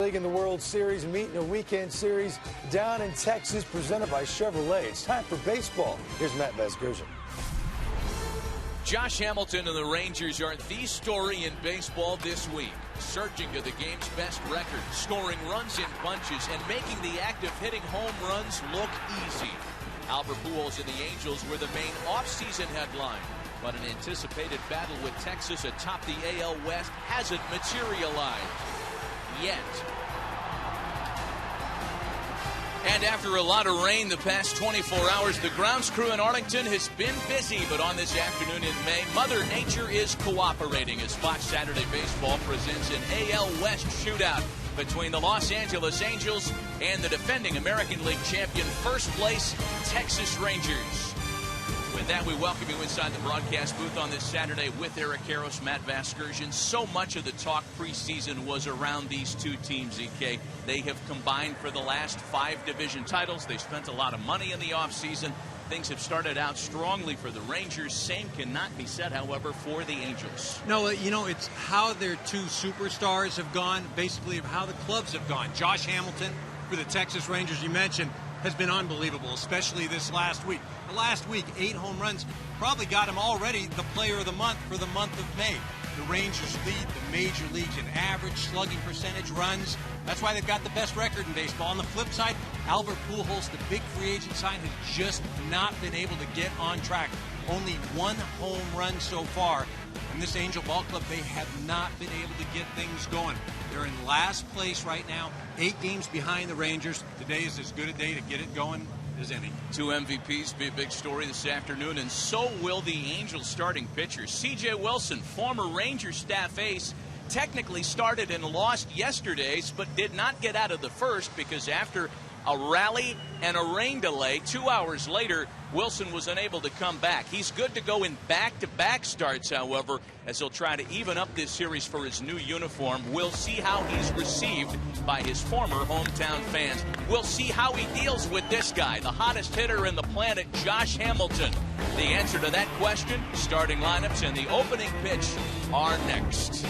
League in the World Series meeting a weekend series down in Texas presented by Chevrolet. It's time for baseball. Here's Matt Vasgersian. Josh Hamilton and the Rangers are the story in baseball this week, surging to the game's best record, scoring runs in bunches, and making the act of hitting home runs look easy. Albert Pujols and the Angels were the main offseason headline, but an anticipated battle with Texas atop the AL West hasn't materialized yet. And after a lot of rain the past 24 hours, the grounds crew in Arlington has been busy. But on this afternoon in May, Mother Nature is cooperating as Fox Saturday Baseball presents an AL West shootout between the Los Angeles Angels and the defending American League champion, first place Texas Rangers. With that, we welcome you inside the broadcast booth on this Saturday with Eric Karros, Matt Vasgersian. So much of the talk preseason was around these two teams, EK. They have combined for the last 5 division titles. They spent a lot of money in the offseason. Things have started out strongly for the Rangers. Same cannot be said, however, for the Angels. No, it's how their two superstars have gone, basically how the clubs have gone. Josh Hamilton for the Texas Rangers, you mentioned, has been unbelievable, especially this last week. The last week, 8 home runs, probably got him already the player of the month for the month of May. The Rangers lead the major leagues in average slugging percentage runs. That's why they've got the best record in baseball. On the flip side, Albert Pujols, the big free agent sign, has just not been able to get on track. Only 1 home run so far. And this Angel Ball Club, they have not been able to get things going. They're in last place right now, 8 games behind the Rangers. Today is as good a day to get it going as any. 2 MVPs be a big story this afternoon, and so will the Angels starting pitchers. C.J. Wilson, former Ranger staff ace, technically started and lost yesterday, but did not get out of the first because after a rally and a rain delay, 2 hours later, Wilson was unable to come back. He's good to go in back-to-back starts, however, as he'll try to even up this series for his new uniform. We'll see how he's received by his former hometown fans. We'll see how he deals with this guy, the hottest hitter in the planet, Josh Hamilton. The answer to that question, starting lineups and the opening pitch are next.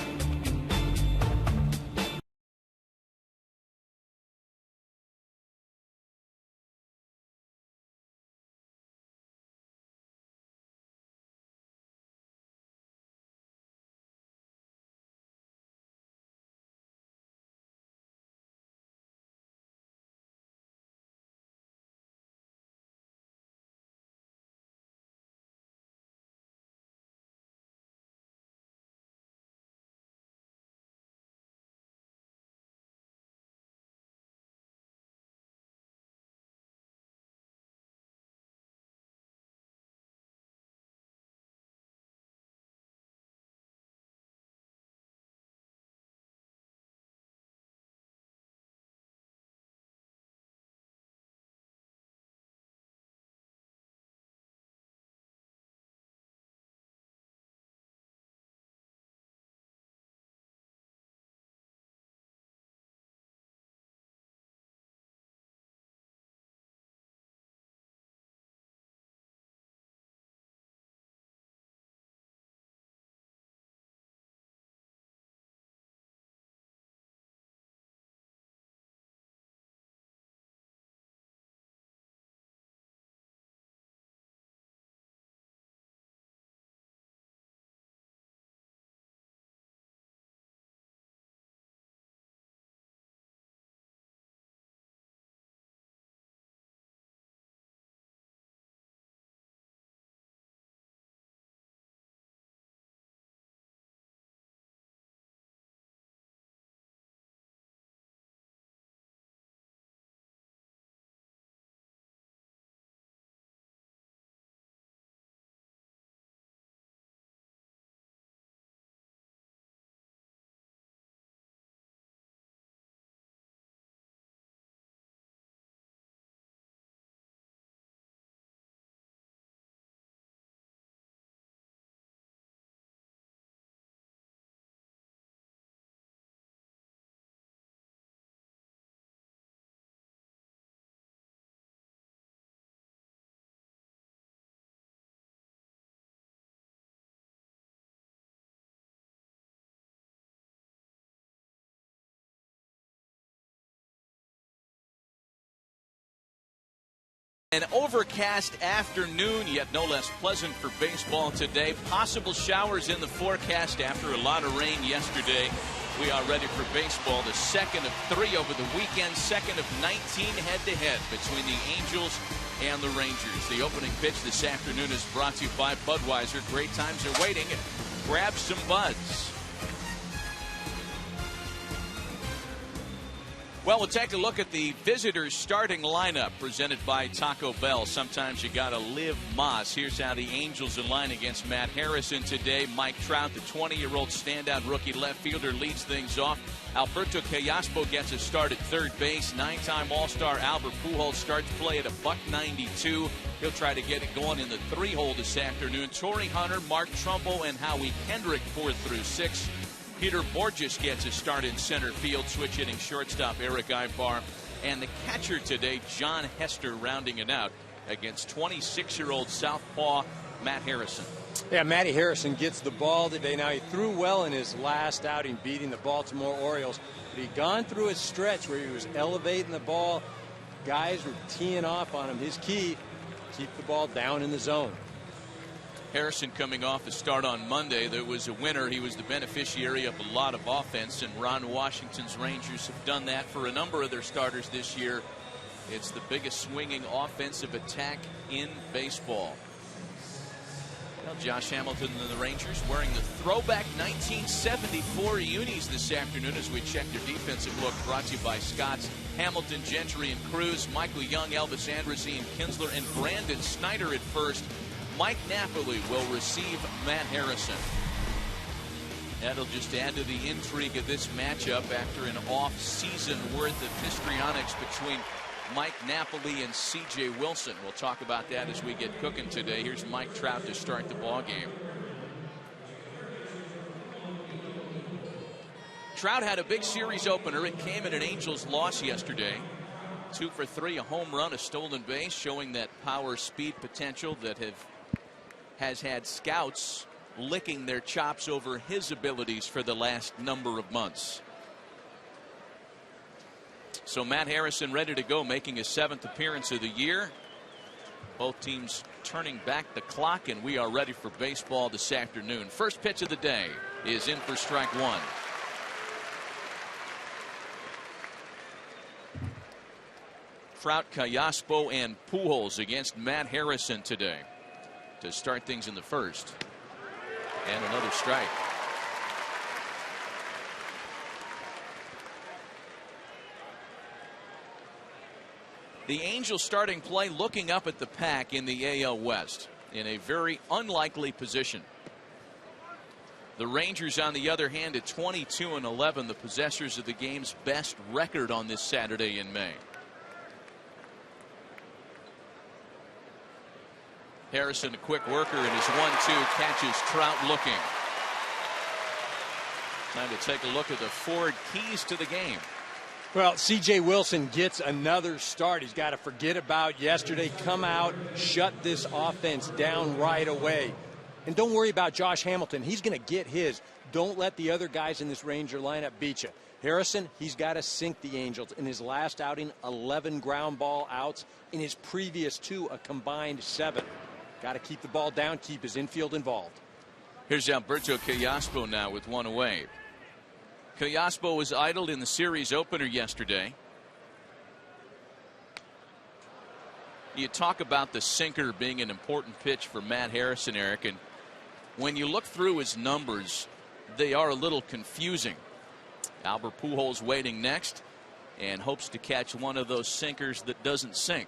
An overcast afternoon, yet no less pleasant for baseball today. Possible showers in the forecast after a lot of rain yesterday. We are ready for baseball. The second of 3 over the weekend, second of 19 head-to-head between the Angels and the Rangers. The opening pitch this afternoon is brought to you by Budweiser. Great times are waiting. Grab some buds. Well, we'll take a look at the visitors' starting lineup presented by Taco Bell. Sometimes you got to live Moss. Here's how the Angels align against Matt Harrison today. Mike Trout, the 20-year-old standout rookie left fielder, leads things off. Alberto Callaspo gets a start at third base. 9-time All-Star Albert Pujols starts play at $1.92. He'll try to get it going in the 3-hole this afternoon. Torrey Hunter, Mark Trumbo, and Howie Kendrick 4 through 6. Peter Borges gets a start in center field, switch hitting shortstop Eric Ibar, and the catcher today, John Hester, rounding it out against 26-year-old southpaw Matt Harrison. Yeah, Matty Harrison gets the ball today. Now, he threw well in his last outing, beating the Baltimore Orioles, but he'd gone through a stretch where he was elevating the ball. Guys were teeing off on him. His key, keep the ball down in the zone. Harrison coming off a start on Monday that was a winner. He was the beneficiary of a lot of offense, and Ron Washington's Rangers have done that for a number of their starters this year. It's the biggest swinging offensive attack in baseball. Well, Josh Hamilton and the Rangers wearing the throwback 1974 unis this afternoon as we check their defensive look, brought to you by Scott's. Hamilton, Gentry, and Cruz, Michael Young, Elvis Andrus, Kinsler, and Brandon Snyder at first. Mike Napoli will receive Matt Harrison. That'll just add to the intrigue of this matchup after an off-season worth of histrionics between Mike Napoli and C.J. Wilson. We'll talk about that as we get cooking today. Here's Mike Trout to start the ball game. Trout had a big series opener. It came in an Angels loss yesterday. 2 for 3, a home run, a stolen base, showing that power speed potential that has had scouts licking their chops over his abilities for the last number of months. So Matt Harrison ready to go, making his 7th appearance of the year. Both teams turning back the clock, and we are ready for baseball this afternoon. First pitch of the day is in for strike 1. Trout, Callaspo, and Pujols against Matt Harrison today to start things in the first. And another strike. The Angels starting play looking up at the pack in the AL West in a very unlikely position. The Rangers, on the other hand, at 22-11, the possessors of the game's best record on this Saturday in May. Harrison, a quick worker, and his 1-2 catches Trout looking. Time to take a look at the Ford keys to the game. Well, C.J. Wilson gets another start. He's got to forget about yesterday. Come out, shut this offense down right away. And don't worry about Josh Hamilton. He's going to get his. Don't let the other guys in this Ranger lineup beat you. Harrison, he's got to sink the Angels. In his last outing, 11 ground ball outs. In his previous 2, a combined 7. Got to keep the ball down, keep his infield involved. Here's Alberto Callaspo now with 1 away. Callaspo was idled in the series opener yesterday. You talk about the sinker being an important pitch for Matt Harrison, Eric, and when you look through his numbers, they are a little confusing. Albert Pujols waiting next and hopes to catch one of those sinkers that doesn't sink.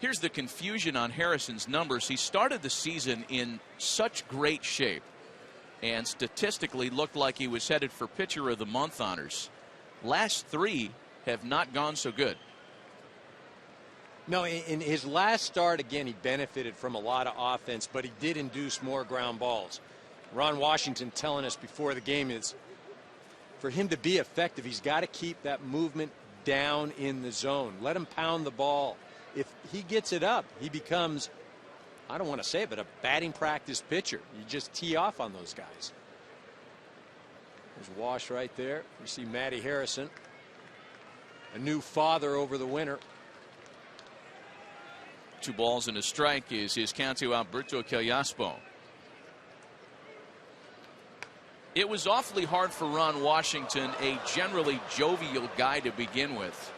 Here's the confusion on Harrison's numbers. He started the season in such great shape and statistically looked like he was headed for pitcher of the month honors. Last 3 have not gone so good. No, in his last start, again, he benefited from a lot of offense, but he did induce more ground balls. Ron Washington telling us before the game is for him to be effective, he's got to keep that movement down in the zone. Let him pound the ball. If he gets it up, he becomes, I don't want to say it, but a batting practice pitcher. You just tee off on those guys. There's Wash right there. You see Matty Harrison, a new father over the winter. 2 balls and a strike is his count to Alberto Callaspo. It was awfully hard for Ron Washington, a generally jovial guy to begin with,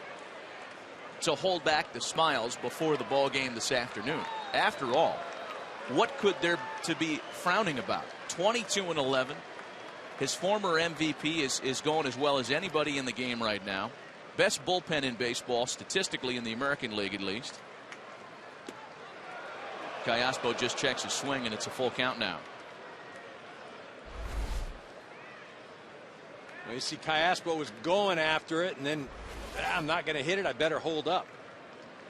to hold back the smiles before the ball game this afternoon. After all, what could there to be frowning about? 22-11. His former MVP is going as well as anybody in the game right now. Best bullpen in baseball, statistically, in the American League at least. Callaspo just checks his swing, and it's a full count now. Well, you see, Callaspo was going after it, and then, I'm not going to hit it. I better hold up.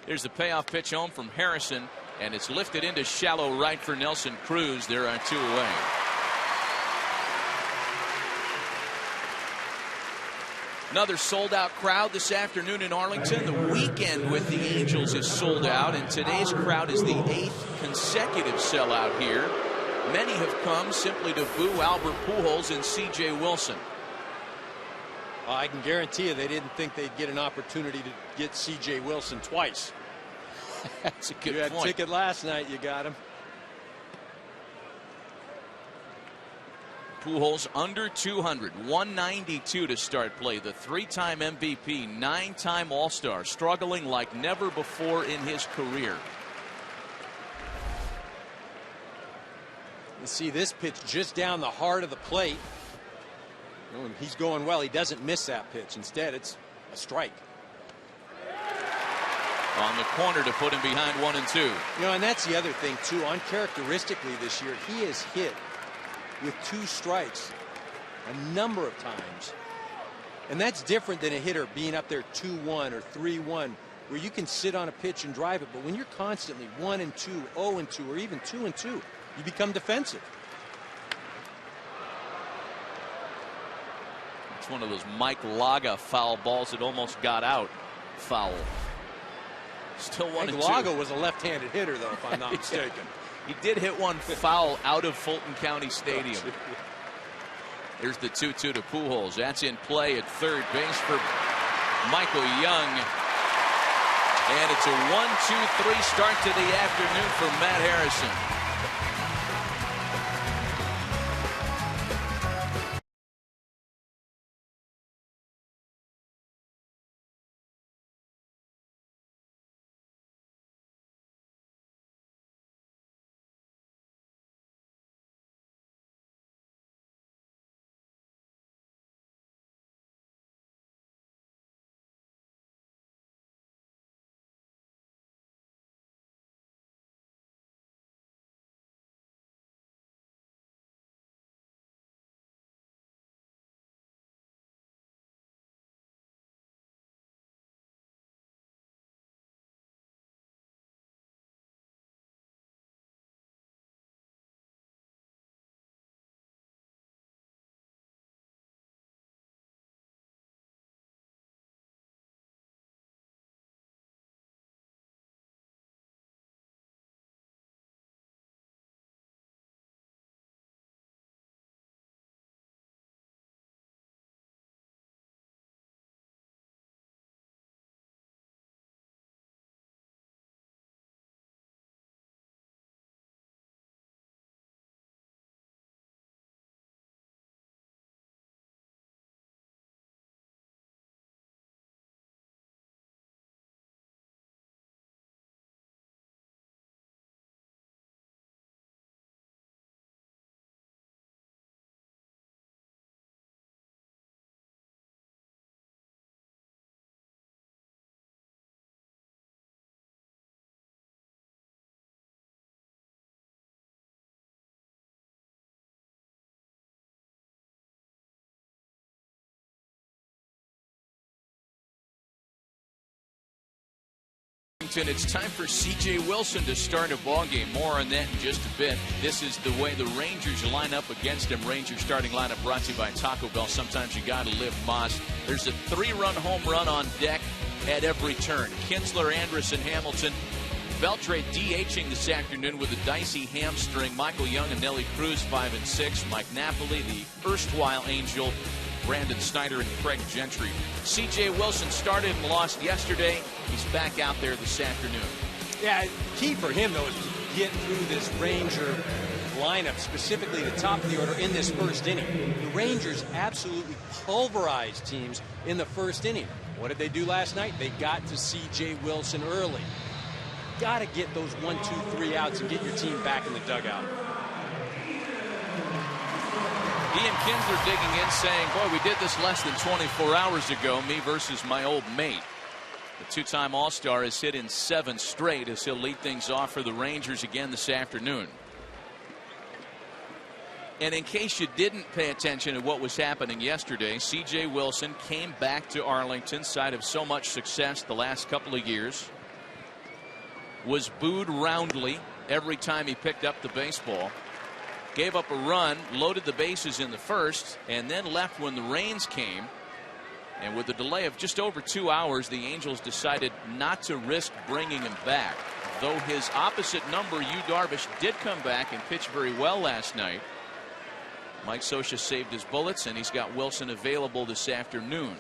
Here's the payoff pitch home from Harrison, and it's lifted into shallow right for Nelson Cruz. There are 2 away. Another sold-out crowd this afternoon in Arlington. The weekend with the Angels is sold out, and today's crowd is the 8th consecutive sellout here. Many have come simply to boo Albert Pujols and C.J. Wilson. I can guarantee you they didn't think they'd get an opportunity to get C.J. Wilson twice. That's a good point. You had a ticket last night, you got him. Pujols under 200, 192 to start play. The 3-time MVP, 9-time All-Star, struggling like never before in his career. You see this pitch just down the heart of the plate. He's going well. He doesn't miss that pitch. Instead, it's a strike. On the corner to put him behind 1-2. And that's the other thing, too. Uncharacteristically this year, he has hit with 2 strikes a number of times. And that's different than a hitter being up there 2-1 or 3-1, where you can sit on a pitch and drive it. But when you're constantly 1-2, 0-2, or even 2-2, you become defensive. It's one of those Mike Laga foul balls that almost got out foul. Still 1-2. Laga was a left-handed hitter, though, if I'm not mistaken. He did hit one foul out of Fulton County Stadium. Here's the 2-2 to Pujols. That's in play at third base for Michael Young. And it's a 1-2-3 start to the afternoon for Matt Harrison. It's time for C.J. Wilson to start a ball game. More on that in just a bit. This is the way the Rangers line up against him. Rangers starting lineup brought to you by Taco Bell. Sometimes you got to live Moss. There's a 3-run home run on deck at every turn. Kinsler, Anderson, Hamilton. Beltre DHing this afternoon with a dicey hamstring. Michael Young and Nelly Cruz 5 and 6. Mike Napoli, the erstwhile Angel. Brandon Snyder and Craig Gentry. C.J. Wilson started and lost yesterday. He's back out there this afternoon. Yeah, key for him, though, is to get through this Ranger lineup, specifically the top of the order in this first inning. The Rangers absolutely pulverized teams in the first inning. What did they do last night? They got to C.J. Wilson early. Got to get those 1, 2, 3 outs and get your team back in the dugout. Ian Kinsler digging in, saying, boy, we did this less than 24 hours ago, me versus my old mate. The two-time All-Star has hit in 7 straight as he'll lead things off for the Rangers again this afternoon. And in case you didn't pay attention to what was happening yesterday, C.J. Wilson came back to Arlington, site of so much success the last couple of years. Was booed roundly every time he picked up the baseball. Gave up a run, loaded the bases in the first, and then left when the rains came. And with a delay of just over 2 hours, the Angels decided not to risk bringing him back. Though his opposite number, Yu Darvish, did come back and pitch very well last night. Mike Scioscia saved his bullets, and he's got Wilson available this afternoon.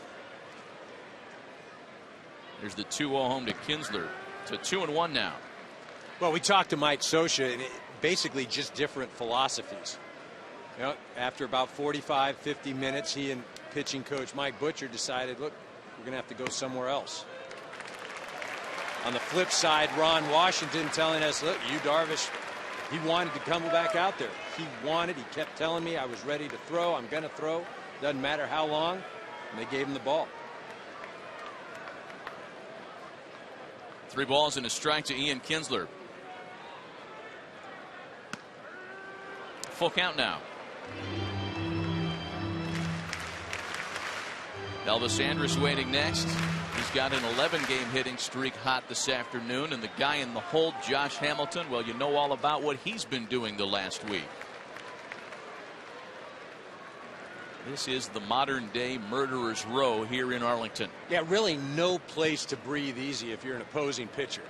There's the 2-0 home to Kinsler. To 2-1 now. Well, we talked to Mike Scioscia, and basically just different philosophies. You know, after about 45, 50 minutes, he and pitching coach Mike Butcher decided, look, we're going to have to go somewhere else. On the flip side, Ron Washington telling us, look, Yu Darvish, he wanted to come back out there. He kept telling me I was ready to throw. I'm going to throw. Doesn't matter how long. And they gave him the ball. 3 balls and a strike to Ian Kinsler. Full count now. Elvis Andrus waiting next. He's got an 11-game hitting streak hot this afternoon, and the guy in the hold, Josh Hamilton, well, you know all about what he's been doing the last week. This is the modern-day murderer's row here in Arlington. Yeah, really no place to breathe easy if you're an opposing pitcher.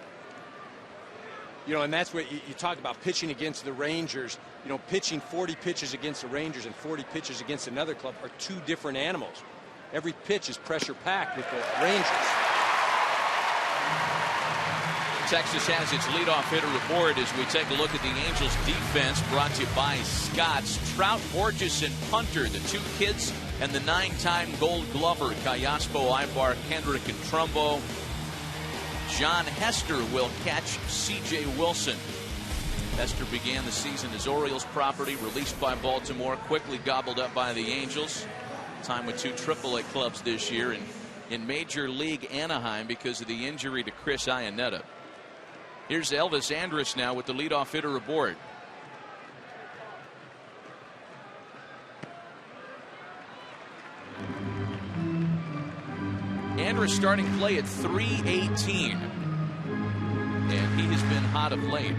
You know, and that's what you talk about, pitching against the Rangers. You know, pitching 40 pitches against the Rangers and 40 pitches against another club are 2 different animals. Every pitch is pressure-packed with the Rangers. Texas has its leadoff hitter aboard as we take a look at the Angels defense, brought to you by Scott's. Trout, Borges, and Punter, the 2 kids, and the 9-time Gold Glover, Callaspo, Ibar, Kendrick, and Trumbo. John Hester will catch C.J. Wilson. Hester began the season as Orioles property, released by Baltimore, quickly gobbled up by the Angels. Time with 2 AAA clubs this year, and in Major League Anaheim because of the injury to Chris Iannetta. Here's Elvis Andrus now with the leadoff hitter aboard. Andrus starting play at .318, and he has been hot of late.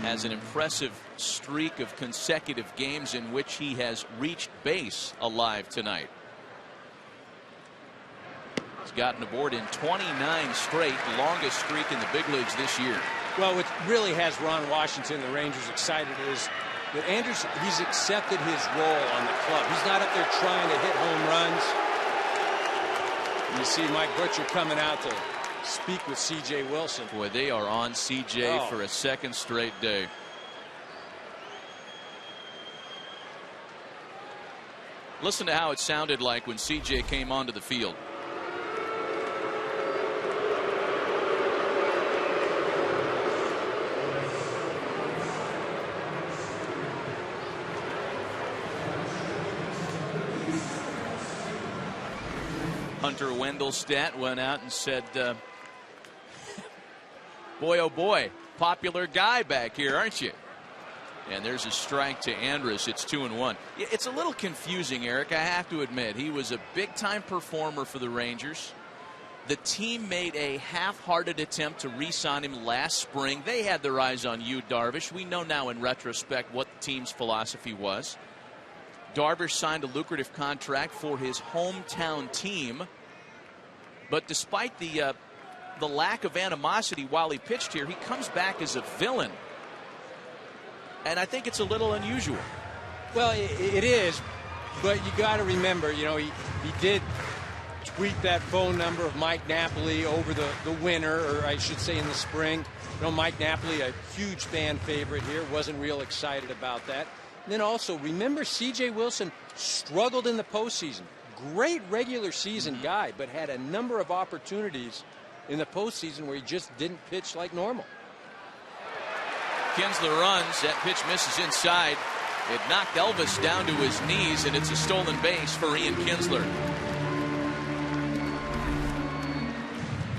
Has an impressive streak of consecutive games in which he has reached base alive tonight. He's gotten aboard in 29 straight, longest streak in the big leagues this year. Well, what really has Ron Washington, the Rangers, excited is that Andrus, he's accepted his role on the club. He's not up there trying to hit home runs. And you see Mike Butcher coming out to speak with C.J. Wilson. Boy, they are on C.J. for a second straight day. Listen to how it sounded like when C.J. came onto the field. Hunter Wendelstedt went out and said, boy, oh boy, popular guy back here, aren't you? And there's a strike to Andrus. It's 2-1. It's a little confusing, Eric, I have to admit. He was a big-time performer for the Rangers. The team made a half-hearted attempt to re-sign him last spring. They had their eyes on Yu Darvish. We know now in retrospect what the team's philosophy was. Darvish signed a lucrative contract for his hometown team. But despite the lack of animosity while he pitched here, he comes back as a villain. And I think it's a little unusual. Well, it is. But you got to remember, you know, he did tweet that phone number of Mike Napoli over the winter, or I should say in the spring. You know, Mike Napoli, a huge fan favorite here, wasn't real excited about that. And then also, remember C.J. Wilson struggled in the postseason. Great regular season guy, but had a number of opportunities in the postseason where he just didn't pitch like normal. Kinsler runs. That pitch misses inside. It knocked Elvis down to his knees, and it's a stolen base for Ian Kinsler.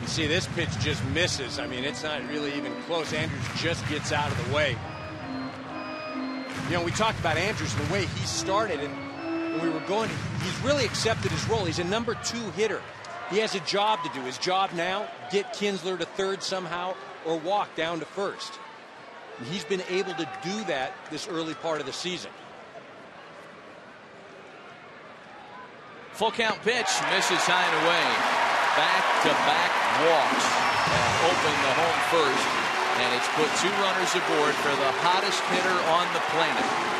You see, this pitch just misses. I mean, it's not really even close. Andrews just gets out of the way. You know, we talked about Andrews, the way he started, and we were going, he's really accepted his role. He's a number 2 hitter. He has a job to do. His job now, get Kinsler to third somehow or walk down to first. And he's been able to do that this early part of the season. Full count pitch, misses high and away. Back-to-back walks open the home first, and it's put 2 runners aboard for the hottest hitter on the planet.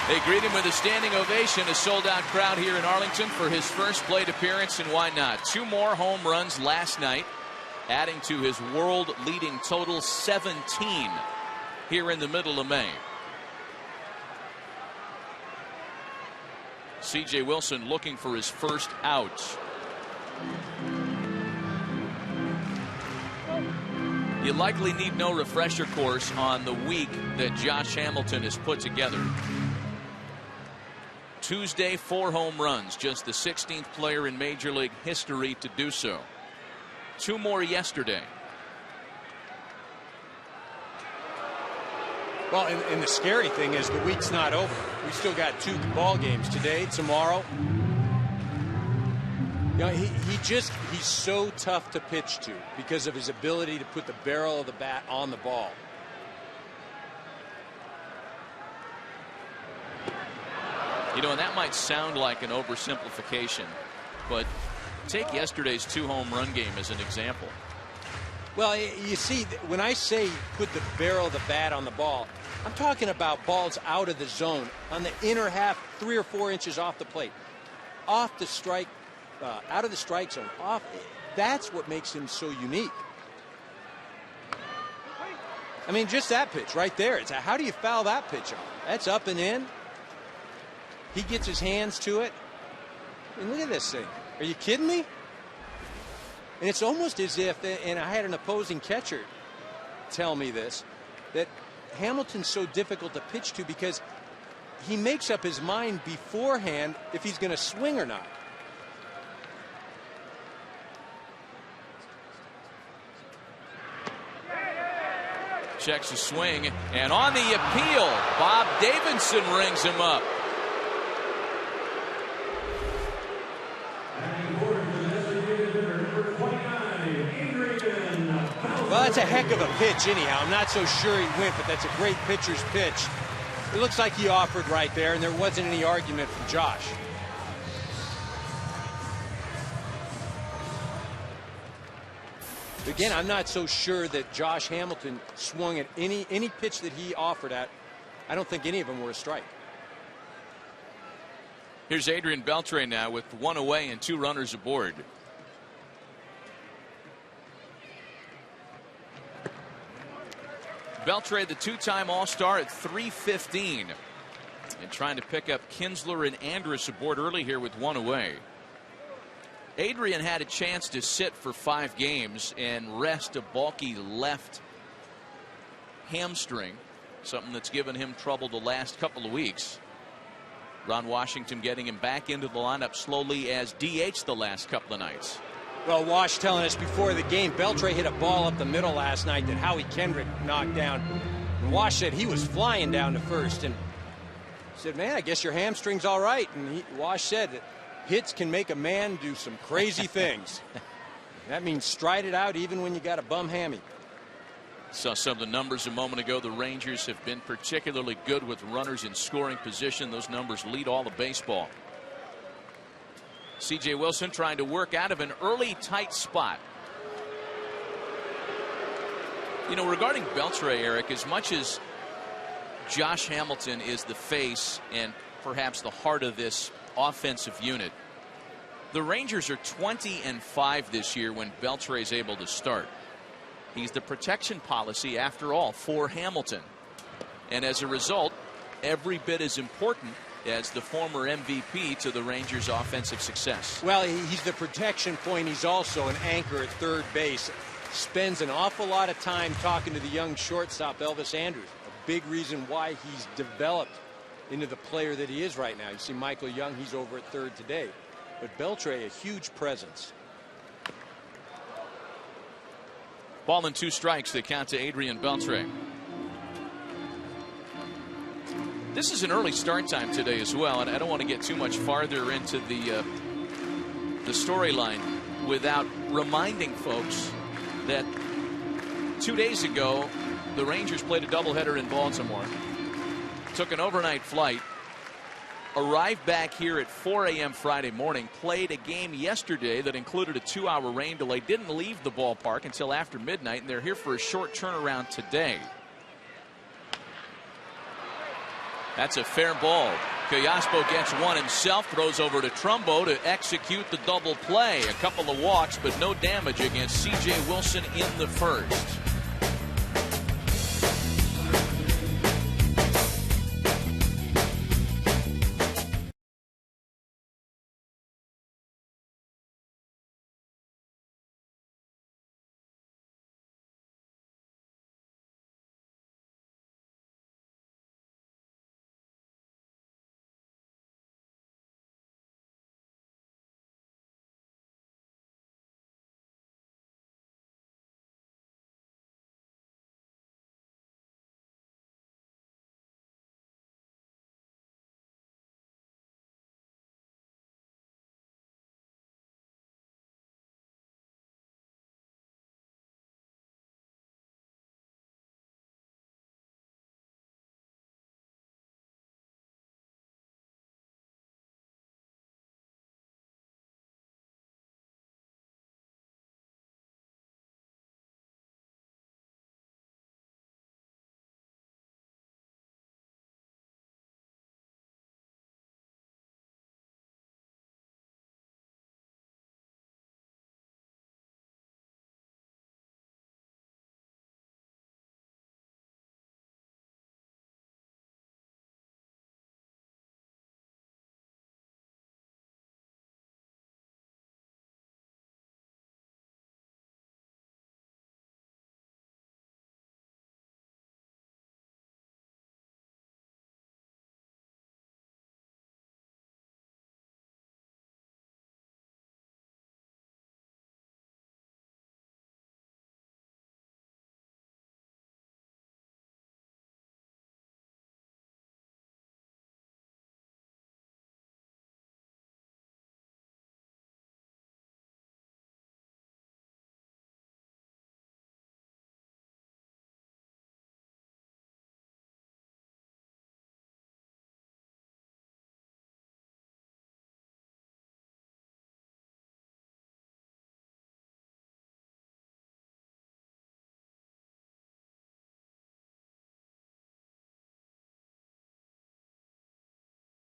They greet him with a standing ovation, a sold-out crowd here in Arlington for his first plate appearance, and why not? 2 more home runs last night, adding to his world-leading total 17 here in the middle of May. C.J. Wilson looking for his first out. You likely need no refresher course on the week that Josh Hamilton has put together. Tuesday, 4 home runs, just the 16th player in Major League history to do so. 2 more yesterday. Well, and the scary thing is the week's not over. We still got 2 ball games today, tomorrow. You know, he's so tough to pitch to because of his ability to put the barrel of the bat on the ball. You know, and that might sound like an oversimplification, but take yesterday's 2 home run game as an example. Well, you see, when I say put the barrel of the bat on the ball, I'm talking about balls out of the zone, on the inner half, 3 or 4 inches off the plate, off the strike, out of the strike zone. Off. That's what makes him so unique. I mean, just that pitch right there. It's how do you foul that pitch off? That's up and in. He gets his hands to it. And look at this thing. Are you kidding me? And it's almost as if, and I had an opposing catcher tell me this, that Hamilton's so difficult to pitch to because he makes up his mind beforehand if he's going to swing or not. Checks the swing, and on the appeal, Bob Davidson rings him up. Well, that's a heck of a pitch anyhow. I'm not so sure he went, but that's a great pitcher's pitch. It looks like he offered right there, and there wasn't any argument from Josh. Again, I'm not so sure that Josh Hamilton swung at any pitch that he offered at. I don't think any of them were a strike. Here's Adrian Beltre now with 1 away and 2 runners aboard. Beltre, the 2-time All-Star at 315. And trying to pick up Kinsler and Andrus aboard early here with 1 away. Adrian had a chance to sit for 5 games and rest a bulky left hamstring, something that's given him trouble the last couple of weeks. Ron Washington getting him back into the lineup slowly as DH the last couple of nights. Well, Wash telling us before the game, Beltre hit a ball up the middle last night that Howie Kendrick knocked down. And Wash said he was flying down to first and said, man, I guess your hamstring's all right. And Wash said that hits can make a man do some crazy things. That means stride it out even when you got a bum hammy. Saw some of the numbers a moment ago. The Rangers have been particularly good with runners in scoring position. Those numbers lead all of baseball. C.J. Wilson trying to work out of an early tight spot. You know, regarding Beltre, Eric, as much as Josh Hamilton is the face and perhaps the heart of this offensive unit, the Rangers are 20-5 this year when Beltre is able to start. He's the protection policy, after all, for Hamilton. And as a result, every bit as important as the former MVP to the Rangers' offensive success. Well, he's the protection point. He's also an anchor at third base. Spends an awful lot of time talking to the young shortstop, Elvis Andrus. A big reason why he's developed into the player that he is right now. You see Michael Young, he's over at third today. But Beltre, a huge presence. Ball and 2 strikes. They count to Adrian Beltre. This is an early start time today as well, and I don't want to get too much farther into the storyline without reminding folks that 2 days ago the Rangers played a doubleheader in Baltimore, took an overnight flight, arrived back here at 4 a.m. Friday morning, played a game yesterday that included a 2-hour rain delay, didn't leave the ballpark until after midnight, and they're here for a short turnaround today. That's a fair ball. Callaspo gets one himself, throws over to Trumbo to execute the double play. A couple of walks, but no damage against C.J. Wilson in the first.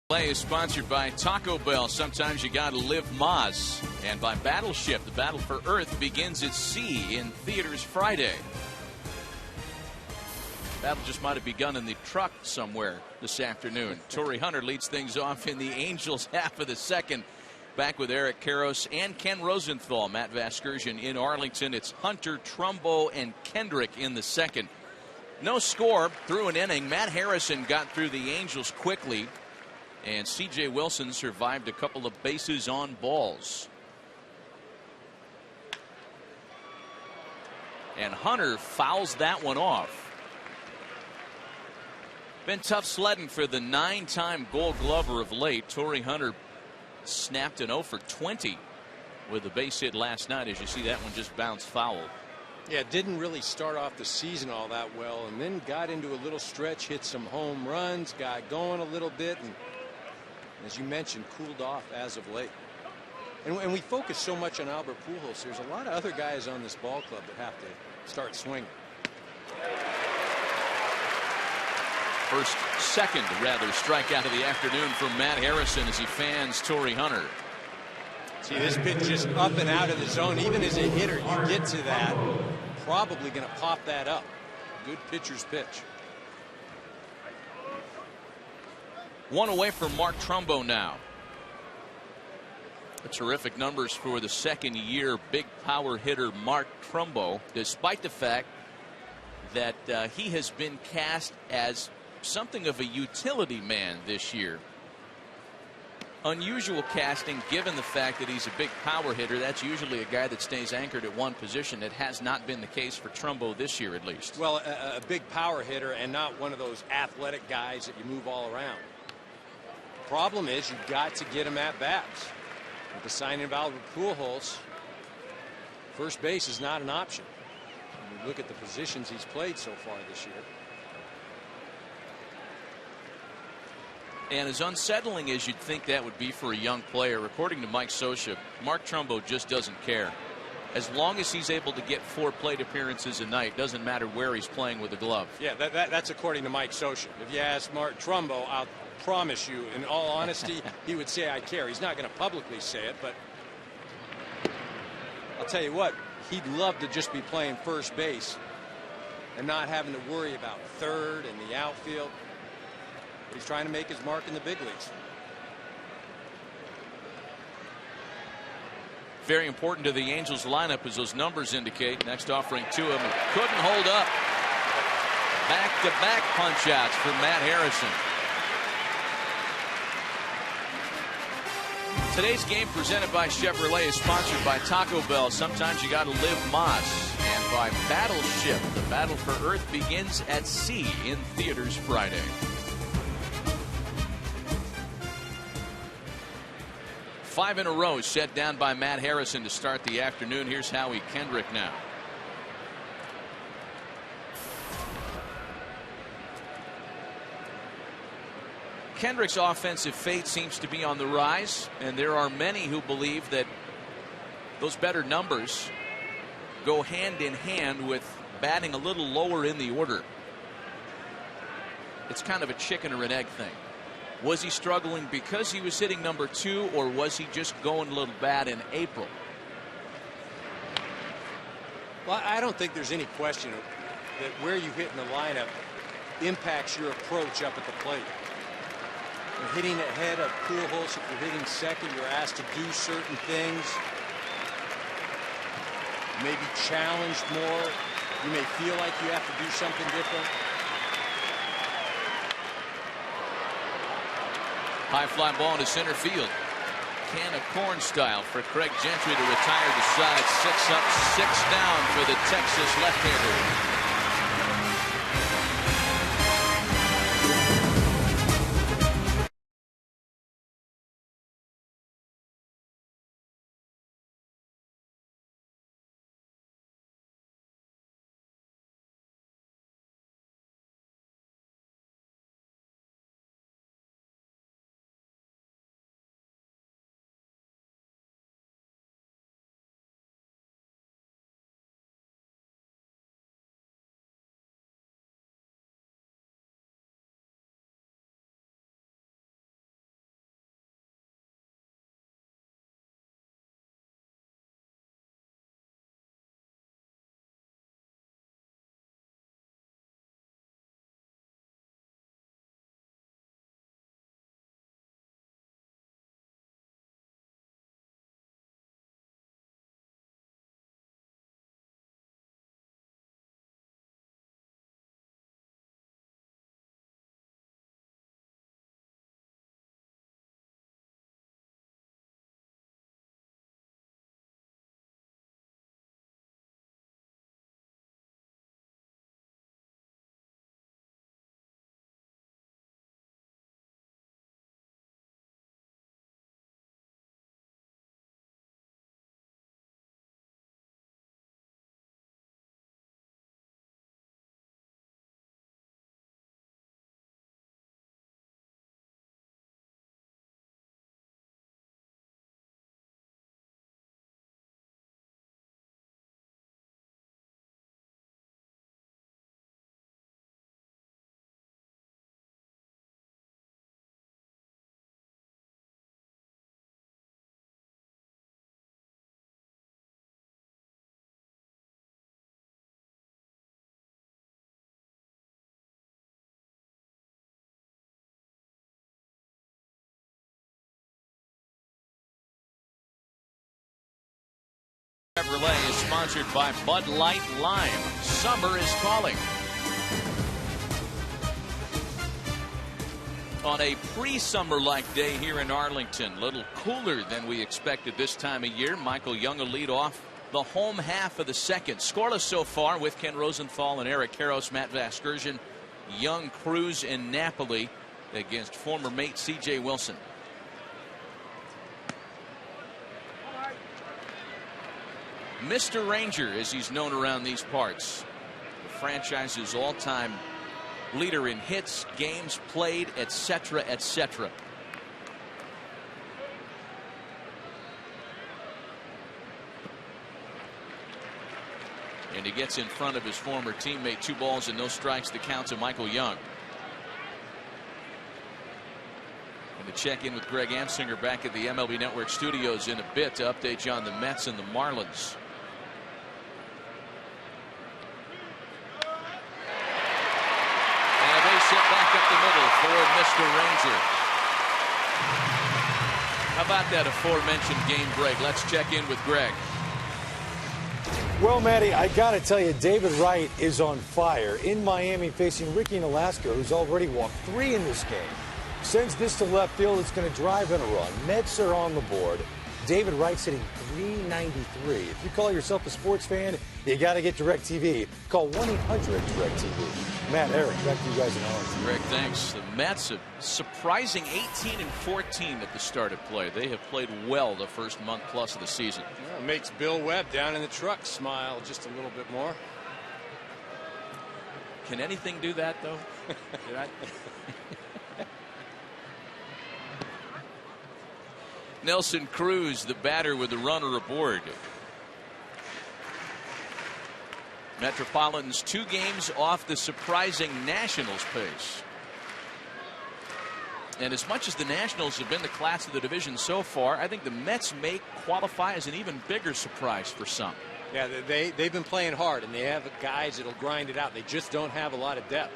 Play is sponsored by Taco Bell. Sometimes you gotta live Moz. And by Battleship. The battle for Earth begins at sea in theaters Friday. Battle just might have begun in the truck somewhere this afternoon. Torrey Hunter leads things off in the Angels half of the second. Back with Eric Karros and Ken Rosenthal. Matt Vasgersian in Arlington. It's Hunter, Trumbo, and Kendrick in the second. No score through an inning. Matt Harrison got through the Angels quickly. And C.J. Wilson survived a couple of bases on balls. And Hunter fouls that one off. Been tough sledding for the 9-time Gold Glover of late. Torrey Hunter snapped an 0 for 20 with a base hit last night. As you see, that one just bounced foul. Yeah, didn't really start off the season all that well, and then got into a little stretch, hit some home runs, got going a little bit, and as you mentioned, cooled off as of late. And we focus so much on Albert Pujols. There's a lot of other guys on this ball club that have to start swinging. Second strikeout of the afternoon from Matt Harrison as he fans Torrey Hunter. See, this pitch just up and out of the zone. Even as a hitter, you get to that, probably going to pop that up. Good pitcher's pitch. One away from Mark Trumbo now. Terrific numbers for the second-year big power hitter Mark Trumbo, despite the fact that he has been cast as something of a utility man this year. Unusual casting given the fact that he's a big power hitter. That's usually a guy that stays anchored at one position. It has not been the case for Trumbo this year, at least. Well, a big power hitter and not one of those athletic guys that you move all around. Problem is, you've got to get him at bats. With the signing of Albert Pujols, first base is not an option. When you look at the positions he's played so far this year. And as unsettling as you'd think that would be for a young player, according to Mike Scioscia, Mark Trumbo just doesn't care. As long as he's able to get 4 plate appearances a night, doesn't matter where he's playing with a glove. Yeah, that's according to Mike Scioscia. If you ask Mark Trumbo, I'll promise you, in all honesty, he would say I care. He's not going to publicly say it, but I'll tell you what, he'd love to just be playing first base and not having to worry about third and the outfield. He's trying to make his mark in the big leagues. Very important to the Angels lineup, as those numbers indicate. Next offering to him, couldn't hold up. Back-to-back punch-outs for Matt Harrison. Today's game, presented by Chevrolet, is sponsored by Taco Bell. Sometimes you got to live Moss. And by Battleship. The battle for Earth begins at sea, in theaters Friday. Five in a row set down by Matt Harrison to start the afternoon. Here's Howie Kendrick now. Kendrick's offensive fate seems to be on the rise, and there are many who believe that those better numbers go hand in hand with batting a little lower in the order. It's kind of a chicken or an egg thing. Was he struggling because he was hitting number 2, or was he just going a little bad in April? Well, I don't think there's any question that where you hit in the lineup impacts your approach up at the plate. You're hitting ahead of Pujols. If you're hitting second, you're asked to do certain things. You may be challenged more. You may feel like you have to do something different. High fly ball into center field. Can of corn style for Craig Gentry to retire the side. 6 up, 6 down for the Texas left-hander. Chevrolet is sponsored by Bud Light Lime. Summer is calling. On a pre-summer-like day here in Arlington, a little cooler than we expected this time of year. Michael Young will lead off the home half of the second. Scoreless so far with Ken Rosenthal and Eric Karros, Matt Vasgersian, Young, Cruz, and Napoli against former mate C.J. Wilson. Mr. Ranger, as he's known around these parts, the franchise's all-time leader in hits, games played, etc., etc. And he gets in front of his former teammate. 2 balls and no strikes to count to Michael Young. And to check in with Greg Amsinger back at the MLB Network studios in a bit to update you on the Mets and the Marlins. Back up the middle for Mr. Ranger. How about that aforementioned game break? Let's check in with Greg. Well, Matty, I got to tell you, David Wright is on fire in Miami facing Ricky in Alaska, who's already walked 3 in this game. Sends this to left field. It's going to drive in a run. Mets are on the board. David Wright's hitting .393. If you call yourself a sports fan, you got to get DirecTV. Call 1-800-DirecTV. Matt, Eric, back to you guys in Arlington. Greg, thanks. The Mets a surprising 18-14 at the start of play. They have played well the first month plus of the season. Well, makes Bill Webb down in the truck smile just a little bit more. Can anything do that, though? Nelson Cruz, the batter, with the runner aboard. Metropolitans 2 games off the surprising Nationals pace. And as much as the Nationals have been the class of the division so far, I think the Mets may qualify as an even bigger surprise for some. Yeah, they've been playing hard, and they have guys that'll grind it out. They just don't have a lot of depth.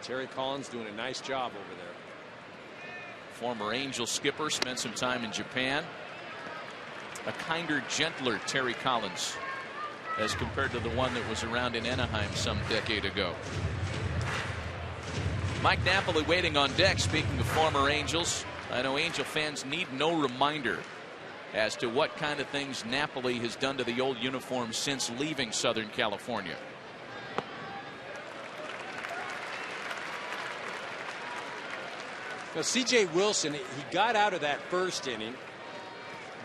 Terry Collins doing a nice job over there. Former Angel skipper, spent some time in Japan. A kinder, gentler Terry Collins as compared to the one that was around in Anaheim some decade ago. Mike Napoli waiting on deck. Speaking of former Angels, I know Angel fans need no reminder as to what kind of things Napoli has done to the old uniform since leaving Southern California. Now, C.J. Wilson, he got out of that first inning,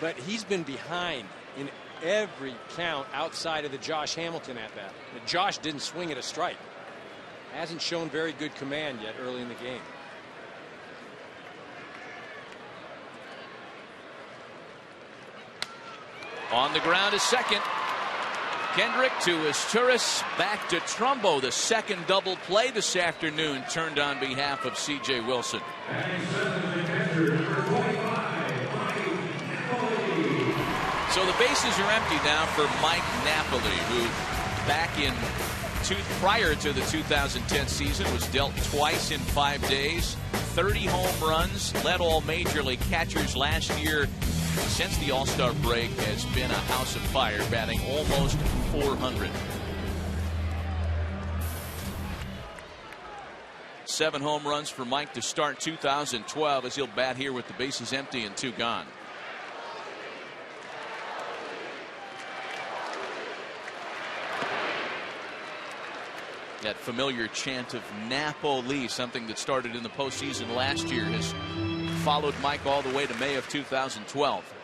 but he's been behind in every count outside of the Josh Hamilton at bat. Josh didn't swing at a strike. Hasn't shown very good command yet early in the game. On the ground is second. Kendrick to Asturias, back to Trumbo. The second double play this afternoon turned on behalf of C.J. Wilson. So the bases are empty now for Mike Napoli, who back in prior to the 2010 season was dealt twice in 5 days, 30 home runs, led all major league catchers last year. Since the All-Star break has been a house of fire, batting almost 400. 7 home runs for Mike to start 2012 as he'll bat here with the bases empty and 2 gone. That familiar chant of Napoli, something that started in the postseason last year, has followed Mike all the way to May of 2012.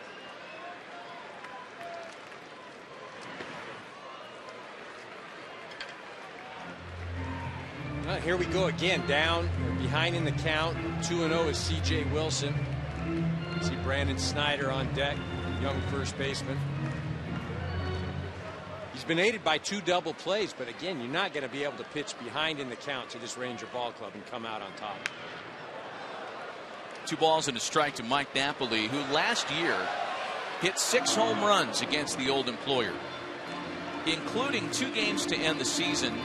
Well, here we go again, down behind in the count. 2-0 is C.J. Wilson. See Brandon Snyder on deck, young first baseman. He's been aided by 2 double plays, but again, you're not going to be able to pitch behind in the count to this Ranger ball club and come out on top. 2 balls and a strike to Mike Napoli, who last year hit 6 home runs against the old employer, including 2 games to end the season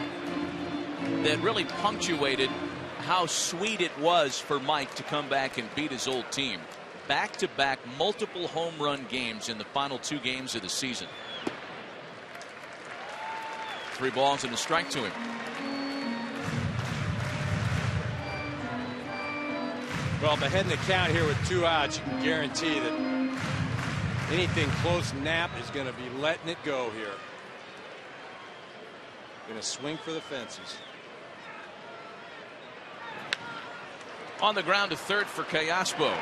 that really punctuated how sweet it was for Mike to come back and beat his old team. back-to-back multiple home run games in the final 2 games of the season. 3 balls and a strike to him. Well, if ahead in the count here with 2 outs, you can guarantee that anything close to Knapp is going to be letting it go here. Going to swing for the fences. On the ground to third for Callaspo.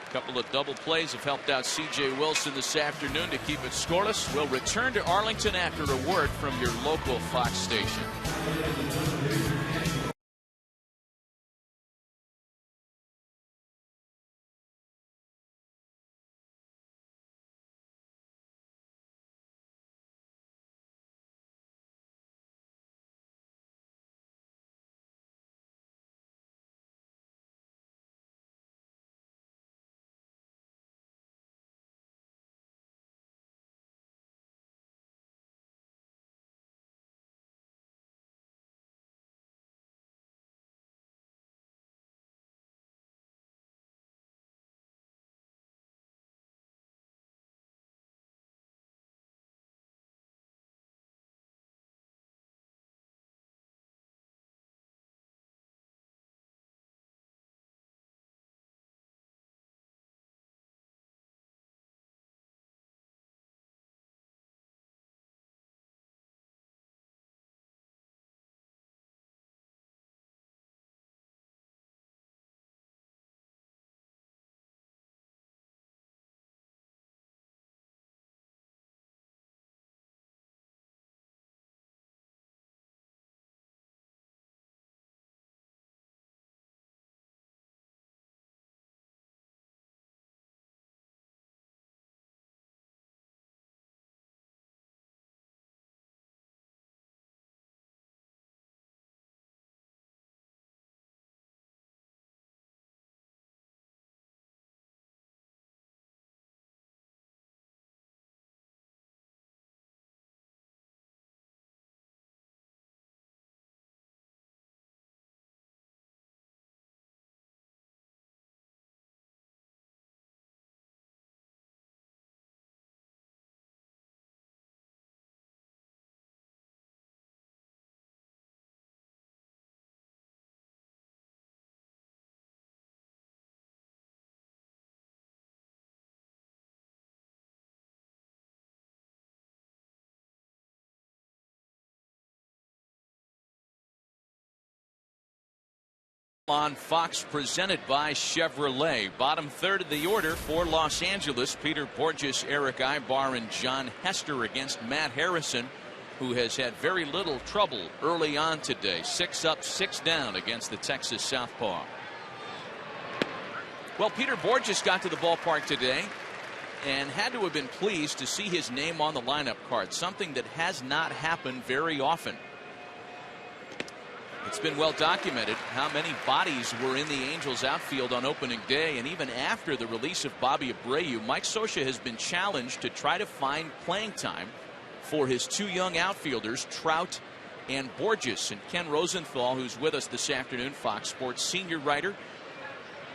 A couple of double plays have helped out C.J. Wilson this afternoon to keep it scoreless. We'll return to Arlington after a word from your local Fox station. On Fox, presented by Chevrolet. Bottom third of the order for Los Angeles. Peter Borges, Eric Ibar, and John Hester against Matt Harrison, who has had very little trouble early on today. 6 up, 6 down against the Texas Southpaw. Well, Peter Borges got to the ballpark today and had to have been pleased to see his name on the lineup card, something that has not happened very often. It's been well documented how many bodies were in the Angels outfield on opening day, and even after the release of Bobby Abreu, Mike Scioscia has been challenged to try to find playing time for his 2 young outfielders, Trout and Borges. And Ken Rosenthal, who's with us this afternoon, Fox Sports senior writer.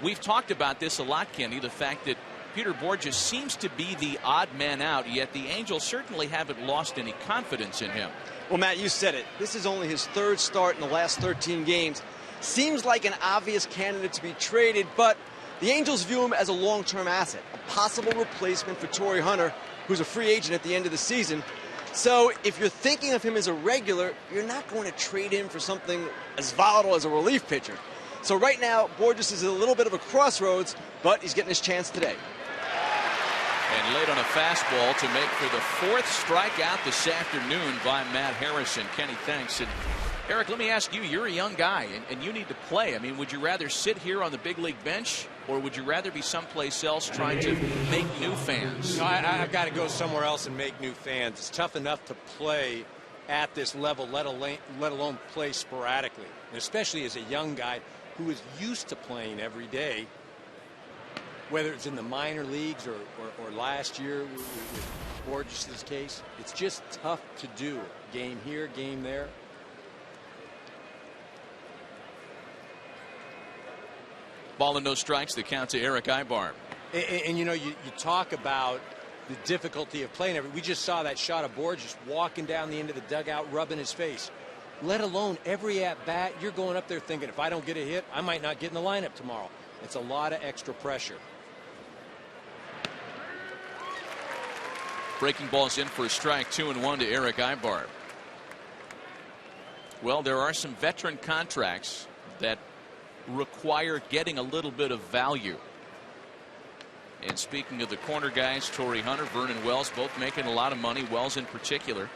We've talked about this a lot, Kenny, the fact that Peter Borges seems to be the odd man out, yet the Angels certainly haven't lost any confidence in him. Well, Matt, you said it. This is only his 3rd start in the last 13 games. Seems like an obvious candidate to be traded, but the Angels view him as a long-term asset, a possible replacement for Torrey Hunter, who's a free agent at the end of the season. So if you're thinking of him as a regular, you're not going to trade him for something as volatile as a relief pitcher. So right now, Borges is at a little bit of a crossroads, but he's getting his chance today. And late on a fastball to make for the 4th strikeout this afternoon by Matt Harrison. Kenny, thanks. And Eric, let me ask you, you're a young guy and you need to play. I mean, would you rather sit here on the big league bench, or would you rather be someplace else trying to make new fans? No, I've got to go somewhere else and make new fans. It's tough enough to play at this level, let alone play sporadically, and especially as a young guy who is used to playing every day, whether it's in the minor leagues or last year with Borges' case. It's just tough to do. Game here, game there. Ball and no strikes. The count to Eric Ibar. And you know, you talk about the difficulty of playing. We just saw that shot of Board just walking down the end of the dugout, rubbing his face. Let alone every at-bat, you're going up there thinking, if I don't get a hit, I might not get in the lineup tomorrow. It's a lot of extra pressure. Breaking ball's in for a strike. 2-1 to Eric Ibar. Well, there are some veteran contracts that require getting a little bit of value. And speaking of the corner guys, Torrey Hunter, Vernon Wells, both making a lot of money, Wells in particular.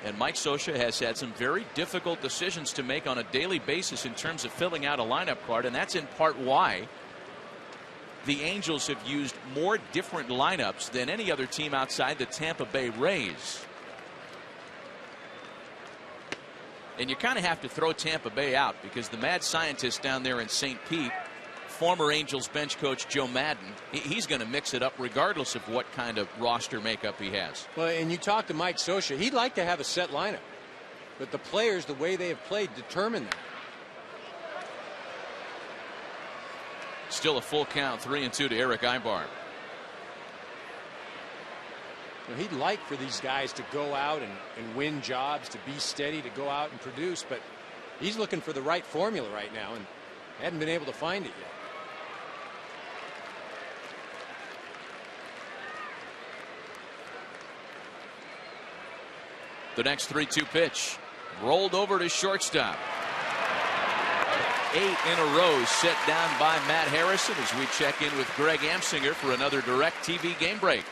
And Mike Scioscia has had some very difficult decisions to make on a daily basis in terms of filling out a lineup card, and that's in part why the Angels have used more different lineups than any other team outside the Tampa Bay Rays. And you kind of have to throw Tampa Bay out because the mad scientist down there in St. Pete, former Angels bench coach Joe Madden, he's going to mix it up regardless of what kind of roster makeup he has. Well, and you talk to Mike Scioscia, he'd like to have a set lineup, but the players, the way they have played, determine that. Still a full count, 3-2 to Eric Ibar. He'd like for these guys to go out and win jobs, to be steady, to go out and produce, but he's looking for the right formula right now and hadn't been able to find it yet. The next 3-2 pitch rolled over to shortstop. 8 in a row set down by Matt Harrison as we check in with Greg Amsinger for another DirecTV game break.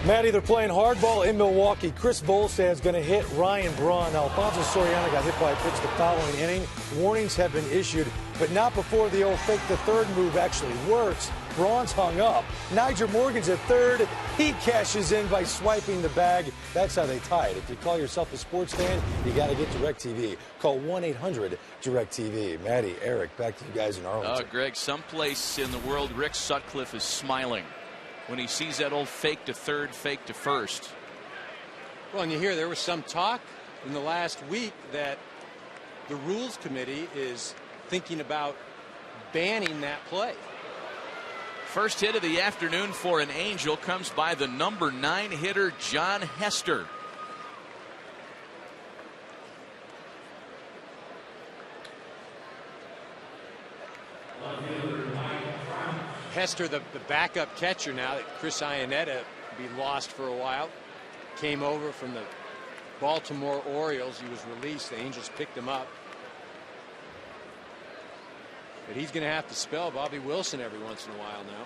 Matty, they're playing hardball in Milwaukee. Chris Volstad's going to hit Ryan Braun. Alfonso Soriano got hit by a pitch the following inning. Warnings have been issued, but not before the old fake the third move actually works. Braun's hung up. Nigel Morgan's at third. He cashes in by swiping the bag. That's how they tie it. If you call yourself a sports fan, you got to get DirecTV. Call 1-800-DirecTV. Matty, Eric, back to you guys in Arlington. Greg, someplace in the world, Rick Sutcliffe is smiling when he sees that old fake to third, fake to first. Well, and you hear there was some talk in the last week that the Rules Committee is thinking about banning that play. First hit of the afternoon for an Angel comes by the number 9 hitter, John Hester. Hester, the backup catcher now that Chris Iannetta be lost for a while, came over from the Baltimore Orioles. He was released. The Angels picked him up. But he's going to have to spell Bobby Wilson every once in a while now.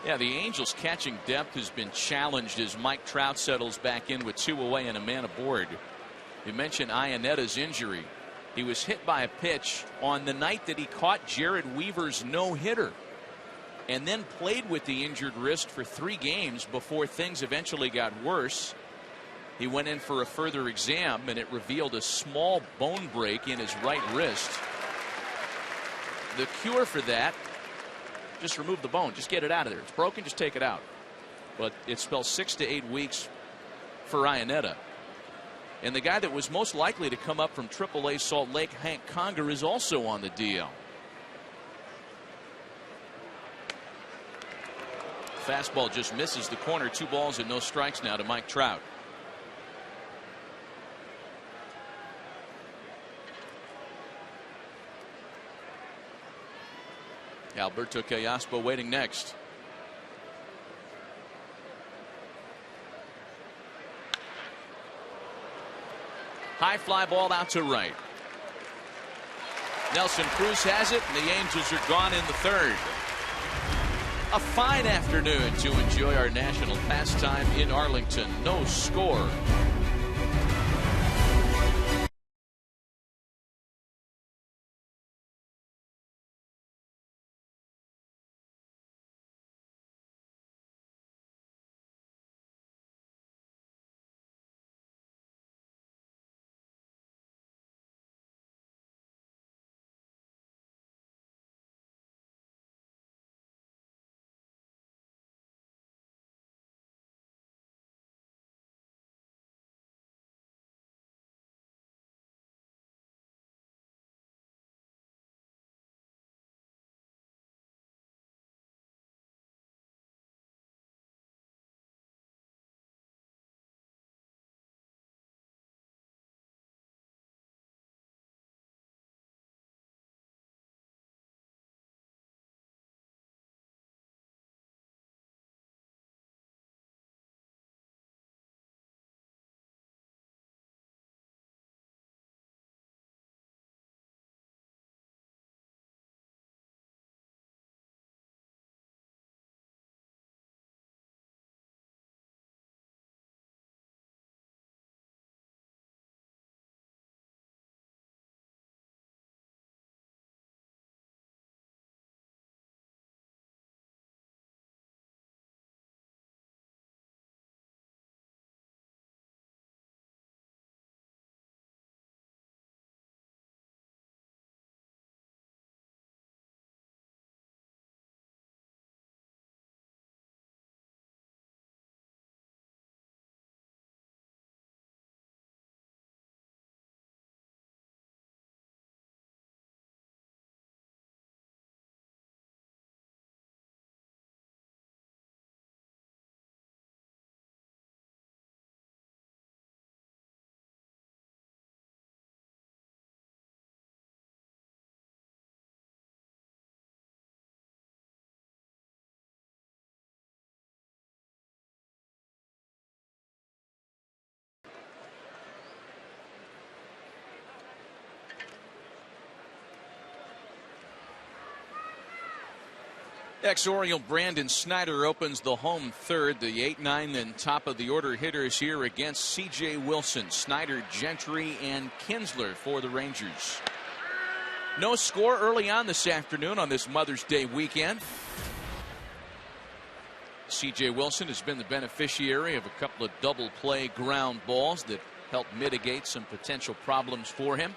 Yeah, the Angels' catching depth has been challenged as Mike Trout settles back in with 2 away and a man aboard. You mentioned Iannetta's injury. He was hit by a pitch on the night that he caught Jared Weaver's no-hitter, and then played with the injured wrist for 3 games before things eventually got worse. He went in for a further exam, and it revealed a small bone break in his right wrist. The cure for that, just remove the bone. Just get it out of there. It's broken, just take it out. But it spells 6 to 8 weeks for Iannetta. And the guy that was most likely to come up from AAA Salt Lake, Hank Conger, is also on the DL. Fastball just misses the corner. 2 balls and no strikes now to Mike Trout. Alberto Callaspo waiting next. High fly ball out to right. Nelson Cruz has it, and the Angels are gone in the third. A fine afternoon to enjoy our national pastime in Arlington. No score. Ex-Oriole Brandon Snyder opens the home third. The 8-9 and top of the order hitters here against C.J. Wilson, Snyder, Gentry, and Kinsler for the Rangers. No score early on this afternoon on this Mother's Day weekend. C.J. Wilson has been the beneficiary of a couple of double play ground balls that helped mitigate some potential problems for him.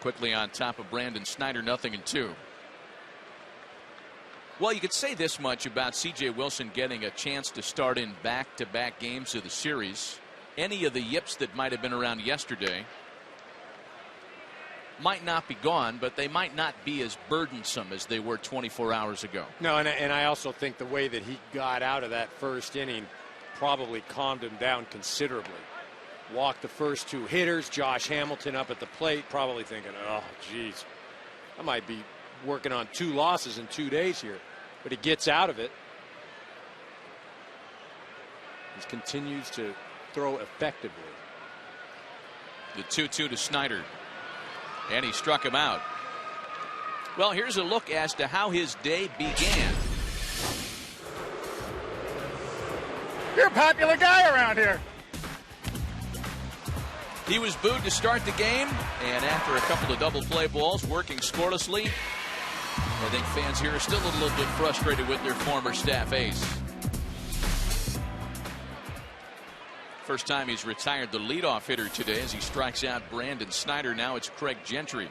Quickly on top of Brandon Snyder, 0-2. Well, you could say this much about C.J. Wilson getting a chance to start in back-to-back games of the series. Any of the yips that might have been around yesterday might not be gone, but they might not be as burdensome as they were 24 hours ago. No, and I also think the way that he got out of that first inning probably calmed him down considerably. Walked the first two hitters, Josh Hamilton up at the plate, probably thinking, oh, geez, I might be working on 2 losses in 2 days here. But he gets out of it. He continues to throw effectively. The 2-2 to Snyder. And he struck him out. Well, here's a look as to how his day began. You're a popular guy around here. He was booed to start the game, and after a couple of double play balls working scorelessly, I think fans here are still a little bit frustrated with their former staff ace. First time he's retired the leadoff hitter today as he strikes out Brandon Snyder. Now it's Craig Gentry.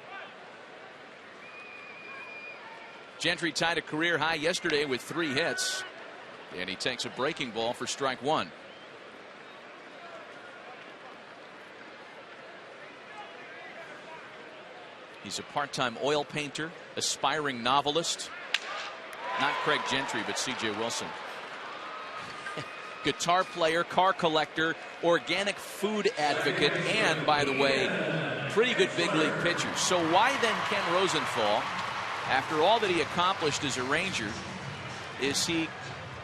Gentry tied a career high yesterday with 3 hits, and he takes a breaking ball for strike 1. He's a part-time oil painter, aspiring novelist. Not Craig Gentry, but C.J. Wilson. Guitar player, car collector, organic food advocate, and, by the way, pretty good big league pitcher. So why then Ken Rosenthal, after all that he accomplished as a Ranger, is he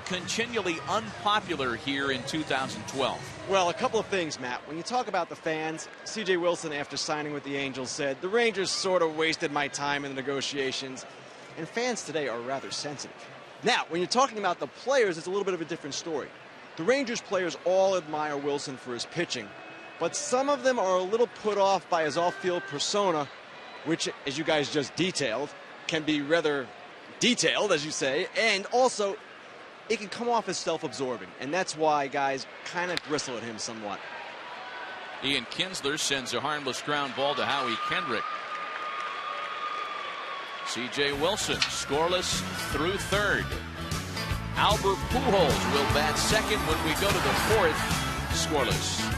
continually unpopular here in 2012? Well, a couple of things, Matt. When you talk about the fans, C.J. Wilson, after signing with the Angels, said, the Rangers sort of wasted my time in the negotiations. And fans today are rather sensitive. Now, when you're talking about the players, it's a little bit of a different story. The Rangers players all admire Wilson for his pitching, but some of them are a little put off by his off-field persona, which, as you guys just detailed, can be rather detailed, as you say, and also it can come off as self-absorbing, and that's why guys kind of bristle at him somewhat. Ian Kinsler sends a harmless ground ball to Howie Kendrick. C.J. Wilson scoreless through third. Albert Pujols will bat second when we go to the fourth, scoreless.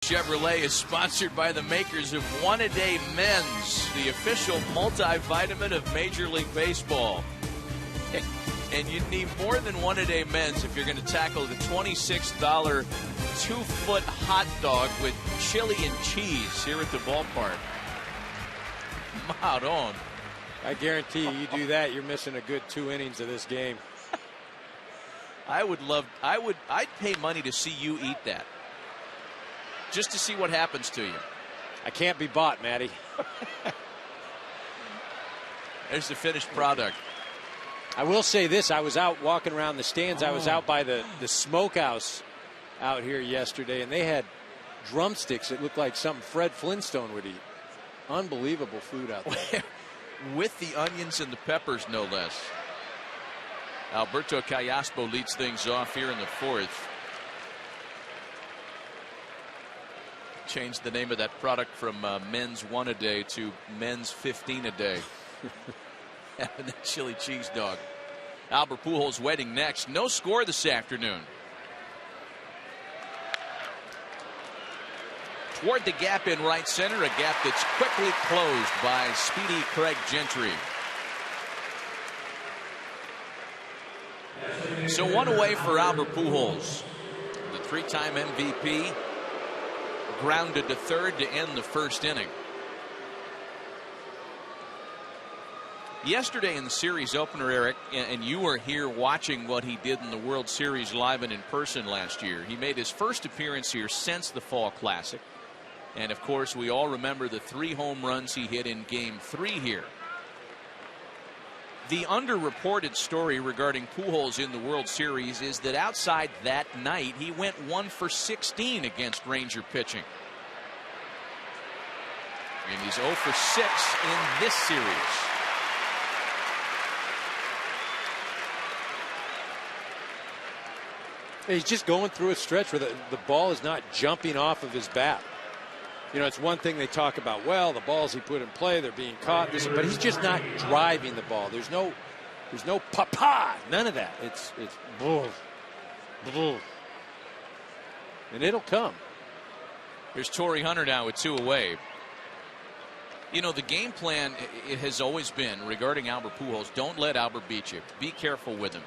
Chevrolet is sponsored by the makers of One A Day Men's, the official multivitamin of Major League Baseball. And you need more than One A Day Men's if you're going to tackle the $26 2-foot hot dog with chili and cheese here at the ballpark. Out on. I guarantee you do that, you're missing a good 2 innings of this game. I'd pay money to see you eat that. Just to see what happens to you. I can't be bought, Matty. There's the finished product. I will say this, I was out walking around the stands. I was out by the smokehouse out here yesterday, and they had drumsticks that looked like something Fred Flintstone would eat. Unbelievable food out there. With the onions and the peppers, no less. Alberto Callaspo leads things off here in the 4th. Changed the name of that product from Men's 1 A Day to Men's 15 a Day. Having that chili cheese dog. Albert Pujols waiting next. No score this afternoon. Toward the gap in right center, a gap that's quickly closed by speedy Craig Gentry. So 1 away for Albert Pujols. The 3-time MVP grounded to third to end the 1st inning. Yesterday in the series opener, Eric, and you were here watching what he did in the World Series live and in person last year. He made his first appearance here since the Fall Classic. And, of course, we all remember the 3 home runs he hit in Game 3 here. The underreported story regarding Pujols in the World Series is that outside that night, he went 1 for 16 against Ranger pitching. And he's 0 for 6 in this series. He's just going through a stretch where the ball is not jumping off of his bat. You know, it's one thing they talk about, well, the balls he put in play, they're being caught, but he's just not driving the ball. There's no pa-pa, none of that. It's and it'll come. Here's Torrey Hunter now with 2 away. You know, the game plan, it has always been regarding Albert Pujols, don't let Albert beat you. Be careful with him.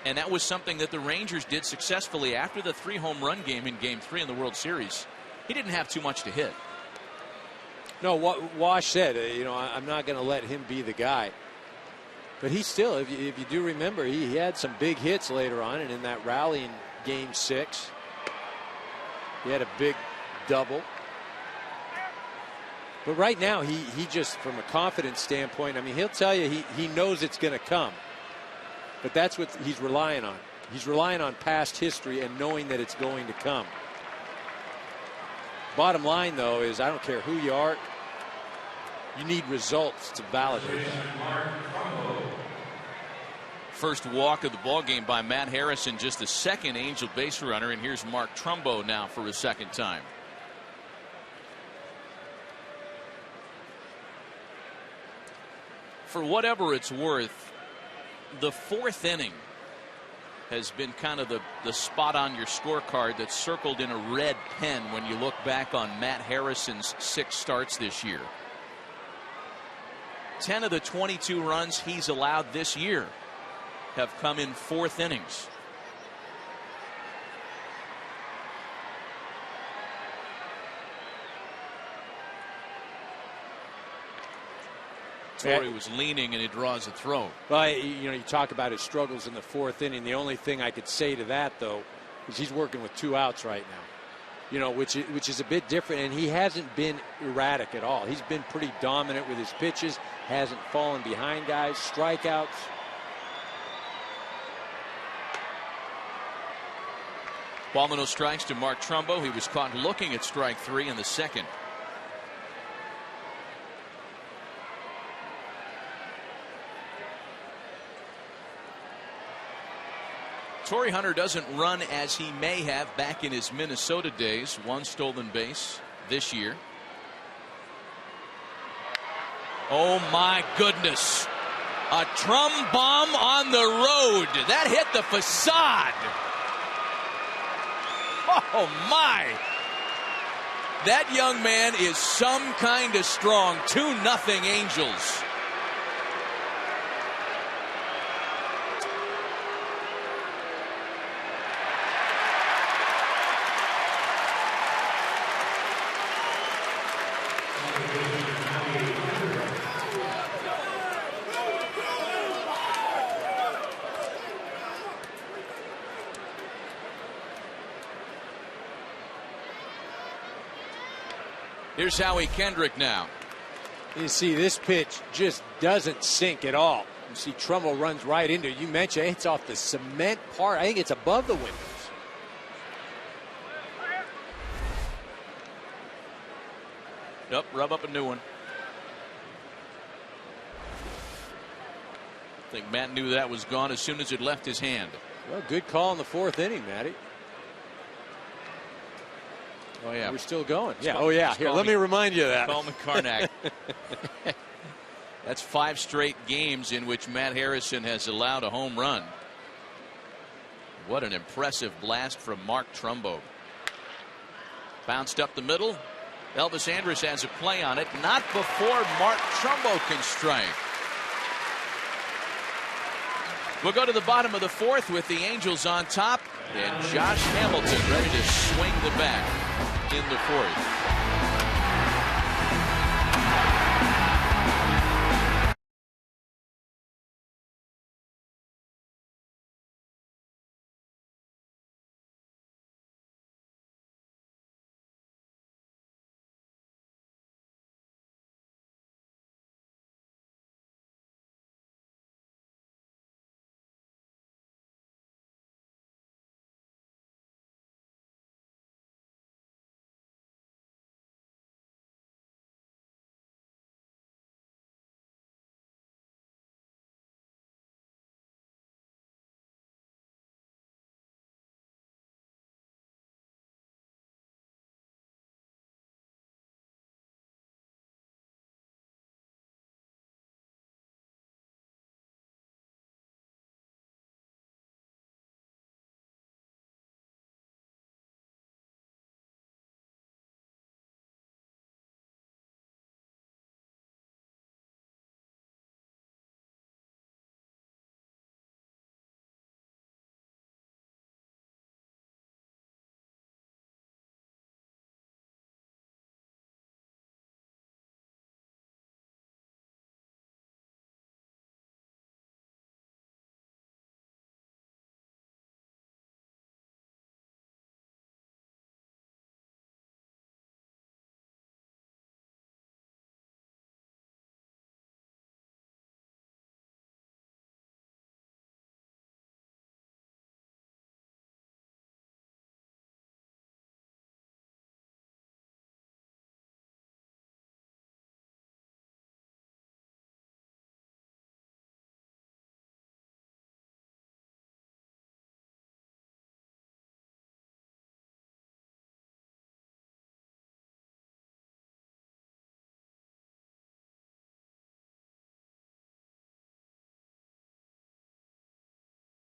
And that was something that the Rangers did successfully after the 3 home run game in Game 3 in the World Series. He didn't have too much to hit. No, what Wash said, you know, I'm not going to let him be the guy. But he still, if you do remember, he had some big hits later on, and in that rally in Game 6, he had a big double. But right now, he just, from a confidence standpoint, I mean, he'll tell you he knows it's going to come. But that's what he's relying on. He's relying on past history and knowing that it's going to come. Bottom line, though, is I don't care who you are, you need results to validate that. First walk of the ball game by Matt Harrison, just the 2nd Angel base runner, and here's Mark Trumbo now for his 2nd time. For whatever it's worth, the 4th inning has been kind of the spot on your scorecard that's circled in a red pen when you look back on Matt Harrison's 6 starts this year. 10 of the 22 runs he's allowed this year have come in 4th innings. Torrey was leaning and he draws a throw. Well, you know, you talk about his struggles in the 4th inning. The only thing I could say to that, though, is he's working with 2 outs right now. You know, which is a bit different, and he hasn't been erratic at all. He's been pretty dominant with his pitches, hasn't fallen behind guys, strikeouts. Ball and no strikes to Mark Trumbo. He was caught looking at strike 3 in the 2nd. Torrey Hunter doesn't run as he may have back in his Minnesota days. 1 stolen base this year. Oh my goodness. A Trum bomb on the road. That hit the facade. Oh my. That young man is some kind of strong. 2-0 Angels. Here's Howie Kendrick now. You see, this pitch just doesn't sink at all. You see Trumbo runs right into it. You mentioned it's off the cement part. I think it's above the windows. Yep, rub up a new one. I think Matt knew that was gone as soon as it left his hand. Well, good call in the 4th inning, Matty. Oh, yeah. We're still going. Yeah. Oh, yeah. Here, let me remind you of that. Coleman Karnak. That's 5 straight games in which Matt Harrison has allowed a home run. What an impressive blast from Mark Trumbo. Bounced up the middle. Elvis Andrus has a play on it. Not before Mark Trumbo can strike. We'll go to the bottom of the 4th with the Angels on top. And Josh Hamilton ready to swing the bat in the 4th.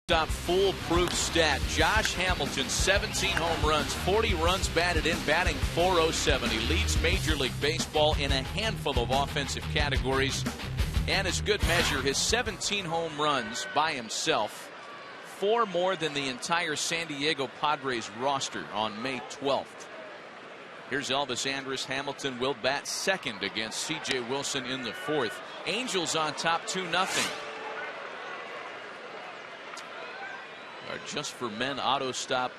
Foolproof stat. Josh Hamilton, 17 home runs, 40 runs batted in, batting .407. He leads Major League Baseball in a handful of offensive categories. And as good measure, his 17 home runs by himself, 4 more than the entire San Diego Padres roster on May 12th. Here's Elvis Andrus. Hamilton will bat second against C.J. Wilson in the 4th. Angels on top 2-0. Our Just for Men auto stop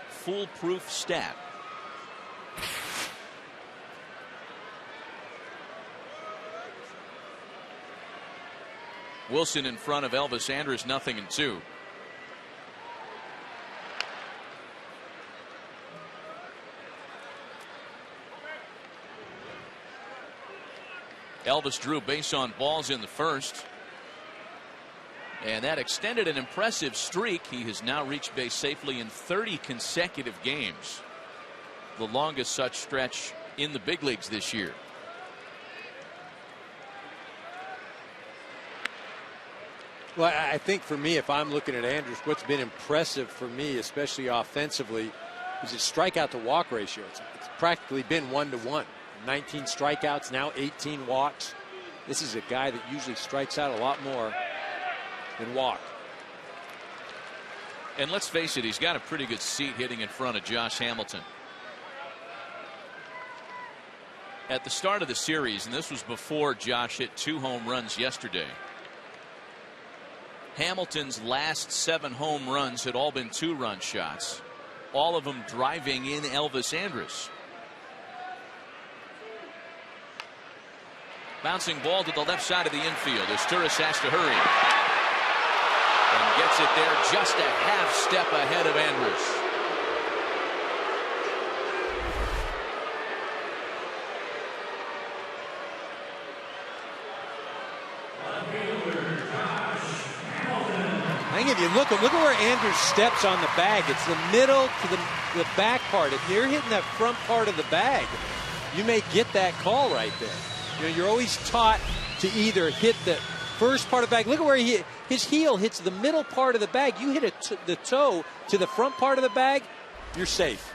foolproof stat. Wilson in front of Elvis Andrus, 0-2. Elvis drew base on balls in the 1st. And that extended an impressive streak. He has now reached base safely in 30 consecutive games. The longest such stretch in the big leagues this year. Well, I think for me, if I'm looking at Andrus, what's been impressive for me, especially offensively, is his strikeout to walk ratio. It's practically been 1-to-1. 19 strikeouts, now 18 walks. This is a guy that usually strikes out a lot more than walk. And let's face it, he's got a pretty good seat hitting in front of Josh Hamilton. At the start of the series, and this was before Josh hit 2 home runs yesterday, Hamilton's last 7 home runs had all been 2-run shots, all of them driving in Elvis Andrus. Bouncing ball to the left side of the infield. Asturias has to hurry. And gets it there just a half step ahead of Andrus. I think if you look at where Andrus steps on the bag, it's the middle to the back part. If you're hitting that front part of the bag, you may get that call right there. You know, you're always taught to either hit the first part of the bag. Look at where his heel hits the middle part of the bag. You hit the toe to the front part of the bag, you're safe.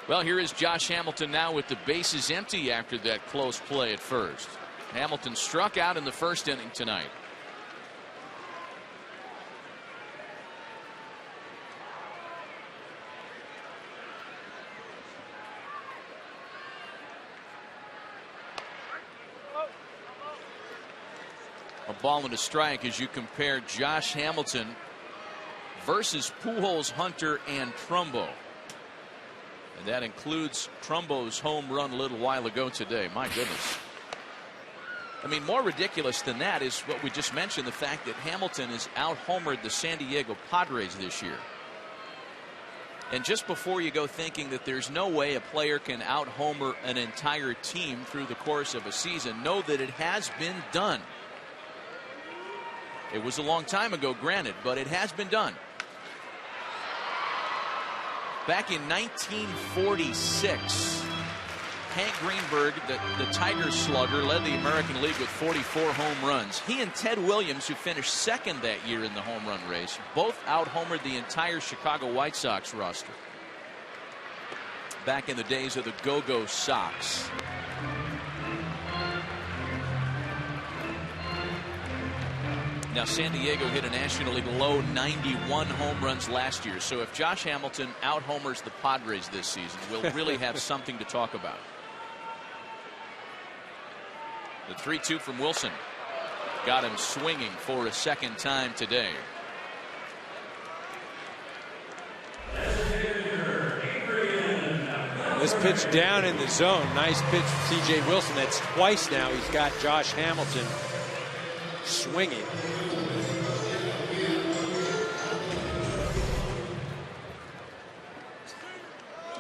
Well, here is Josh Hamilton now with the bases empty after that close play at first. Hamilton struck out in the first inning tonight. A ball and a strike as you compare Josh Hamilton versus Pujols, Hunter, and Trumbo. And that includes Trumbo's home run a little while ago today. My goodness. I mean, more ridiculous than that is what we just mentioned, the fact that Hamilton has out-homered the San Diego Padres this year. And just before you go thinking that there's no way a player can out-homer an entire team through the course of a season, know that it has been done. It was a long time ago, granted, but it has been done. Back in 1946, Hank Greenberg, the Tigers slugger, led the American League with 44 home runs. He and Ted Williams, who finished second that year in the home run race, both out-homered the entire Chicago White Sox roster. Back in the days of the Go-Go Sox. Now, San Diego hit a National League low 91 home runs last year. So if Josh Hamilton out-homers the Padres this season, we'll really have something to talk about. The 3-2 from Wilson got him swinging for a second time today. This pitch down in the zone. Nice pitch from C.J. Wilson. That's twice now he's got Josh Hamilton swinging.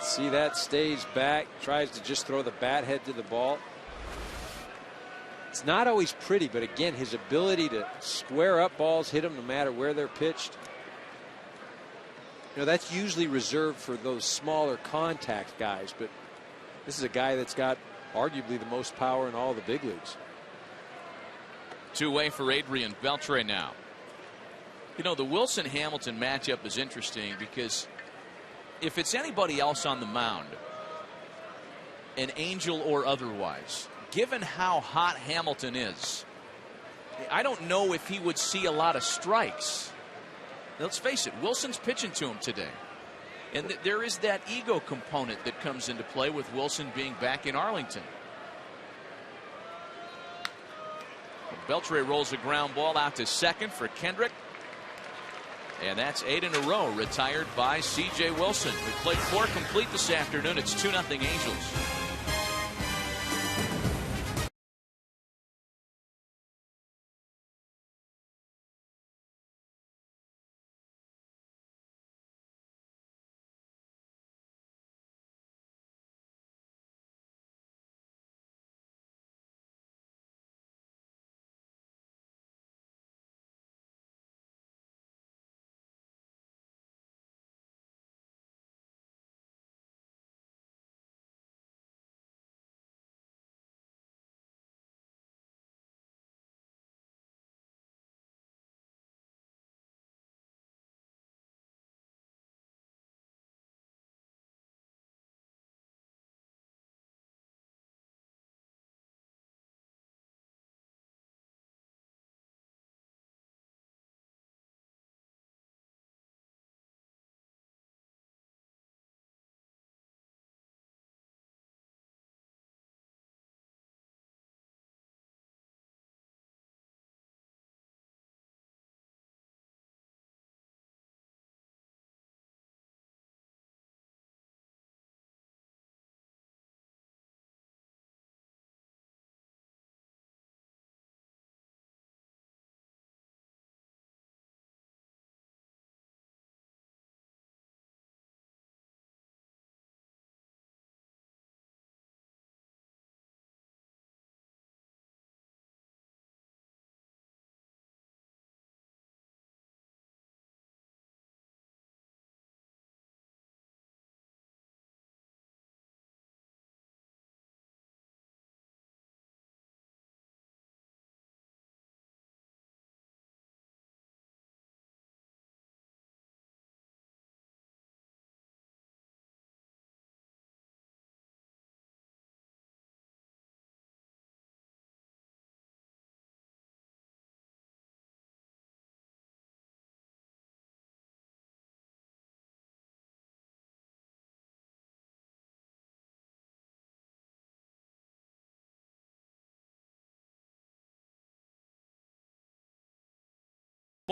See that, stays back, tries to just throw the bat head to the ball. It's not always pretty, but again, his ability to square up balls, hit them no matter where they're pitched. You know, that's usually reserved for those smaller contact guys, but this is a guy that's got arguably the most power in all the big leagues. Two-way for Adrian Beltre now. You know, the Wilson-Hamilton matchup is interesting because if it's anybody else on the mound, an Angel or otherwise, given how hot Hamilton is, I don't know if he would see a lot of strikes. Let's face it, Wilson's pitching to him today. And there is that ego component that comes into play with Wilson being back in Arlington. Beltre rolls a ground ball out to second for Kendrick. And that's 8 in a row retired by C.J. Wilson, who played 4 complete this afternoon. It's 2-0 Angels.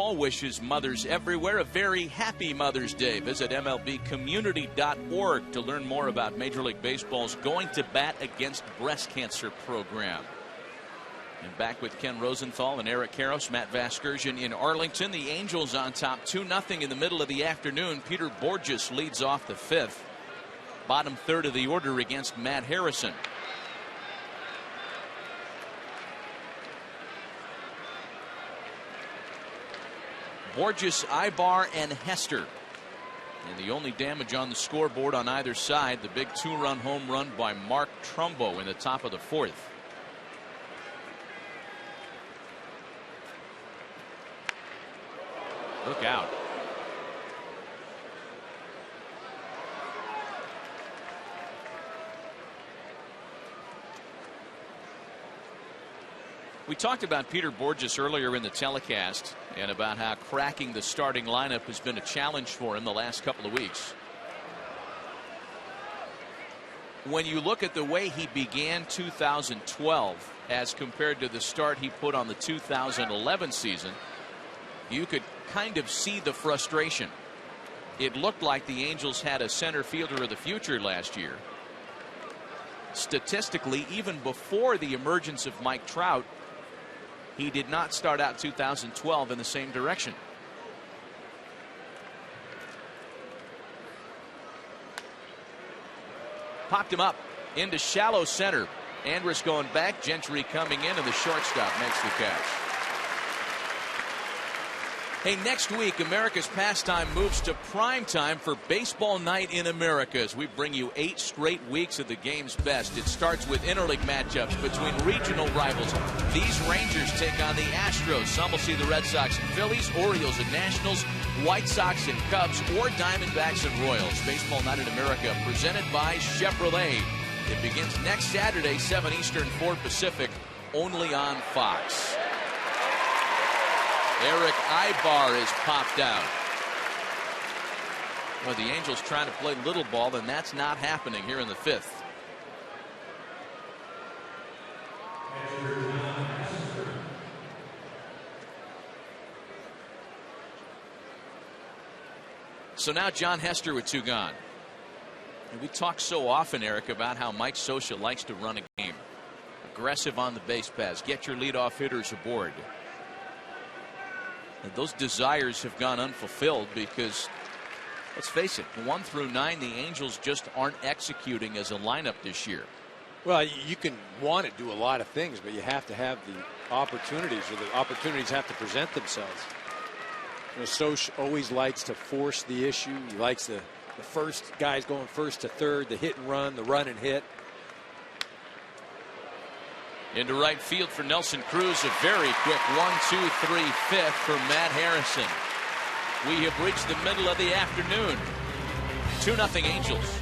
Baseball wishes mothers everywhere a very happy Mother's Day. Visit MLBcommunity.org to learn more about Major League Baseball's Going to Bat Against Breast Cancer program. And back with Ken Rosenthal and Eric Karros, Matt Vasgersian in Arlington. The Angels on top 2-0 in the middle of the afternoon. Peter Borges leads off the fifth. Bottom third of the order against Matt Harrison. Borges, Ibar, and Hester. And the only damage on the scoreboard on either side, the big 2-run home run by Mark Trumbo in the top of the fourth. Look out. We talked about Peter Borges earlier in the telecast and about how cracking the starting lineup has been a challenge for him the last couple of weeks. When you look at the way he began 2012 as compared to the start he put on the 2011 season, you could kind of see the frustration. It looked like the Angels had a center fielder of the future last year. Statistically, even before the emergence of Mike Trout, he did not start out 2012 in the same direction. Popped him up into shallow center. Andrus going back, Gentry coming in, and the shortstop makes the catch. Hey, next week, America's Pastime moves to prime time for Baseball Night in America as we bring you 8 straight weeks of the game's best. It starts with interleague matchups between regional rivals. These Rangers take on the Astros. Some will see the Red Sox and Phillies, Orioles and Nationals, White Sox and Cubs, or Diamondbacks and Royals. Baseball Night in America presented by Chevrolet. It begins next Saturday, 7 Eastern, 4 Pacific, only on Fox. Eric Ibar is popped out. Well, the Angels trying to play little ball, and that's not happening here in the fifth. So now John Hester with 2 gone. And we talk so often, Eric, about how Mike Scioscia likes to run a game. Aggressive on the base paths. Get your leadoff hitters aboard. And those desires have gone unfulfilled because, let's face it, 1 through 9, the Angels just aren't executing as a lineup this year. Well, you can want to do a lot of things, but you have to have the opportunities, or the opportunities have to present themselves. You know, Scioscia always likes to force the issue. He likes the first guys going first to third, the hit and run, the run and hit. Into right field for Nelson Cruz. A very quick 1-2-3 fifth for Matt Harrison. We have reached the middle of the afternoon. 2-0 Angels.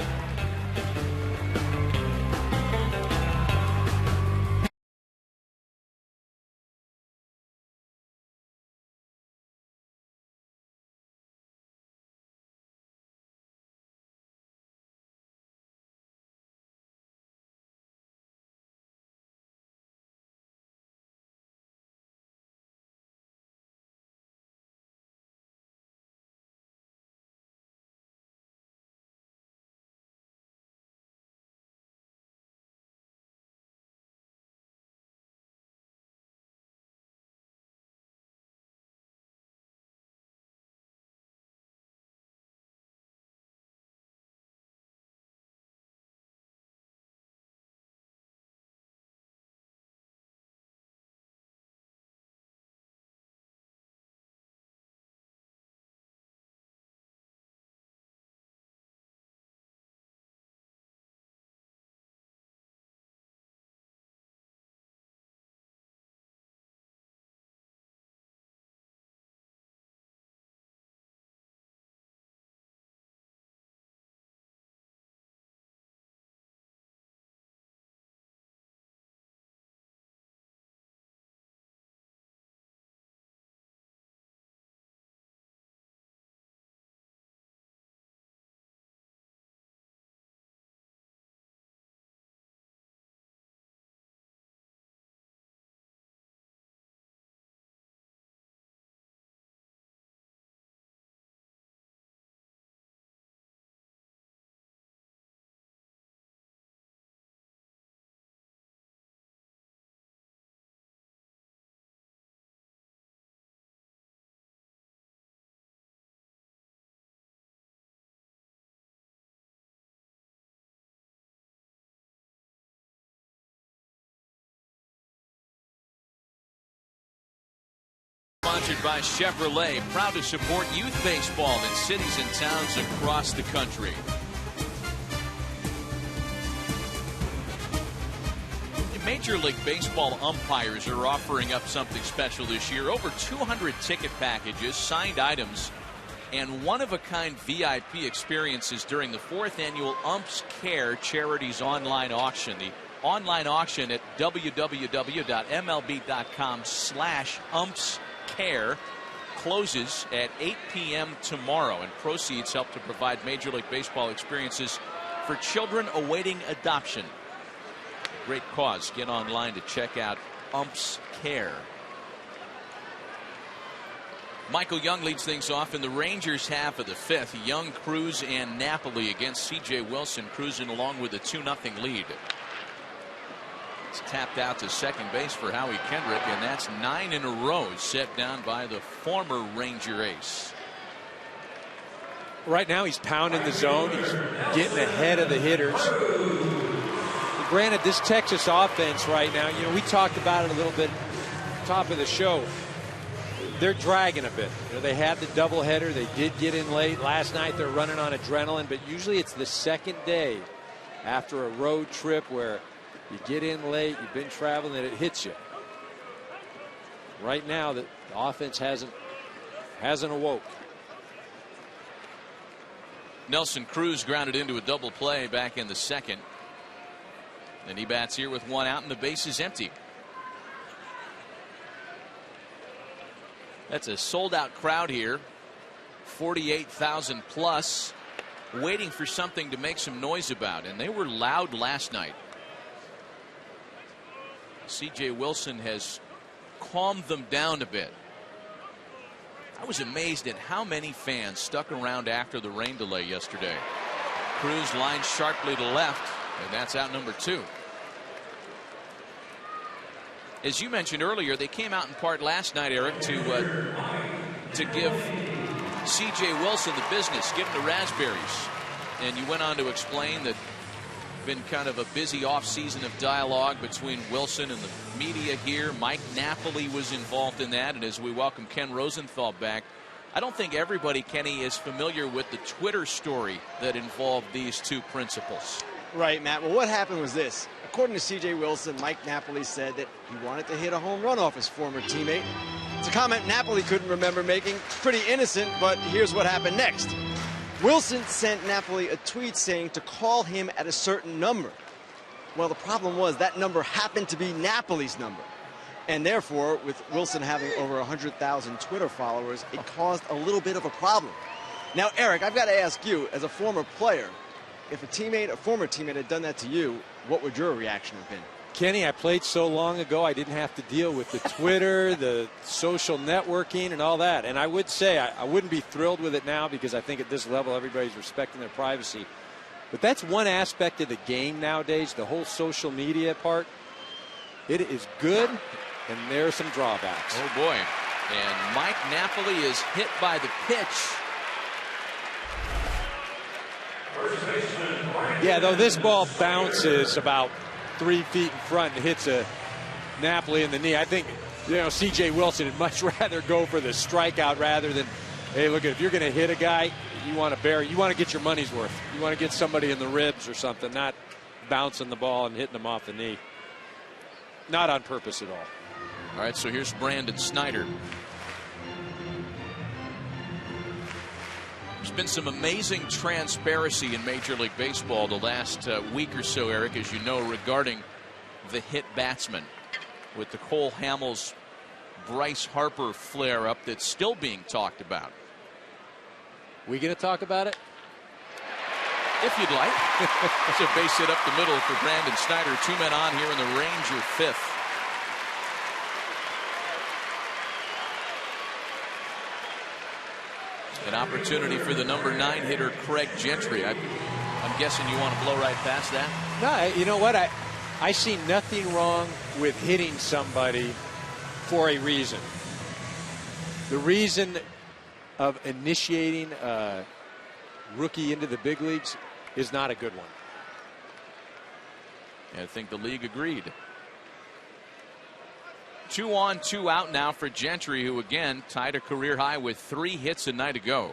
presented by Chevrolet, proud to support youth baseball in cities and towns across the country. Major League Baseball umpires are offering up something special this year. Over 200 ticket packages, signed items, and one-of-a-kind VIP experiences during the 4th annual Umps Care Charities online auction. The online auction at www.mlb.com/umpscare closes at 8 p.m. tomorrow, and proceeds help to provide Major League Baseball experiences for children awaiting adoption. Great cause. Get online to check out Umps Care. Michael Young leads things off in the Rangers half of the 5th. Young, Cruz, and Napoli against C.J. Wilson, cruising along with a 2-0 lead. It's tapped out to second base for Howie Kendrick, and that's 9 in a row set down by the former Ranger ace. Right now he's pounding the zone. He's getting ahead of the hitters. Granted, this Texas offense right now, you know, we talked about it a little bit top of the show. They're dragging a bit. You know, they had the doubleheader. They did get in late. Last night they're running on adrenaline, but usually it's the second day after a road trip where you get in late, you've been traveling, and it hits you. Right now, the offense hasn't awoke. Nelson Cruz grounded into a double play back in the 2nd. And he bats here with 1 out and the base is empty. That's a sold-out crowd here. 48,000 plus, waiting for something to make some noise about. And they were loud last night. C.J. Wilson has calmed them down a bit. I was amazed at how many fans stuck around after the rain delay yesterday. Cruz lines sharply to left, and that's out number 2. As you mentioned earlier, they came out in part last night, Eric, to give C.J. Wilson the business, give him the raspberries. And you went on to explain that been kind of a busy offseason of dialogue between Wilson and the media here. Mike Napoli was involved in that. And as we welcome Ken Rosenthal back, I don't think everybody, Kenny, is familiar with the Twitter story that involved these two principals. Right, Matt. Well, what happened was this. According to C.J. Wilson, Mike Napoli said that he wanted to hit a home run off his former teammate. It's a comment Napoli couldn't remember making. Pretty innocent, but here's what happened next. Wilson sent Napoli a tweet saying to call him at a certain number. Well, the problem was that number happened to be Napoli's number. And therefore, with Wilson having over 100,000 Twitter followers, it caused a little bit of a problem. Now, Eric, I've got to ask you, as a former player, if a former teammate had done that to you, what would your reaction have been? Kenny, I played so long ago, I didn't have to deal with the Twitter, the social networking, and all that. And I would say I wouldn't be thrilled with it now because I think at this level, everybody's respecting their privacy. But that's one aspect of the game nowadays, the whole social media part. It is good, and there are some drawbacks. Oh, boy. And Mike Napoli is hit by the pitch. Yeah, though this ball bounces about 3 feet in front and hits a Napoli in the knee. I think, C.J. Wilson would much rather go for the strikeout rather than, hey, look, if you're going to hit a guy, you want to get your money's worth. You want to get somebody in the ribs or something, not bouncing the ball and hitting them off the knee. Not on purpose at all. All right, so here's Brandon Snyder. There's been some amazing transparency in Major League Baseball the last week or so, Eric, as you know, regarding the hit batsman, with the Cole Hamels Bryce Harper flare-up that's still being talked about. We going to talk about it? If you'd like. It's a base hit up the middle for Brandon Snyder. 2 men on here in the Ranger 5th. An opportunity for the number 9 hitter, Craig Gentry. I'm guessing you want to blow right past that? No, you know what? I see nothing wrong with hitting somebody for a reason. The reason of initiating a rookie into the big leagues is not a good one. I think the league agreed. 2 on, 2 out now for Gentry, who again tied a career high with 3 hits a night ago.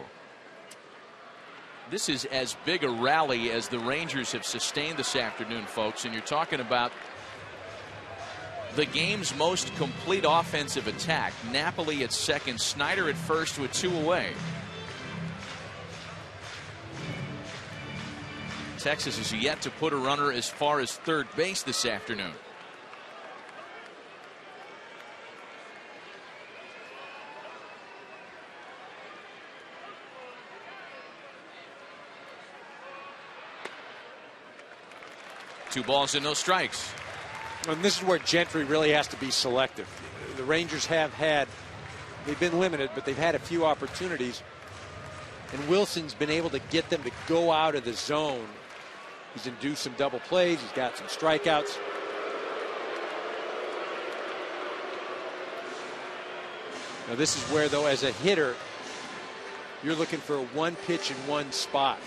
This is as big a rally as the Rangers have sustained this afternoon, folks, and you're talking about the game's most complete offensive attack. Napoli at second, Snyder at first with 2 away. Texas is yet to put a runner as far as third base this afternoon. Two balls and no strikes. And this is where Gentry really has to be selective. The Rangers they've been limited, but they've had a few opportunities. And Wilson's been able to get them to go out of the zone. He's induced some double plays. He's got some strikeouts. Now this is where, though, as a hitter, you're looking for a 1 pitch in 1 spot.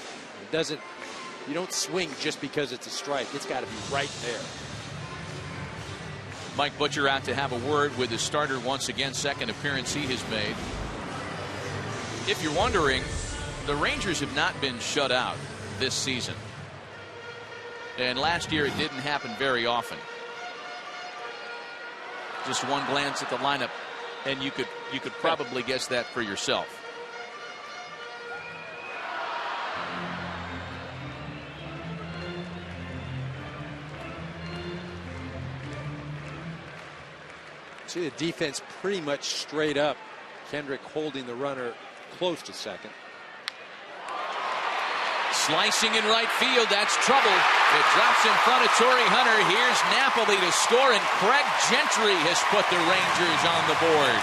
You don't swing just because it's a strike. It's got to be right there. Mike Butcher out to have a word with his starter once again. Second appearance he has made. If you're wondering, the Rangers have not been shut out this season. And last year it didn't happen very often. Just one glance at the lineup and you could probably guess that for yourself. See the defense pretty much straight up. Kendrick holding the runner close to second. Slicing in right field, that's trouble. It drops in front of Torrey Hunter. Here's Napoli to score, and Craig Gentry has put the Rangers on the board.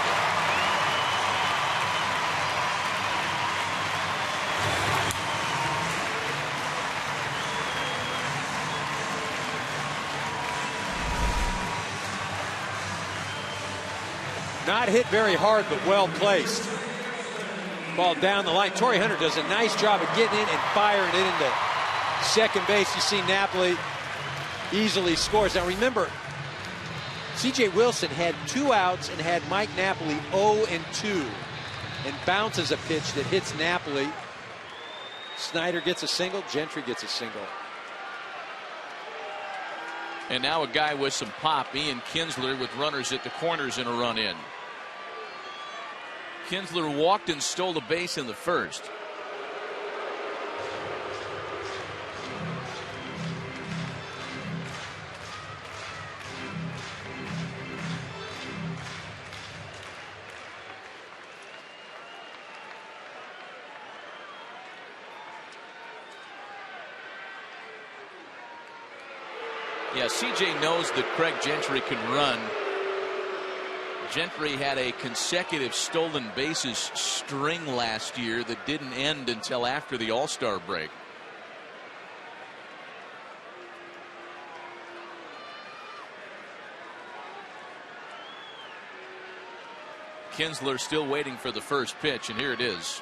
Not hit very hard, but well placed. Ball down the line. Torrey Hunter does a nice job of getting in and firing it into second base. You see Napoli easily scores. Now remember, C.J. Wilson had 2 outs and had Mike Napoli 0-2 and bounces a pitch that hits Napoli. Snyder gets a single. Gentry gets a single. And now a guy with some pop, Ian Kinsler, with runners at the corners and a run in. Kinsler walked and stole a base in the first. Yeah, CJ knows that Craig Gentry can run. Gentry had a consecutive stolen bases string last year that didn't end until after the All-Star break. Kinsler still waiting for the first pitch, and here it is.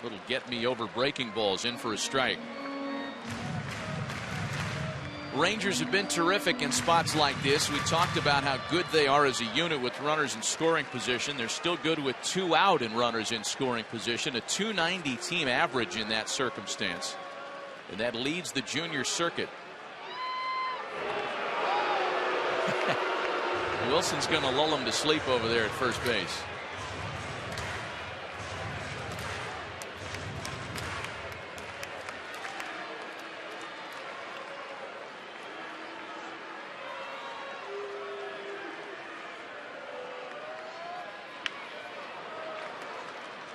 Little get me over breaking balls in for a strike. Rangers have been terrific in spots like this. We talked about how good they are as a unit with runners in scoring position. They're still good with 2 out and runners in scoring position, a .290 team average in that circumstance, and that leads the junior circuit. Wilson's going to lull him to sleep over there at first base.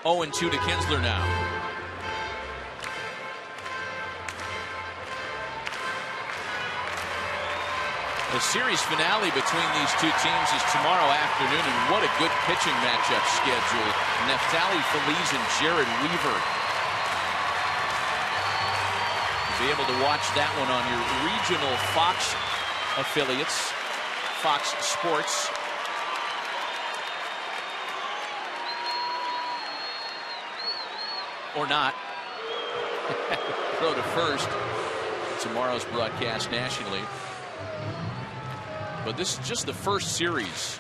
Oh, and 2 to Kinsler now. The series finale between these two teams is tomorrow afternoon, and what a good pitching matchup scheduled. Neftali Feliz and Jared Weaver. You'll be able to watch that one on your regional Fox affiliates, Fox Sports. Or not. Throw to first. Tomorrow's broadcast nationally. But this is just the first series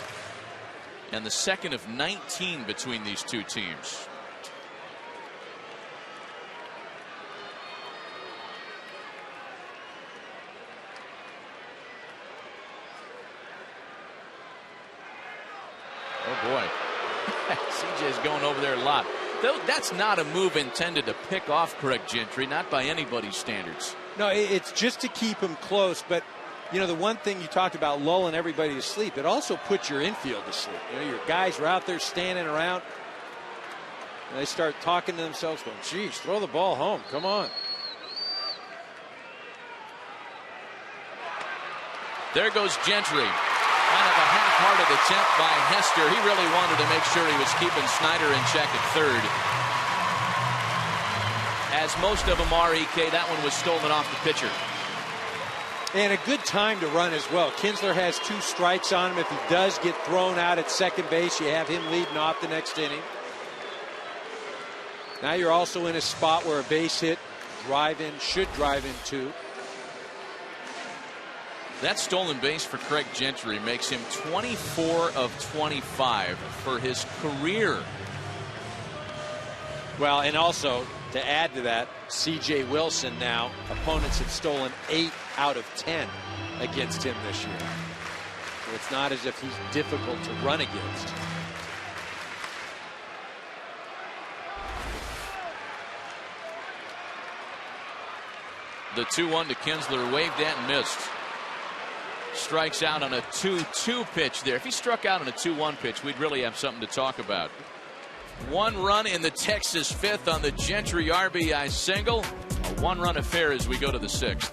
and the second of 19 between these two teams. Oh boy. CJ's going over there a lot. That's not a move intended to pick off Craig Gentry, not by anybody's standards. No, it's just to keep him close. But, you know, the one thing you talked about lulling everybody to sleep, it also puts your infield to sleep. You know, your guys are out there standing around. And they start talking to themselves, going, geez, throw the ball home. Come on. There goes Gentry. Kind of a half-hearted attempt by Hester. He really wanted to make sure he was keeping Snyder in check at third. As most of them are, EK, that one was stolen off the pitcher. And a good time to run as well. Kinsler has 2 strikes on him. If he does get thrown out at second base, you have him leading off the next inning. Now you're also in a spot where a base hit should drive in 2. That stolen base for Craig Gentry makes him 24 of 25 for his career. Well, and also to add to that, C.J. Wilson now, opponents have stolen 8 out of 10 against him this year. So it's not as if he's difficult to run against. The 2-1 to Kinsler, waved at and missed. Strikes out on a 2-2 pitch there. If he struck out on a 2-1 pitch, we'd really have something to talk about. 1 run in the Texas 5th on the Gentry RBI single. A 1-run affair as we go to the 6th.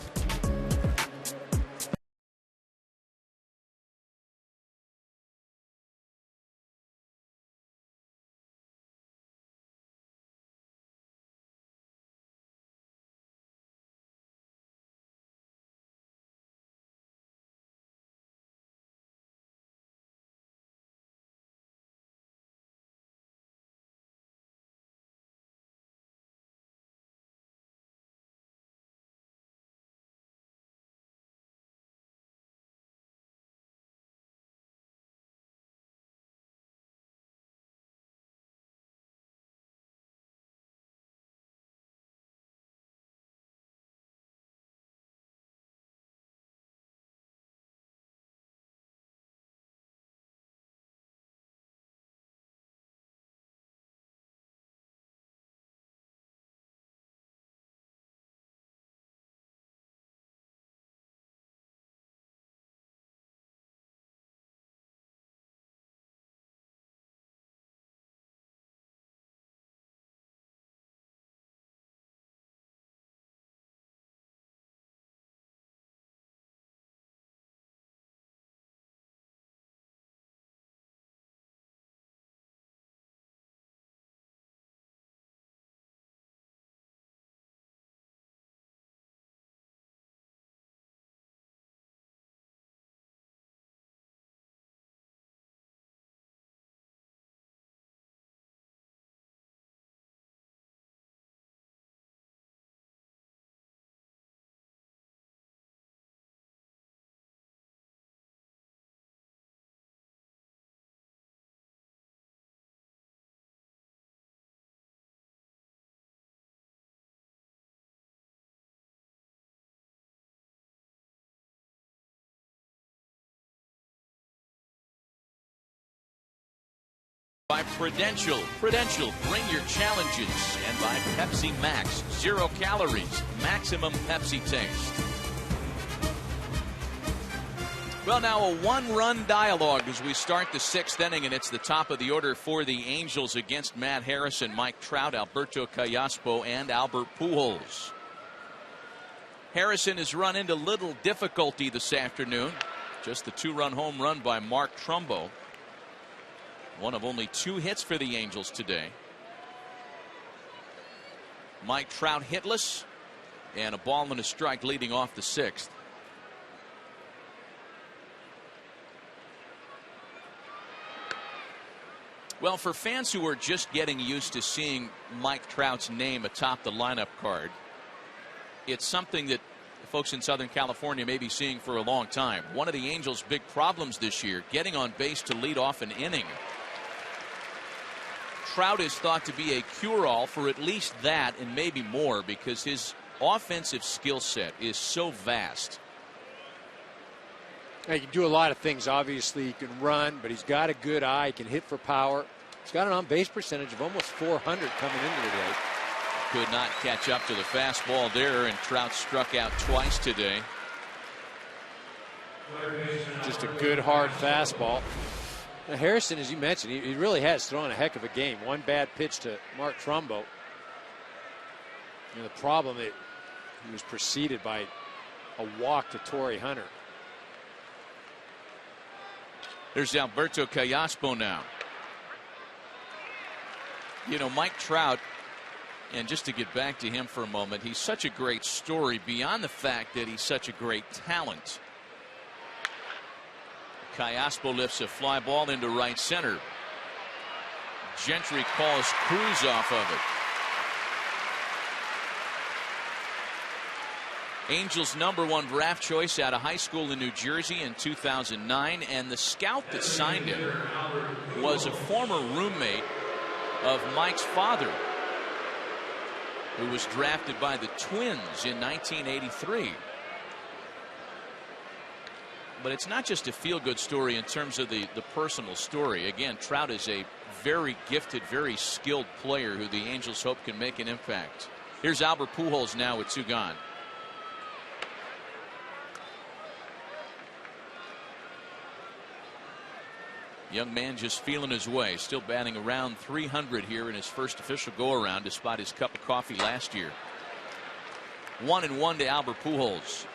By Prudential. Prudential, bring your challenges. And by Pepsi Max, 0 calories, maximum Pepsi taste. Well, now a 1-run dialogue as we start the 6th inning, and it's the top of the order for the Angels against Matt Harrison, Mike Trout, Alberto Callaspo, and Albert Pujols. Harrison has run into little difficulty this afternoon. Just the 2-run home run by Mark Trumbo. One of only 2 hits for the Angels today. Mike Trout hitless, and a ball and a strike leading off the 6th. Well, for fans who are just getting used to seeing Mike Trout's name atop the lineup card, it's something that folks in Southern California may be seeing for a long time. One of the Angels' big problems this year, getting on base to lead off an inning. Trout is thought to be a cure-all for at least that and maybe more because his offensive skill set is so vast. He can do a lot of things. Obviously, he can run, but he's got a good eye. He can hit for power. He's got an on-base percentage of almost 400 coming into today. Could not catch up to the fastball there, and Trout struck out twice today. Just a good, hard fastball. Now, Harrison, as you mentioned, he really has thrown a heck of a game. One bad pitch to Mark Trumbo. The problem, he was preceded by a walk to Torrey Hunter. There's Alberto Callaspo now. Mike Trout, and just to get back to him for a moment, he's such a great story beyond the fact that he's such a great talent. Callaspo lifts a fly ball into right center. Gentry calls Cruz off of it. Angels' #1 draft choice out of high school in New Jersey in 2009, and the scout that signed him was a former roommate of Mike's father, who was drafted by the Twins in 1983. But it's not just a feel-good story in terms of the personal story. Again, Trout is a very gifted, very skilled player who the Angels hope can make an impact. Here's Albert Pujols now with 2 gone. Young man just feeling his way, still batting around 300 here in his first official go-around despite his cup of coffee last year. 1-1 to Albert Pujols.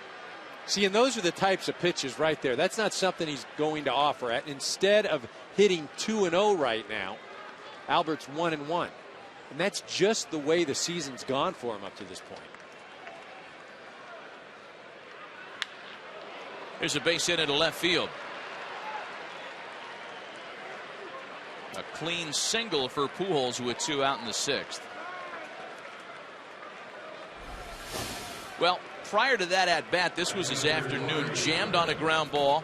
See, and those are the types of pitches right there. That's not something he's going to offer at. Instead of hitting 2-0 right now, Albert's 1-1. And that's just the way the season's gone for him up to this point. There's a base hit into left field. A clean single for Pujols with 2 out in the 6th. Well, prior to that at bat, this was his afternoon. Jammed on a ground ball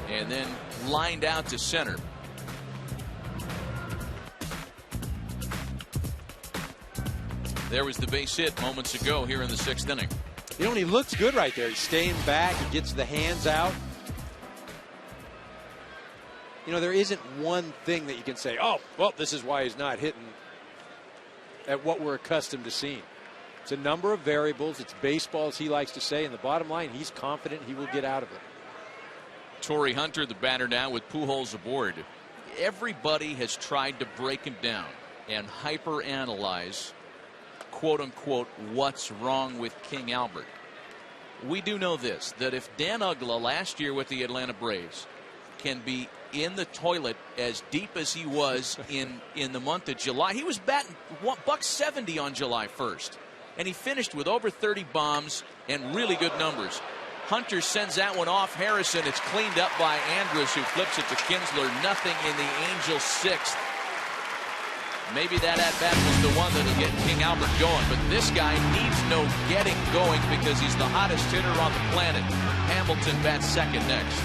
and then lined out to center. There was the base hit moments ago here in the 6th inning. And he looks good right there. He's staying back. He gets the hands out. There isn't one thing that you can say, oh, well, this is why he's not hitting at what we're accustomed to seeing. It's a number of variables. It's baseball, as he likes to say. And the bottom line, he's confident he will get out of it. Torrey Hunter, the batter now with Pujols aboard. Everybody has tried to break him down and hyper-analyze, quote-unquote, what's wrong with King Albert. We do know this, that if Dan Uggla last year with the Atlanta Braves can be in the toilet as deep as he was in the month of July. He was batting $170 on July 1st, and he finished with over 30 bombs and really good numbers. Hunter sends that one off Harrison. It's cleaned up by Andrus, who flips it to Kinsler. Nothing in the Angels' 6th. Maybe that at-bat was the one that'll get King Albert going, but this guy needs no getting going because he's the hottest hitter on the planet. Hamilton bats second next.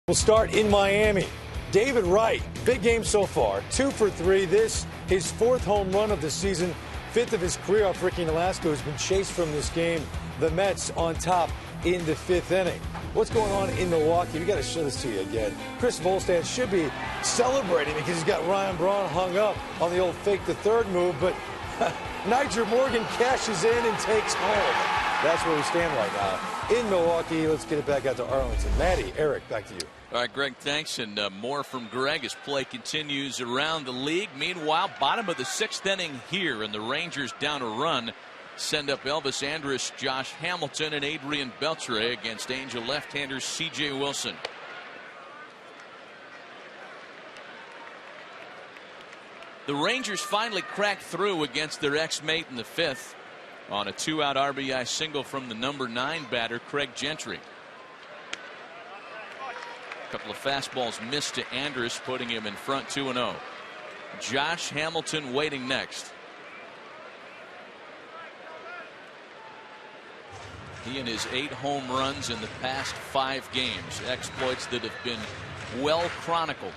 We'll start in Miami. David Wright, big game so far. 2 for 3. This, his 4th home run of the season, 5th of his career off Ricky Nolasco, who's been chased from this game. The Mets on top in the 5th inning. What's going on in Milwaukee? We got to show this to you again. Chris Volstad should be celebrating because he's got Ryan Braun hung up on the old fake the third move, but Niger Morgan cashes in and takes home. That's where we stand right now in Milwaukee. Let's get it back out to Arlington. Maddie, Eric, back to you. All right, Greg, thanks. And more from Greg as play continues around the league. Meanwhile, bottom of the 6th inning here, and the Rangers down a run. Send up Elvis Andrus, Josh Hamilton, and Adrian Beltre against Angel left-hander C.J. Wilson. The Rangers finally cracked through against their ex-mate in the 5th on a 2-out RBI single from the number 9 batter, Craig Gentry. A couple of fastballs missed to Andrus, putting him in front 2-0. Josh Hamilton waiting next. He and his 8 home runs in the past 5 games, exploits that have been well chronicled.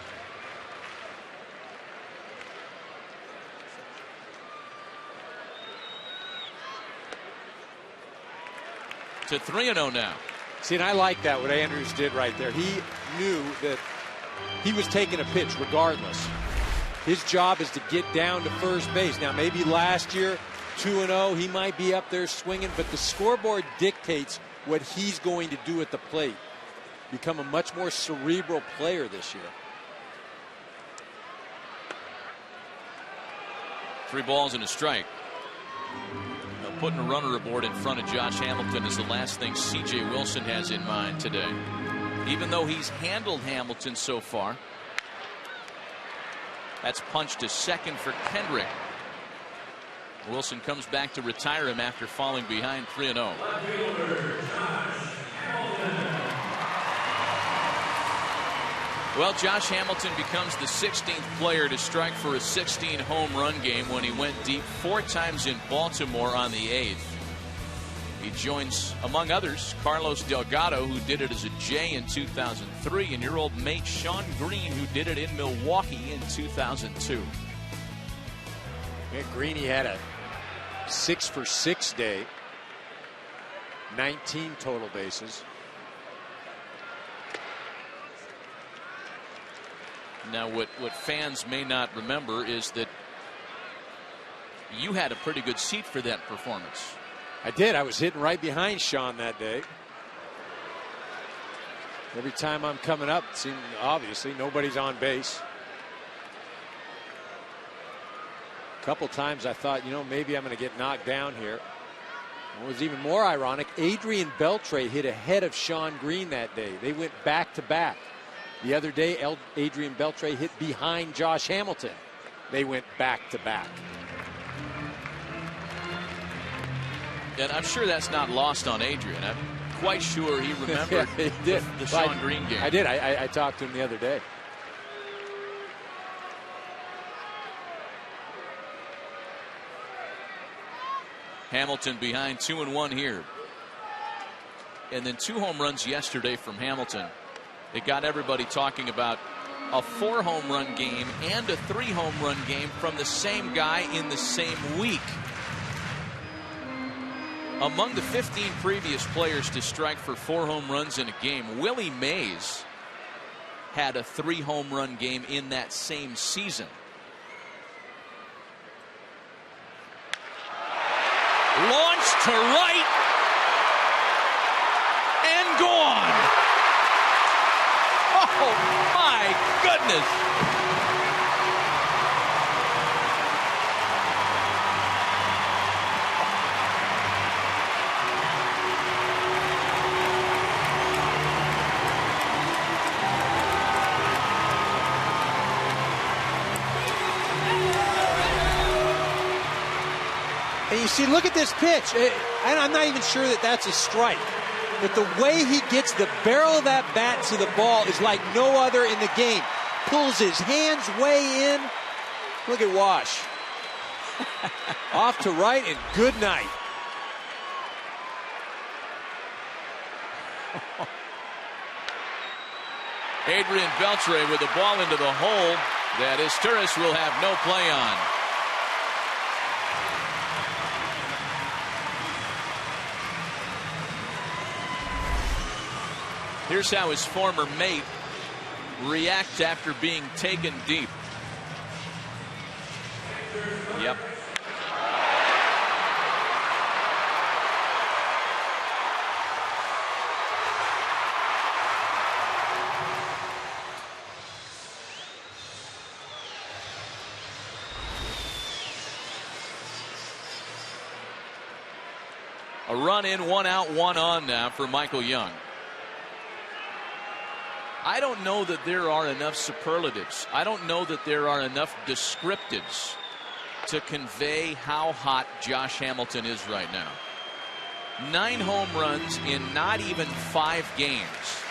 To 3-0 now. See, and I like that, what Andrews did right there. He knew that he was taking a pitch regardless. His job is to get down to first base. Now, maybe last year, 2-0, he might be up there swinging, but the scoreboard dictates what he's going to do at the plate. Become a much more cerebral player this year. 3 balls and a strike. Putting a runner aboard in front of Josh Hamilton is the last thing C.J. Wilson has in mind today. Even though he's handled Hamilton so far. That's punched to second for Kendrick. Wilson comes back to retire him after falling behind 3-0. Well, Josh Hamilton becomes the 16th player to strike for a 16 home run game when he went deep 4 times in Baltimore on the 8th. He joins, among others, Carlos Delgado, who did it as a J in 2003, and your old mate Sean Green, who did it in Milwaukee in 2002. Yeah, Greeny had a 6 for 6 day, 19 total bases. Now, what fans may not remember is that you had a pretty good seat for that performance. I did. I was hitting right behind Sean that day. Every time I'm coming up, it seemed obviously nobody's on base. A couple times I thought, you know, maybe I'm going to get knocked down here. What was even more ironic, Adrian Beltre hit ahead of Sean Green that day. They went back to back. The other day, Adrian Beltre hit behind Josh Hamilton. They went back to back. And I'm sure that's not lost on Adrian. I'm quite sure he remembered he did. the Sean Green game. I did. I talked to him the other day. Hamilton behind 2-1 here. And then 2 home runs yesterday from Hamilton. It got everybody talking about a 4 home run game and a 3 home run game from the same guy in the same week. Among the 15 previous players to strike for 4 home runs in a game, Willie Mays had a 3 home run game in that same season. Launched to right and gone. Oh, my goodness. And you see, look at this pitch. And I'm not even sure that that's a strike. But the way he gets the barrel of that bat to the ball is like no other in the game. Pulls his hands way in. Look at Wash. Off to right and good night. Adrian Beltre with the ball into the hole that Izturis will have no play on. Here's how his former mate reacts after being taken deep. Yep. A run in, 1 out, 1 on now for Michael Young. I don't know that there are enough superlatives. I don't know that there are enough descriptives to convey how hot Josh Hamilton is right now. 9 home runs in not even 5 games.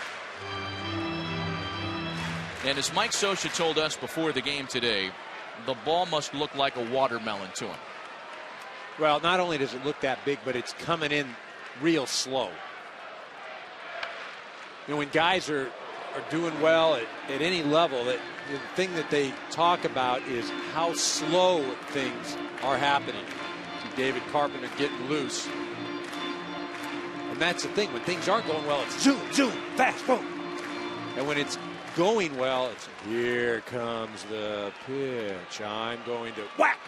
And as Mike Scioscia told us before the game today, the ball must look like a watermelon to him. Well, not only does it look that big, but it's coming in real slow. You know, when guys are doing well at any level, the thing that they talk about is how slow things are happening. See David Carpenter getting loose. And that's the thing. When things aren't going well, it's zoom, zoom, fast, boom. And when it's going well, it's here comes the pitch. I'm going to whack.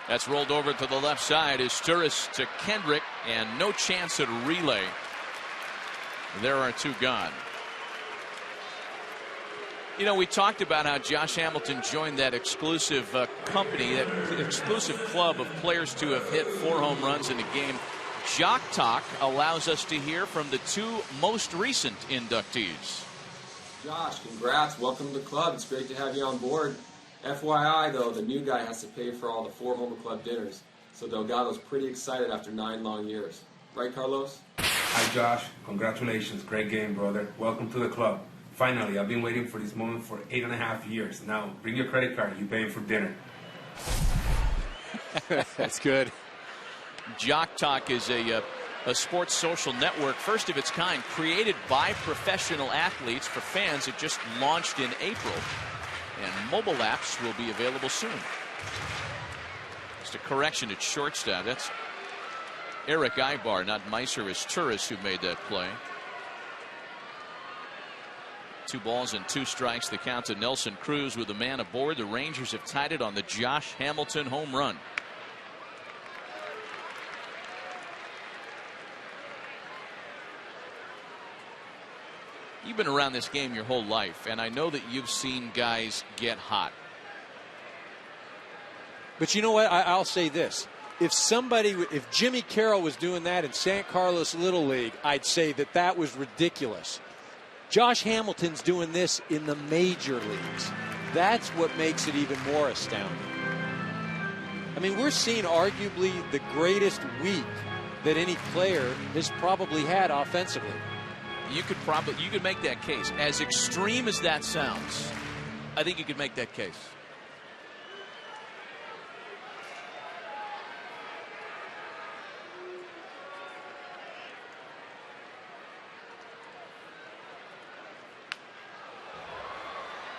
That's rolled over to the left side. Izturis to Kendrick, and no chance at a relay. There are 2 gone. You know, we talked about how Josh Hamilton joined that exclusive company, that exclusive club of players to have hit 4 home runs in a game. Jock Talk allows us to hear from the 2 most recent inductees. Josh, congrats. Welcome to the club. It's great to have you on board. FYI, though, the new guy has to pay for all the 4 Homer Club dinners, so Delgado's pretty excited after 9 long years. Right, Carlos? Hi, Josh. Congratulations. Great game, brother. Welcome to the club. Finally, I've been waiting for this moment for 8.5 years. Now, bring your credit card. You're paying for dinner. That's good. Jock Talk is a sports social network, first of its kind, created by professional athletes for fans. It just launched in April. And mobile apps will be available soon. Just a correction at shortstop. That's Eric Ibar, not Meiser Izturis, who made that play. 2 balls and 2 strikes. The count to Nelson Cruz with a man aboard. The Rangers have tied it on the Josh Hamilton home run. You've been around this game your whole life, and I know that you've seen guys get hot. But you know what? I'll say this. If Jimmy Carroll was doing that in San Carlos Little League, I'd say that was ridiculous. Josh Hamilton's doing this in the major leagues. That's what makes it even more astounding. I mean, we're seeing arguably the greatest week that any player has probably had offensively. You could make that case. As extreme as that sounds, I think you could make that case.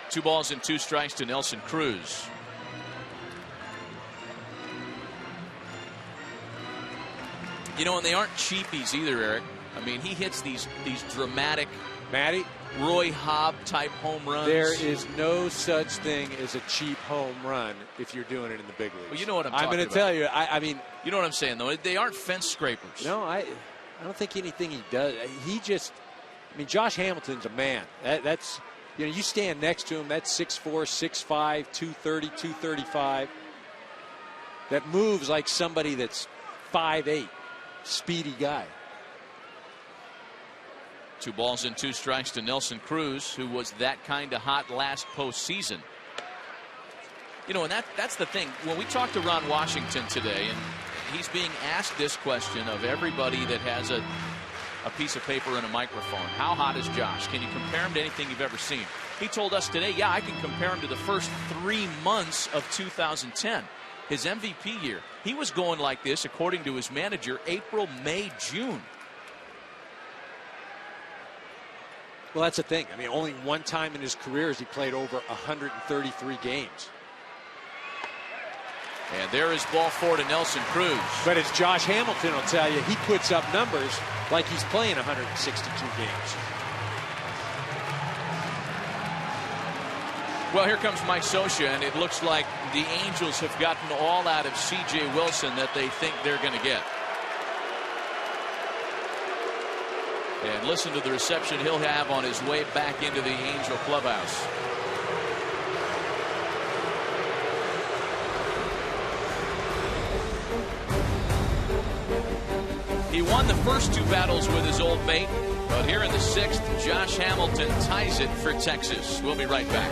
Two balls and 2 strikes to Nelson Cruz. You know, and they aren't cheapies either, Eric. I mean, he hits these dramatic Matty, Roy Hobb type home runs. There is no such thing as a cheap home run if you're doing it in the big leagues. Well, you know what I'm talking about. I'm going to tell you. I mean, you know what I'm saying, though. They aren't fence scrapers. No, I don't think anything he does. I mean, Josh Hamilton's a man. That's, you know, you stand next to him. That's 6'4", 6'5", 230, 235. That moves like somebody that's 5'8", speedy guy. 2 balls and 2 strikes to Nelson Cruz, who was that kind of hot last postseason. You know, and that's the thing. When we talked to Ron Washington today, and he's being asked this question of everybody that has a piece of paper and a microphone. How hot is Josh? Can you compare him to anything you've ever seen? He told us today, yeah, I can compare him to the first 3 months of 2010. his MVP year. He was going like this, according to his manager, April, May, June. Well, that's the thing. I mean, only one time in his career has he played over 133 games. And there is ball 4 to Nelson Cruz. But as Josh Hamilton will tell you, he puts up numbers like he's playing 162 games. Well, here comes Mike Scioscia, and it looks like the Angels have gotten all out of C.J. Wilson that they think they're going to get. And listen to the reception he'll have on his way back into the Angel clubhouse. He won the first 2 battles with his old mate, but here in the 6th, Josh Hamilton ties it for Texas. We'll be right back.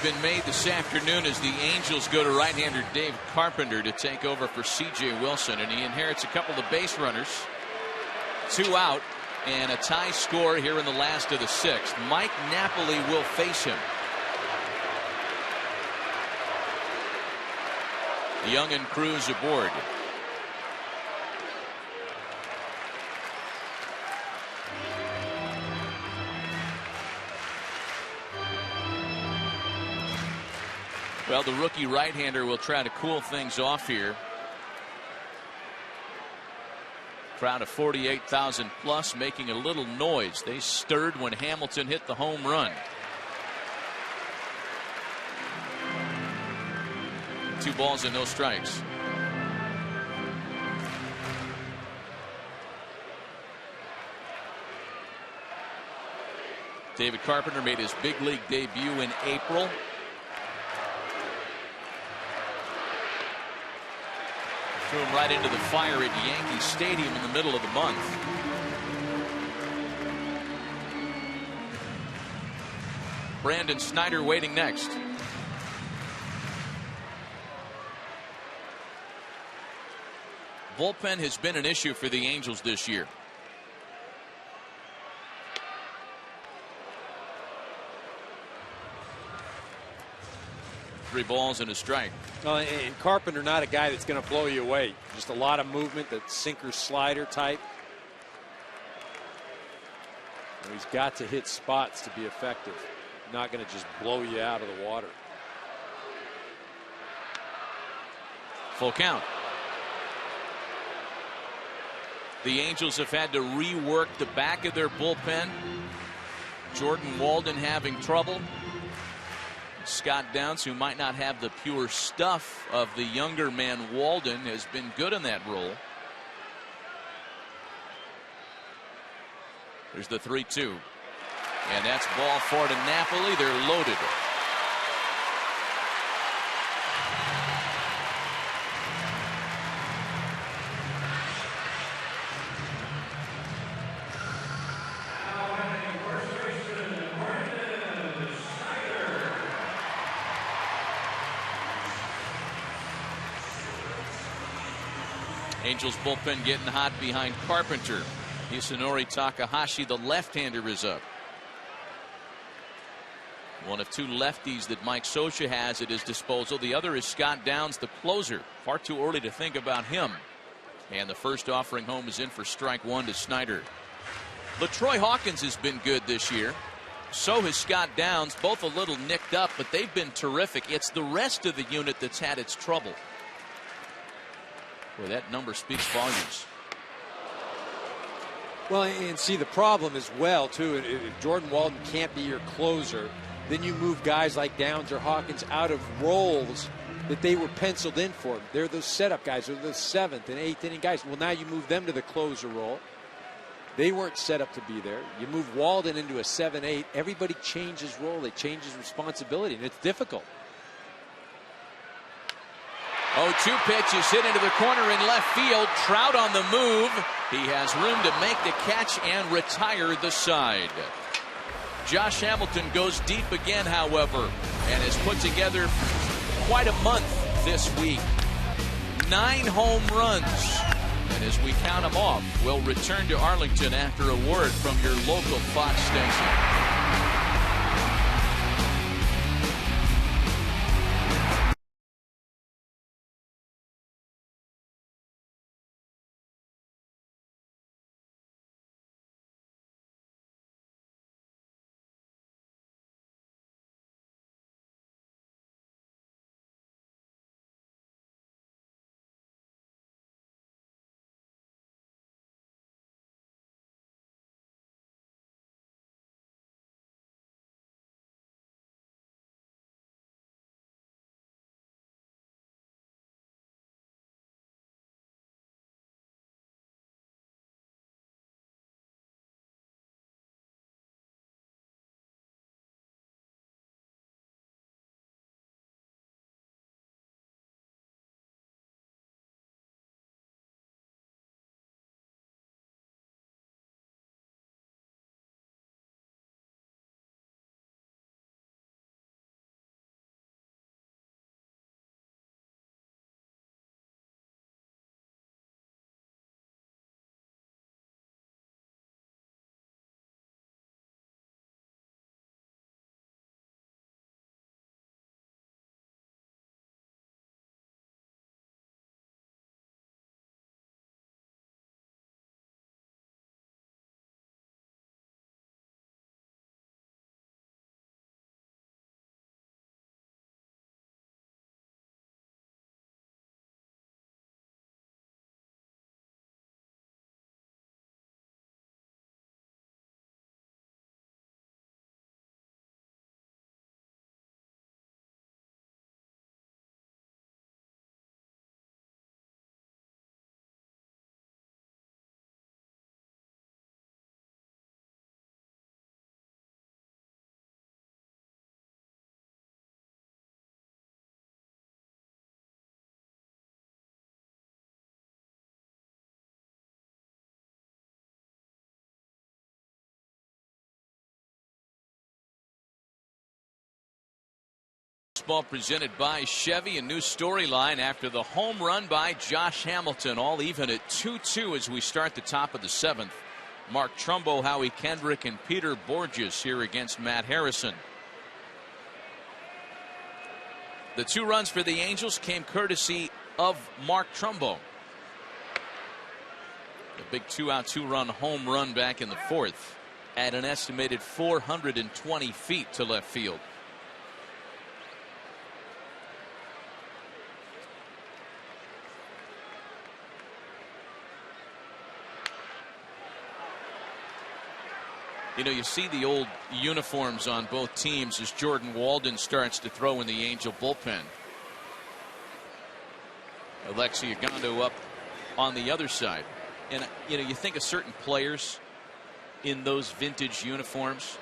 Been made this afternoon as the Angels go to right-hander Dave Carpenter to take over for C.J. Wilson, and he inherits a couple of base runners, 2 out, and a tie score here in the last of the 6th. Mike Napoli will face him. Young and Cruz aboard. Well, the rookie right-hander will try to cool things off here. Crowd of 48,000 plus making a little noise. They stirred when Hamilton hit the home run. 2 balls and no strikes. David Carpenter made his big league debut in April. Threw him right into the fire at Yankee Stadium in the middle of the month. Brandon Snyder waiting next. Bullpen has been an issue for the Angels this year. 3 balls and a strike. Well, and Carpenter not a guy that's going to blow you away. Just a lot of movement, that sinker slider type. He's got to hit spots to be effective. Not going to just blow you out of the water. Full count. The Angels have had to rework the back of their bullpen. Jordan Walden having trouble. Scott Downs, who might not have the pure stuff of the younger man Walden, has been good in that role. There's the 3-2. And that's ball four to Napoli. They're loaded. Angels bullpen getting hot behind Carpenter. Hisanori Takahashi, the left-hander, is up. One of two lefties that Mike Scioscia has at his disposal. The other is Scott Downs, the closer. Far too early to think about him. And the first offering home is in for strike one to Snyder. LaTroy Hawkins has been good this year. So has Scott Downs. Both a little nicked up, but they've been terrific. It's the rest of the unit that's had its trouble. Well, that number speaks volumes. Well, and see, the problem as well, too, if Jordan Walden can't be your closer, then you move guys like Downs or Hawkins out of roles that they were penciled in for. They're those setup guys. They're the seventh and eighth inning guys. Well, now you move them to the closer role. They weren't set up to be there. You move Walden into a 7-8. Everybody changes role. They change his responsibility, and it's difficult. 0-2 pitch is hit into the corner in left field. Trout on the move. He has room to make the catch and retire the side. Josh Hamilton goes deep again, however, and has put together quite a month this week. 9 home runs. And as we count them off, we'll return to Arlington after a word from your local Fox station. Baseball presented by Chevy. A new storyline after the home run by Josh Hamilton. All even at 2-2 as we start the top of the 7th. Mark Trumbo, Howie Kendrick, and Peter Borges here against Matt Harrison. The 2 runs for the Angels came courtesy of Mark Trumbo. The big 2-out 2-run home run back in the 4th. at an estimated 420 feet to left field. You know, you see the old uniforms on both teams as Jordan Walden starts to throw in the Angel bullpen. Alexi Ogando up on the other side. And, you know, you think of certain players in those vintage uniforms.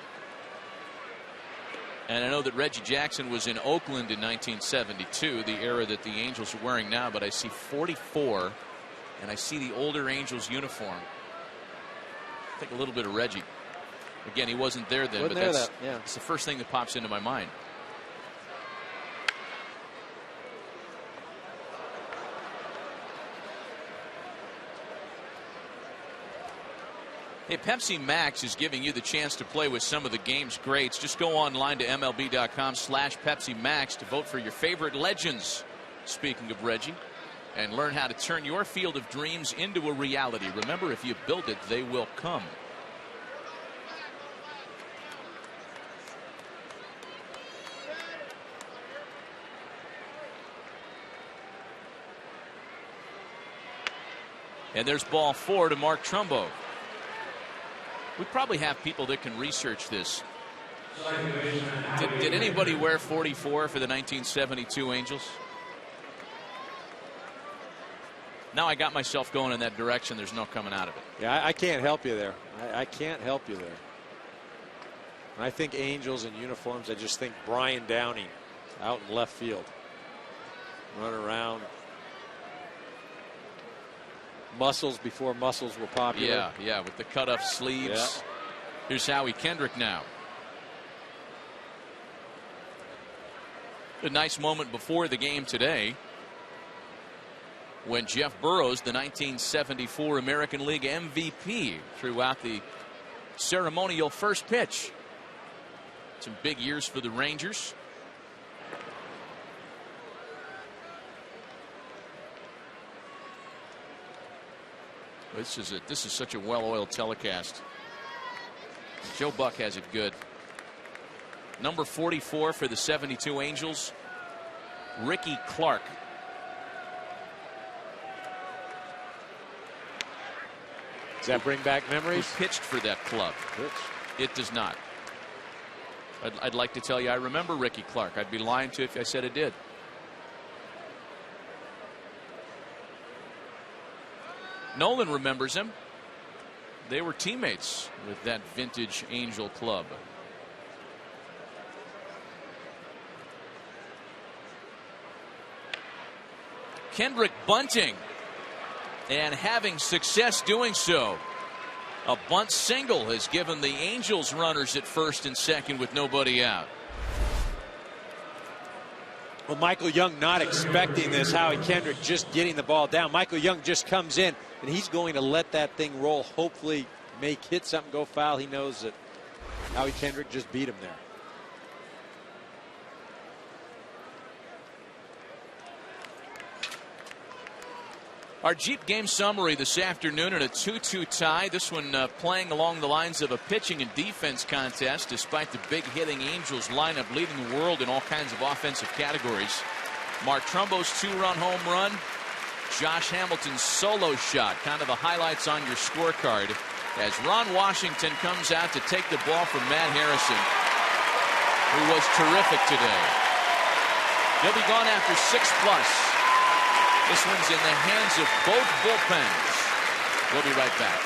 And I know that Reggie Jackson was in Oakland in 1972, the era that the Angels are wearing now. But I see 44, and I see the older Angels uniform. I think a little bit of Reggie. Again, he wasn't there then, but that's the first thing that pops into my mind. Hey, Pepsi Max is giving you the chance to play with some of the game's greats. Just go online to MLB.com/Pepsi Max to vote for your favorite legends. Speaking of Reggie, and learn how to turn your field of dreams into a reality. Remember, if you build it, they will come. And there's ball 4 to Mark Trumbo. We probably have people that can research this. Did anybody wear 44 for the 1972 Angels? Now I got myself going in that direction. There's no coming out of it. Yeah, I can't help you there. I can't help you there. When I think Angels in uniforms, I just think Brian Downing out in left field. Run around. Muscles before muscles were popular. Yeah, with the cut off sleeves. Yeah. Here's Howie Kendrick now. A nice moment before the game today when Jeff Burroughs, the 1974 American League MVP, threw out the ceremonial first pitch. Some big years for the Rangers. This is such a well-oiled telecast. Joe Buck has it good. Number 44 for the 72 Angels, Ricky Clark. Does that bring back memories? Who pitched for that club? It does not. I'd like to tell you I remember Ricky Clark. I'd be lying to you if I said I did. Nolan remembers him. They were teammates with that vintage Angel club. Kendrick bunting and having success doing so. A bunt single has given the Angels runners at first and second with nobody out. Well, Michael Young not expecting this. Howie Kendrick just getting the ball down. Michael Young just comes in, and he's going to let that thing roll, hopefully hit something go foul. He knows that Howie Kendrick just beat him there. Our Jeep game summary this afternoon in a 2-2 tie. This one playing along the lines of a pitching and defense contest, despite the big hitting Angels lineup leading the world in all kinds of offensive categories. Mark Trumbo's 2-run home run. Josh Hamilton's solo shot, kind of the highlights on your scorecard, as Ron Washington comes out to take the ball from Matt Harrison, who was terrific today. He'll be gone after 6+. This one's in the hands of both bullpens. We'll be right back.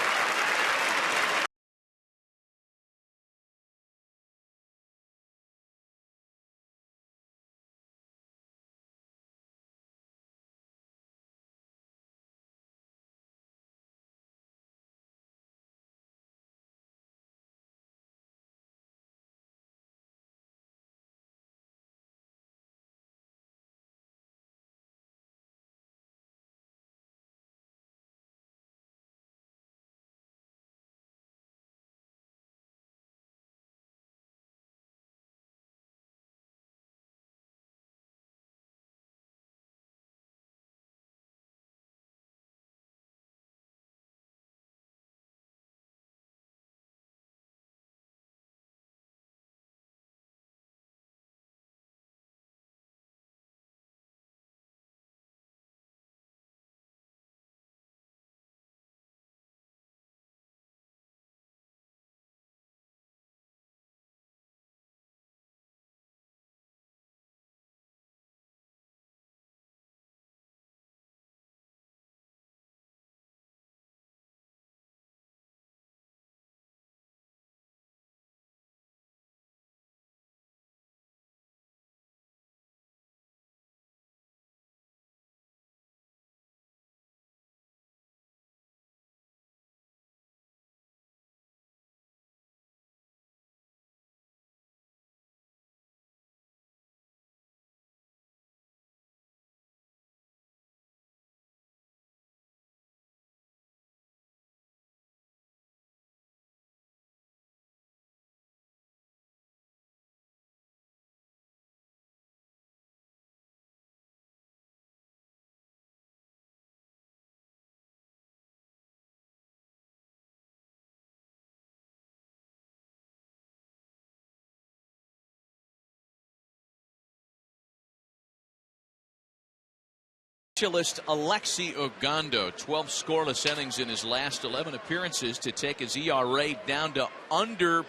Specialist Alexi Ogando, 12 scoreless innings in his last 11 appearances to take his ERA down to under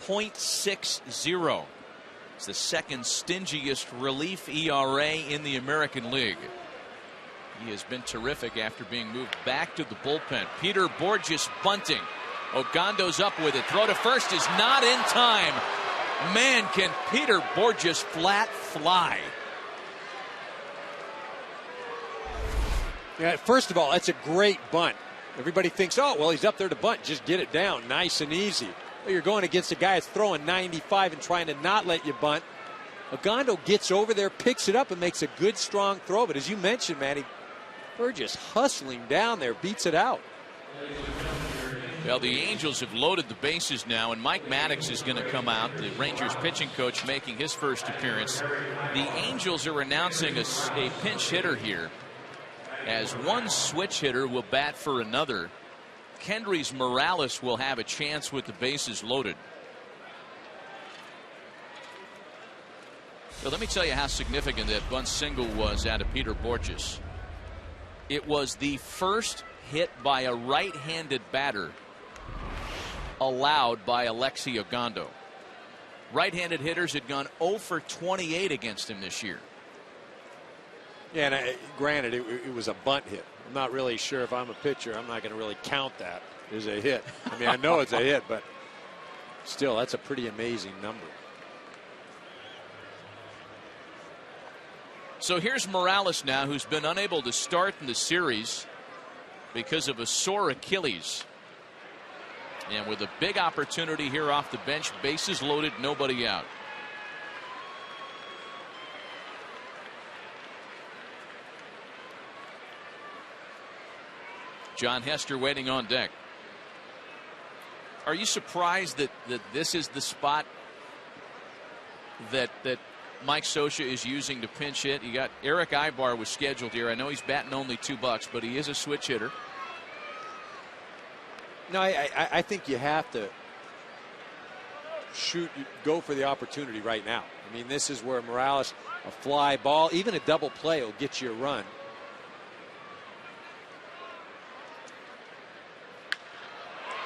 .60. It's the second stingiest relief ERA in the American League. He has been terrific after being moved back to the bullpen. Peter Borges bunting. Ogando's up with it. Throw to first is not in time. Man, can Peter Borges flat fly. Yeah, first of all, that's a great bunt. Everybody thinks, oh, well, he's up there to bunt. Just get it down. Nice and easy. Well, you're going against a guy that's throwing 95 and trying to not let you bunt. Ogando gets over there, picks it up, and makes a good, strong throw. But as you mentioned, Manny, Burgess hustling down there, beats it out. Well, the Angels have loaded the bases now, and Mike Maddox is going to come out, the Rangers pitching coach, making his first appearance. The Angels are announcing a pinch hitter here, as one switch hitter will bat for another. Kendrys Morales will have a chance with the bases loaded. So let me tell you how significant that bunt single was out of Peter Borges. It was the first hit by a right-handed batter allowed by Alexi Ogando. Right-handed hitters had gone 0 for 28 against him this year. Yeah, and granted, it was a bunt hit. I'm not really sure if I'm a pitcher. I'm not going to really count that as a hit. I mean, I know it's a hit, but still, that's a pretty amazing number. So here's Morales now, who's been unable to start in the series because of a sore Achilles. And with a big opportunity here off the bench, bases loaded, nobody out. John Hester waiting on deck. Are you surprised that this is the spot that Mike Scioscia is using to pinch hit? You got Eric Ibar was scheduled here. I know he's batting only $2, but he is a switch hitter. No, I think you have to go for the opportunity right now. I mean, this is where Morales, a fly ball, even a double play will get you a run.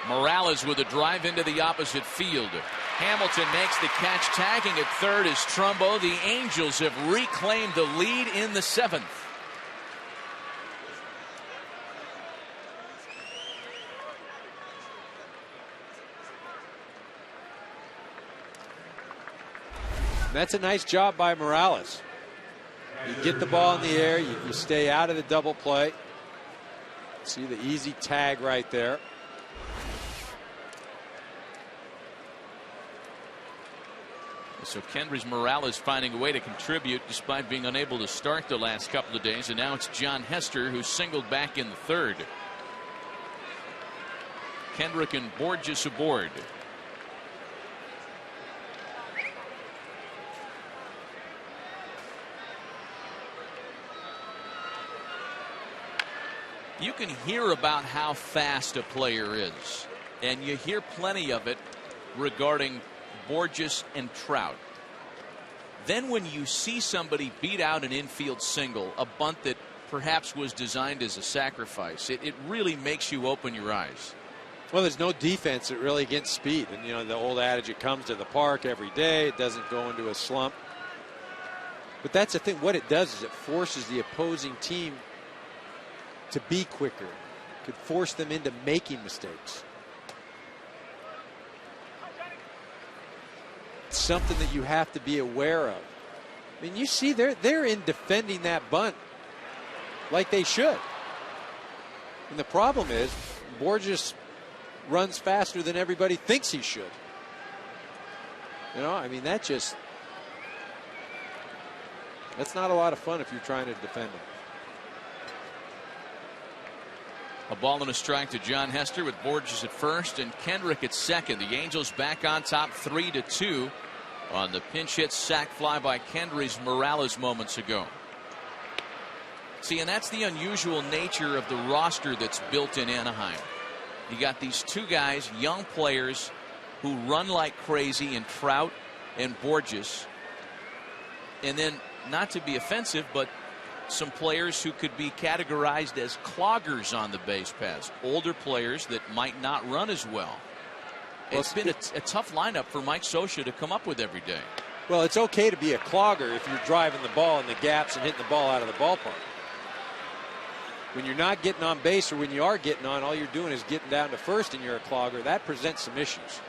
Morales with a drive into the opposite field. Hamilton makes the catch. Tagging at third is Trumbo. The Angels have reclaimed the lead in the 7th. That's a nice job by Morales. You get the ball in the air, you stay out of the double play. See the easy tag right there. So Kendrys Morales finding a way to contribute despite being unable to start the last couple of days. And now it's John Hester who singled back in the 3rd. Kendrick and Borges aboard. You can hear about how fast a player is, and you hear plenty of it regarding Borges and Trout. Then when you see somebody beat out an infield single, a bunt that perhaps was designed as a sacrifice, it really makes you open your eyes. Well, there's no defense that really against speed. And, you know, the old adage, it comes to the park every day. It doesn't go into a slump. But that's the thing. What it does is it forces the opposing team to be quicker. It could force them into making mistakes. It's something that you have to be aware of. I mean, you see they're in defending that bunt like they should. And the problem is Borges runs faster than everybody thinks he should. You know, I mean, that's not a lot of fun if you're trying to defend him. A ball and a strike to John Hester with Borges at first and Kendrick at second. The Angels back on top 3-2 on the pinch hit sac fly by Kendrys Morales moments ago. See, and that's the unusual nature of the roster that's built in Anaheim. You got these two guys, young players, who run like crazy in Trout and Borges. And then, not to be offensive, but some players who could be categorized as cloggers on the base paths, older players that might not run as well. It's been a tough lineup for Mike Scioscia to come up with every day. Well, it's okay to be a clogger if you're driving the ball in the gaps and hitting the ball out of the ballpark. When you're not getting on base, or when you are getting on, all you're doing is getting down to first and you're a clogger. That presents some issues.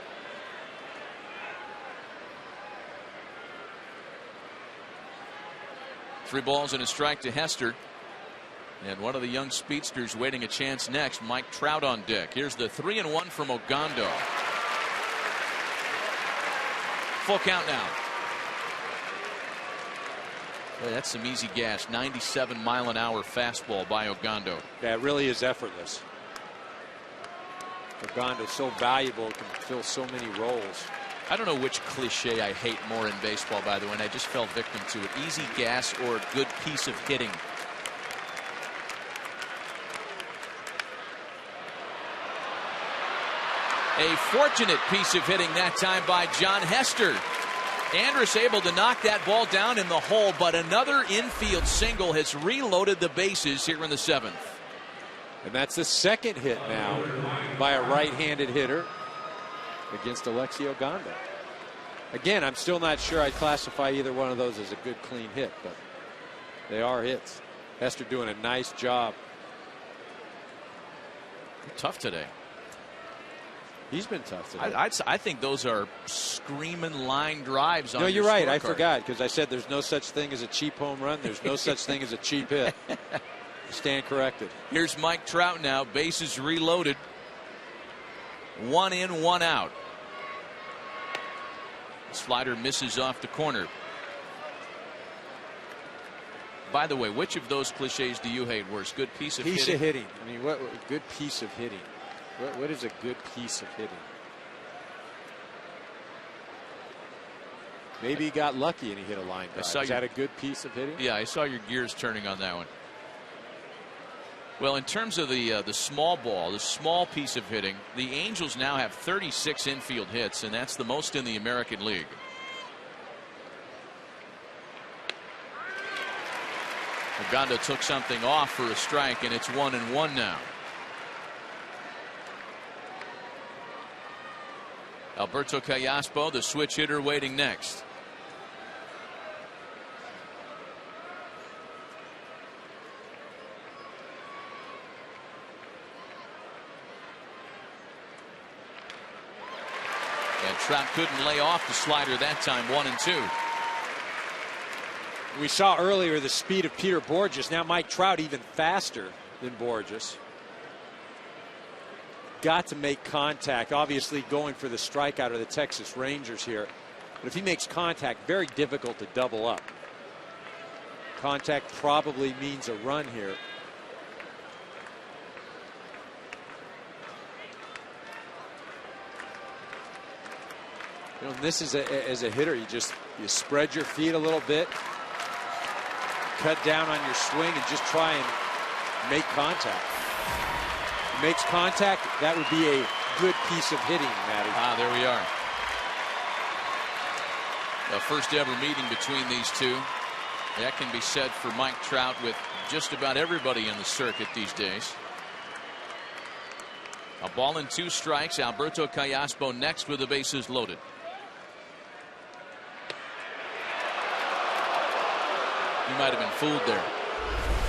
Three balls and a strike to Hester. And one of the young speedsters waiting a chance next, Mike Trout on deck. Here's the 3-1 from Ogando. Full count now. Boy, that's some easy gas. 97-mile-an-hour fastball by Ogando. Yeah, it really is effortless. Ogando's so valuable, can fill so many roles. I don't know which cliche I hate more in baseball, by the way, and I just fell victim to it. Easy gas or a good piece of hitting. A fortunate piece of hitting that time by John Hester. Andrus able to knock that ball down in the hole, but another infield single has reloaded the bases here in the 7th. And that's the second hit now by a right-handed hitter against Alexi Ogando. Again, I'm still not sure I'd classify either one of those as a good clean hit, but they are hits. Hester doing a nice job. Tough today. He's been tough today. I think those are screaming line drives on No, you're right. I scorecard. forgot, because I said there's no such thing as a cheap home run. There's no such thing as a cheap hit. Stand corrected. Here's Mike Trout now. Bases reloaded. 1 in, 1 out. Slider misses off the corner. By the way, which of those cliches do you hate worse? Good piece of Piece hitting? of hitting. I mean, what good piece of hitting? What is a good piece of hitting? Maybe he got lucky and he hit a line drive. Is that a good piece of hitting? Yeah, I saw your gears turning on that one. Well, in terms of the small ball, the small piece of hitting, the Angels now have 36 infield hits, and that's the most in the American League. Ogando took something off for a strike, and it's 1-1 now. Alberto Callaspo, the switch hitter, waiting next. And Trout couldn't lay off the slider that time. 1-2. We saw earlier the speed of Peter Borges. Now Mike Trout even faster than Borges. Got to make contact. Obviously going for the strikeout of the Texas Rangers here. But if he makes contact, very difficult to double up. Contact probably means a run here. You know, this is as a hitter, you spread your feet a little bit, cut down on your swing, and just try and make contact. If he makes contact, that would be a good piece of hitting, Matty. Ah, there we are. The first ever meeting between these two. That can be said for Mike Trout with just about everybody in the circuit these days. A ball and 2 strikes. Alberto Callaspo next with the bases loaded. You might have been fooled there.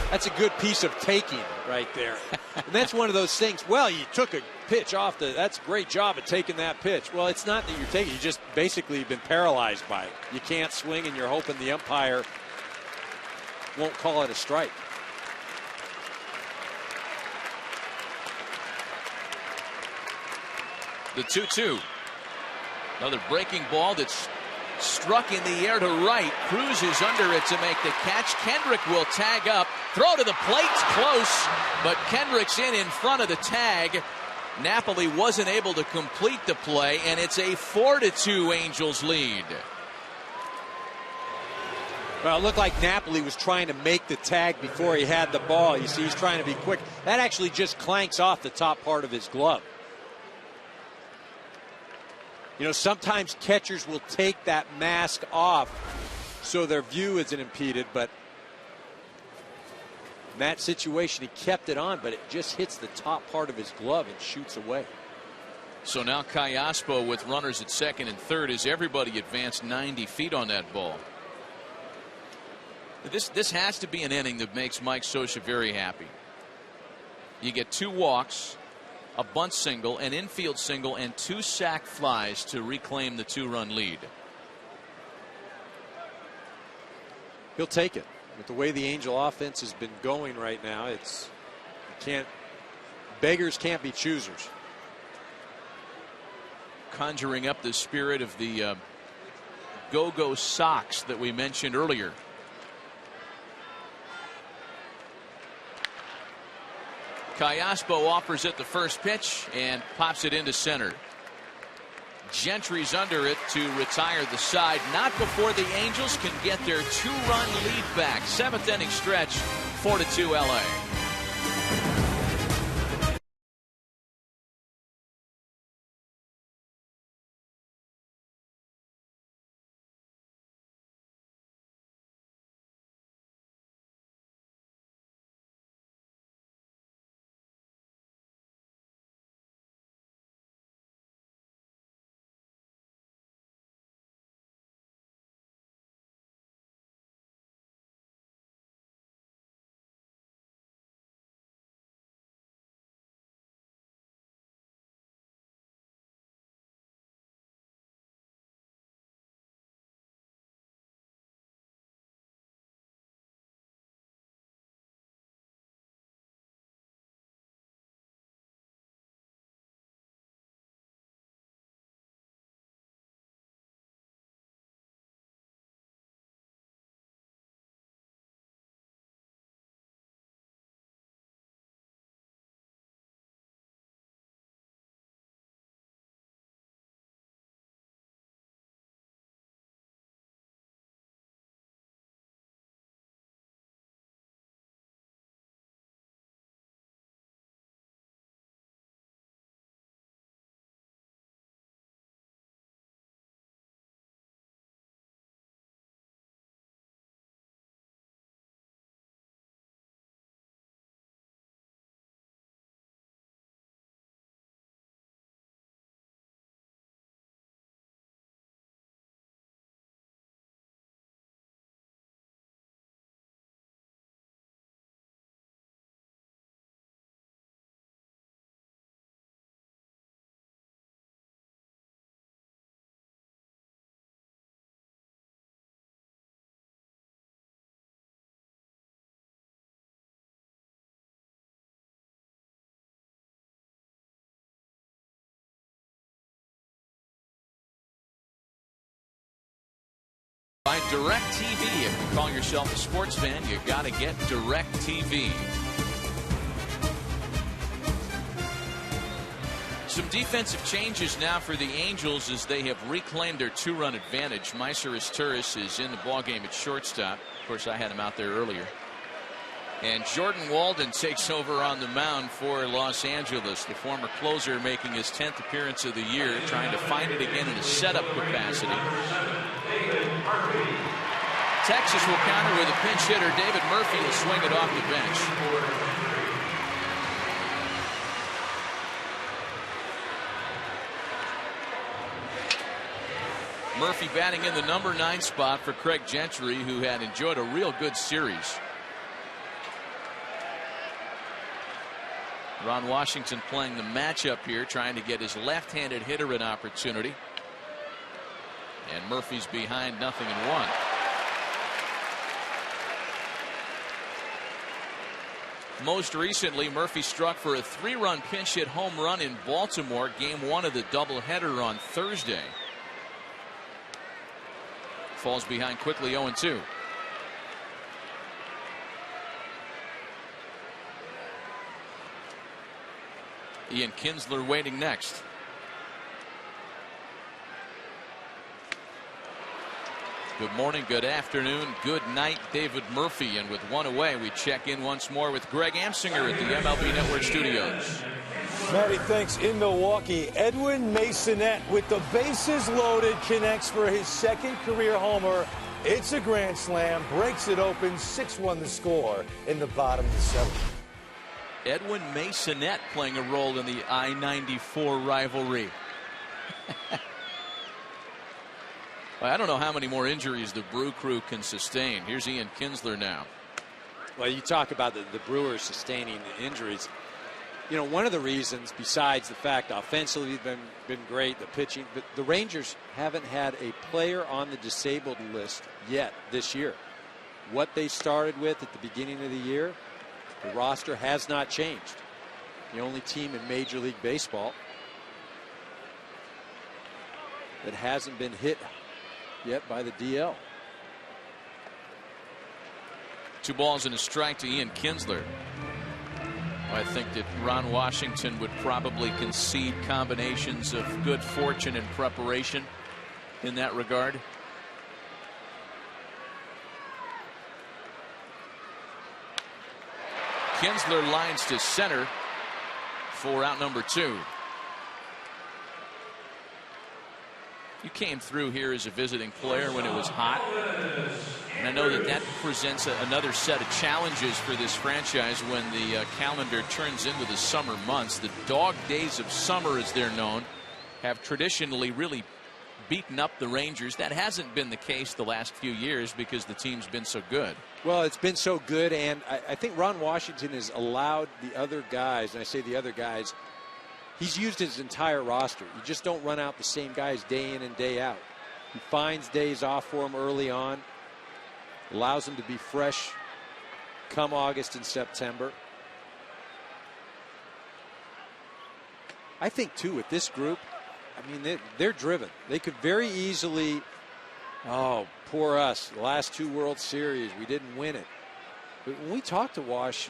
That's a good piece of taking right there. And that's one of those things. Well, you took a pitch off that's a great job of taking that pitch. Well, it's not that you're taking. You just basically been paralyzed by it. You can't swing, and you're hoping the umpire won't call it a strike. The 2-2. Another breaking ball that's struck in the air to right. Cruz is under it to make the catch. Kendrick will tag up. Throw to the plate, close, but Kendrick's in front of the tag. Napoli wasn't able to complete the play, and it's a 4-2 Angels lead. Well, it looked like Napoli was trying to make the tag before he had the ball. You see, he's trying to be quick. That actually just clanks off the top part of his glove. You know, sometimes catchers will take that mask off so their view isn't impeded, but In that situation, he kept it on, but it just hits the top part of his glove and shoots away. So now Callaspo with runners at second and third as everybody advanced 90 feet on that ball. This has to be an inning that makes Mike Scioscia very happy. You get 2 walks, a bunt single, an infield single, and 2 sac flies to reclaim the 2-run lead. He'll take it. With the way the Angel offense has been going right now, beggars can't be choosers. Conjuring up the spirit of the go-go Sox that we mentioned earlier. Callaspo offers it the first pitch and pops it into center. Gentry's under it to retire the side. Not before the Angels can get their 2-run lead back. 7th inning stretch, 4-2 LA. By DirecTV. If you call yourself a sports fan, you got to get DirecTV. Some defensive changes now for the Angels as they have reclaimed their 2-run advantage. Meiser Turris is in the ballgame at shortstop. Of course, I had him out there earlier. And Jordan Walden takes over on the mound for Los Angeles. The former closer making his 10th appearance of the year, trying to find it again in a setup capacity. Texas will counter with a pinch hitter. David Murphy will swing it off the bench. Murphy batting in the number 9 spot for Craig Gentry, who had enjoyed a real good series. Ron Washington playing the matchup here, trying to get his left-handed hitter an opportunity. And Murphy's behind 0-1. Most recently, Murphy struck for a 3-run pinch hit home run in Baltimore, game 1 of the doubleheader on Thursday. Falls behind quickly, 0-2. Ian Kinsler waiting next. Good morning, good afternoon, good night, David Murphy. And with one away, we check in once more with Greg Amsinger at the MLB Network studios. Matty, thanks. In Milwaukee, Edwin Masonette with the bases loaded connects for his 2nd career homer It's a grand slam, breaks it open, 6-1 the score in the bottom of the seventh. Edwin Masonette playing a role in the I-94 rivalry. I don't know how many more injuries the Brew Crew can sustain. Here's Ian Kinsler now. Well, you talk about the Brewers sustaining the injuries. You know, one of the reasons, besides the fact offensively they've been great, the pitching, but the Rangers haven't had a player on the disabled list yet this year. What they started with at the beginning of the year, the roster has not changed. The only team in Major League Baseball that hasn't been hit yet by the DL. 2 balls and a strike to Ian Kinsler. I think that Ron Washington would probably concede combinations of good fortune and preparation in that regard. Kinsler lines to center for out number 2. You came through here as a visiting player when it was hot. And I know that presents another set of challenges for this franchise when the calendar turns into the summer months. The dog days of summer, as they're known, have traditionally really beaten up the Rangers. That hasn't been the case the last few years because the team's been so good. Well, it's been so good, and I think Ron Washington has allowed the other guys, and I say the other guys, he's used his entire roster. You just don't run out the same guys day in and day out. He finds days off for them early on, allows them to be fresh come August and September. I think, too, with this group, I mean, they're driven. They could very easily, oh, poor us, the last 2 World Series, we didn't win it. But when we talked to Wash,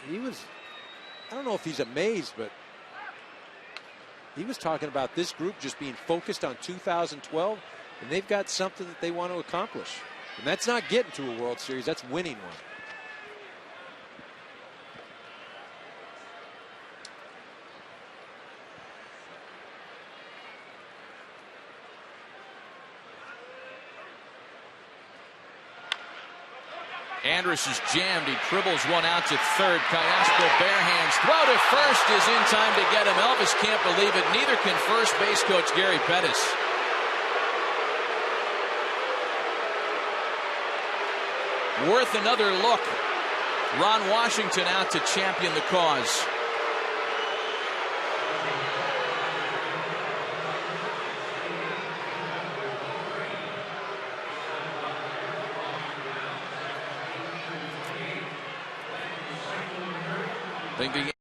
he was, I don't know if he's amazed, but he was talking about this group just being focused on 2012, and they've got something that they want to accomplish. And that's not getting to a World Series, that's winning one. Andrus is jammed. He dribbles one out to third. Cayasco bare hands. Throw to first is in time to get him. Elvis can't believe it. Neither can first base coach Gary Pettis. Worth another look. Ron Washington out to champion the cause. I think the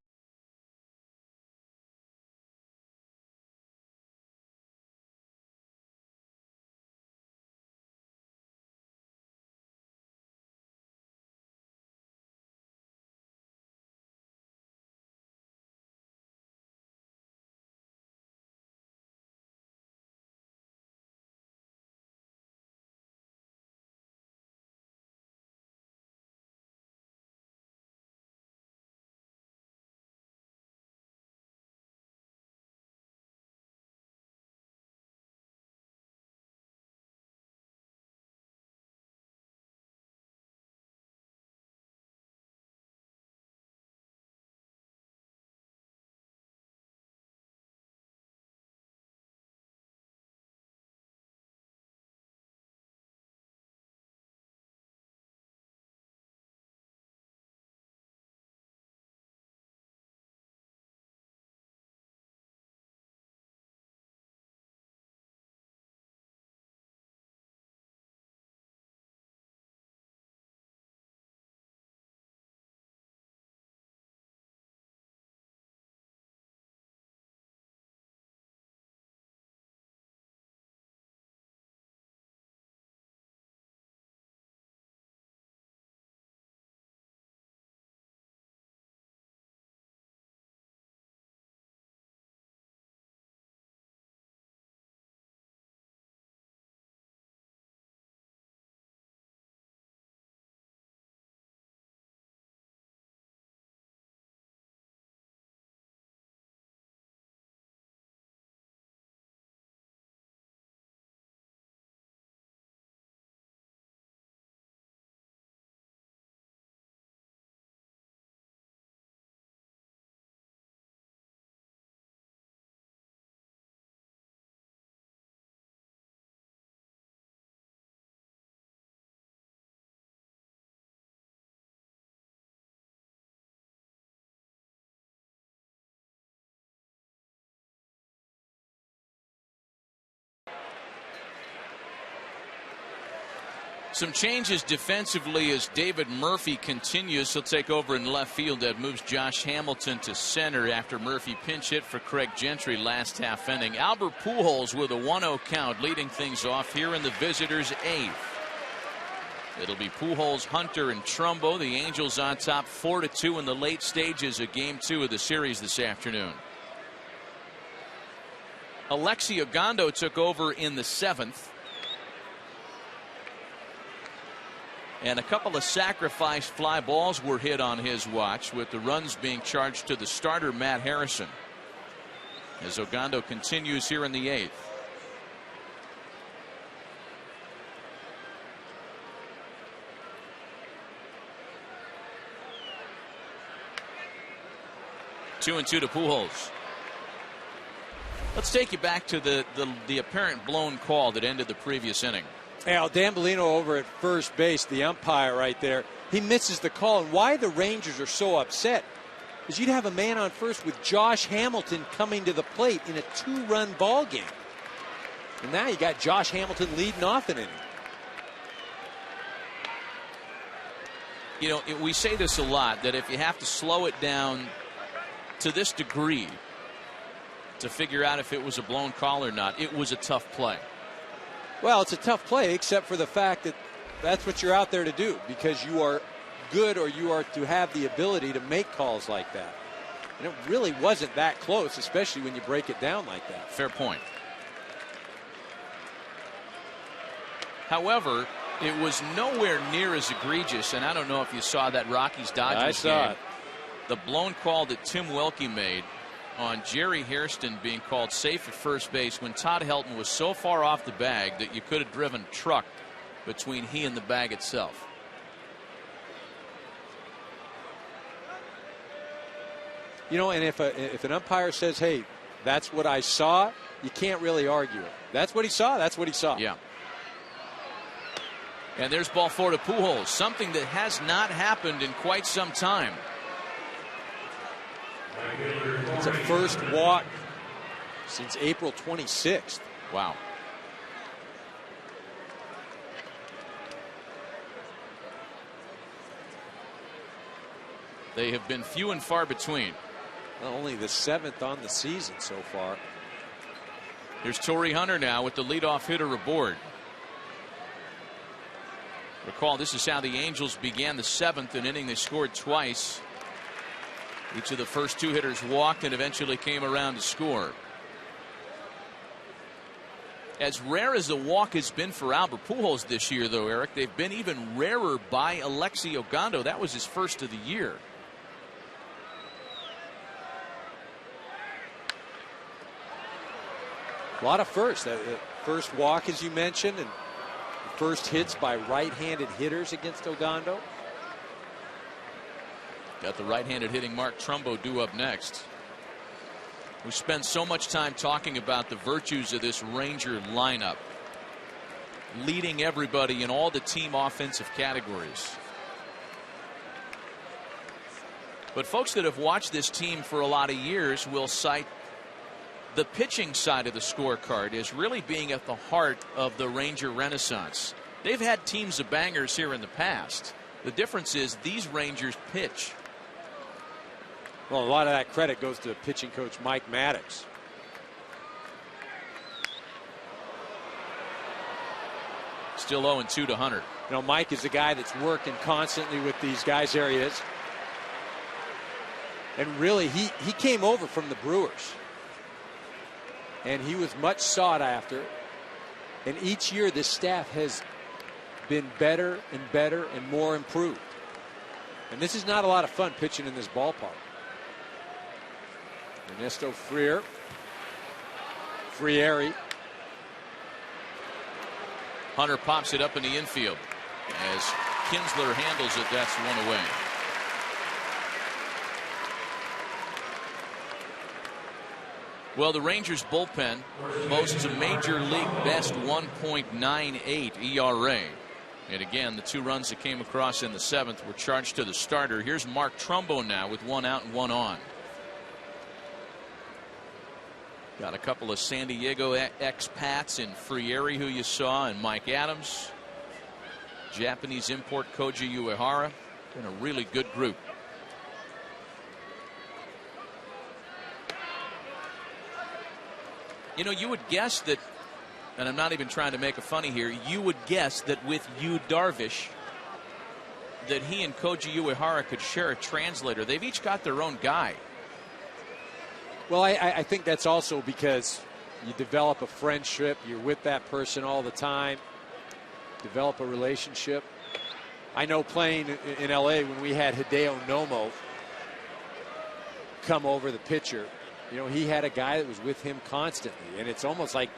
Some changes defensively as David Murphy continues. He'll take over in left field. That moves Josh Hamilton to center after Murphy pinch hit for Craig Gentry last half inning. Albert Pujols with a 1-0 count, leading things off here in the visitors' 8th. It'll be Pujols, Hunter, and Trumbo. The Angels on top 4-2 in the late stages of Game 2 of the series this afternoon. Alexi Ogando took over in the 7th. And a couple of sacrifice fly balls were hit on his watch, with the runs being charged to the starter, Matt Harrison, as Ogando continues here in the 8th. Two and two to Pujols. Let's take you back to the apparent blown call that ended the previous inning. Al D'Ambolino over at first base, the umpire right there, he misses the call. And why the Rangers are so upset is you'd have a man on first with Josh Hamilton coming to the plate in a 2-run ball game. And now you got Josh Hamilton leading off an inning. You know, we say this a lot, that if you have to slow it down to this degree to figure out if it was a blown call or not, it was a tough play. Well, it's a tough play, except for the fact that that's what you're out there to do, because you are good, or you are to have the ability to make calls like that. And it really wasn't that close, especially when you break it down like that. Fair point. However, it was nowhere near as egregious, and I don't know if you saw that Rockies-Dodgers game. I saw it. The blown call that Tim Welke made on Jerry Hairston being called safe at first base when Todd Helton was so far off the bag that you could have driven a truck between he and the bag itself. You know, and if an umpire says, hey, that's what I saw, you can't really argue it. That's what he saw. That's what he saw. Yeah. And there's ball 4 to Pujols, something that has not happened in quite some time. It's a first walk since April 26th. Wow. They have been few and far between. Well, only the 7th on the season so far. Here's Torrey Hunter now with the leadoff hitter aboard. Recall, this is how the Angels began the 7th, an inning they scored twice. Each of the first 2 hitters walked and eventually came around to score. As rare as the walk has been for Albert Pujols this year, though, Eric, they've been even rarer by Alexi Ogando. That was his first of the year. A lot of firsts. First walk, as you mentioned, and first hits by right-handed hitters against Ogando. Got the right-handed hitting Mark Trumbo due up next. We spend so much time talking about the virtues of this Ranger lineup, leading everybody in all the team offensive categories. But folks that have watched this team for a lot of years will cite the pitching side of the scorecard as really being at the heart of the Ranger renaissance. They've had teams of bangers here in the past. The difference is these Rangers pitch. Well, a lot of that credit goes to pitching coach Mike Maddox. Still 0-2 to Hunter. You know, Mike is a guy that's working constantly with these guys. There he is. And really, he came over from the Brewers. And he was much sought after. And each year, this staff has been better and more improved. And this is not a lot of fun pitching in this ballpark. Ernesto Frieri. Hunter pops it up in the infield. As Kinsler handles it, that's one away. Well, the Rangers bullpen boasts a major league best 1.98 ERA. And again, the 2 runs that came across in the 7th were charged to the starter. Here's Mark Trumbo now with 1 out and 1 on. Got a couple of San Diego expats in Frieri, who you saw, and Mike Adams. Japanese import Koji Uehara. Been a really good group. You know, you would guess that, and I'm not even trying to make a funny here, you would guess that with Yu Darvish, that he and Koji Uehara could share a translator. They've each got their own guy. Well, I think that's also because you develop a friendship. You're with that person all the time. Develop a relationship. I know playing in L.A. when we had Hideo Nomo come over, the pitcher, you know, he had a guy that was with him constantly, and it's almost like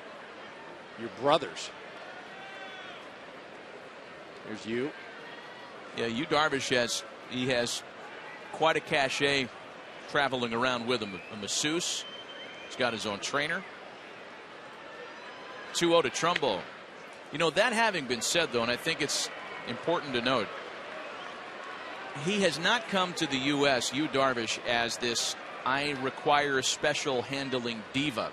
you're brothers. There's you. Yeah, Yu Darvish has quite a cachet traveling around with him. A masseuse. He's got his own trainer. 2-0 to Trumbo. You know, that having been said, though, and I think it's important to note, he has not come to the U.S., Yu Darvish, as this I require special handling diva.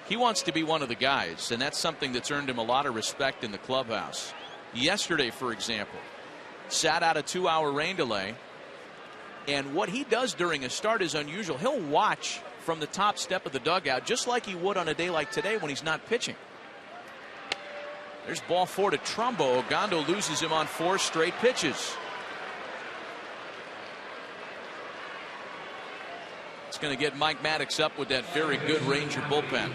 He wants to be one of the guys, and that's something that's earned him a lot of respect in the clubhouse. Yesterday, for example, sat out a 2-hour rain delay, and what he does during a start is unusual. He'll watch from the top step of the dugout just like he would on a day like today when he's not pitching. There's ball 4 to Trumbo. Ogando loses him on 4 straight pitches. It's going to get Mike Maddox up with that very good Ranger bullpen.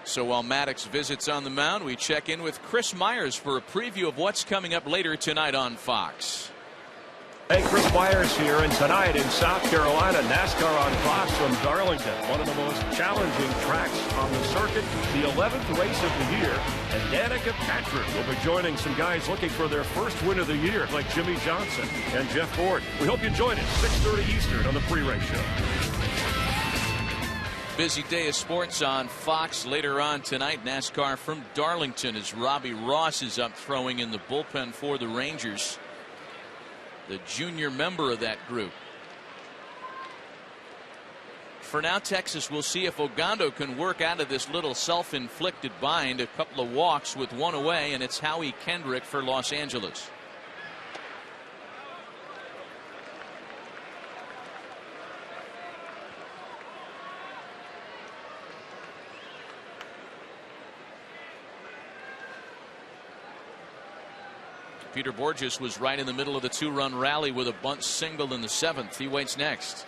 So while Maddox visits on the mound, we check in with Chris Myers for a preview of what's coming up later tonight on Fox. Hey, Chris Myers here, and tonight in South Carolina, NASCAR on Fox from Darlington, one of the most challenging tracks on the circuit, the 11th race of the year, and Danica Patrick will be joining some guys looking for their first win of the year, like Jimmy Johnson and Jeff Gordon. We hope you join us, 6:30 Eastern on the pre-race show. Busy day of sports on Fox later on tonight. NASCAR from Darlington as Robbie Ross is up throwing in the bullpen for the Rangers, the junior member of that group. For now, Texas will see if Ogando can work out of this little self-inflicted bind. A couple of walks with 1 away, and it's Howie Kendrick for Los Angeles. Peter Borges was right in the middle of the 2-run rally with a bunt single in the 7th. He waits next.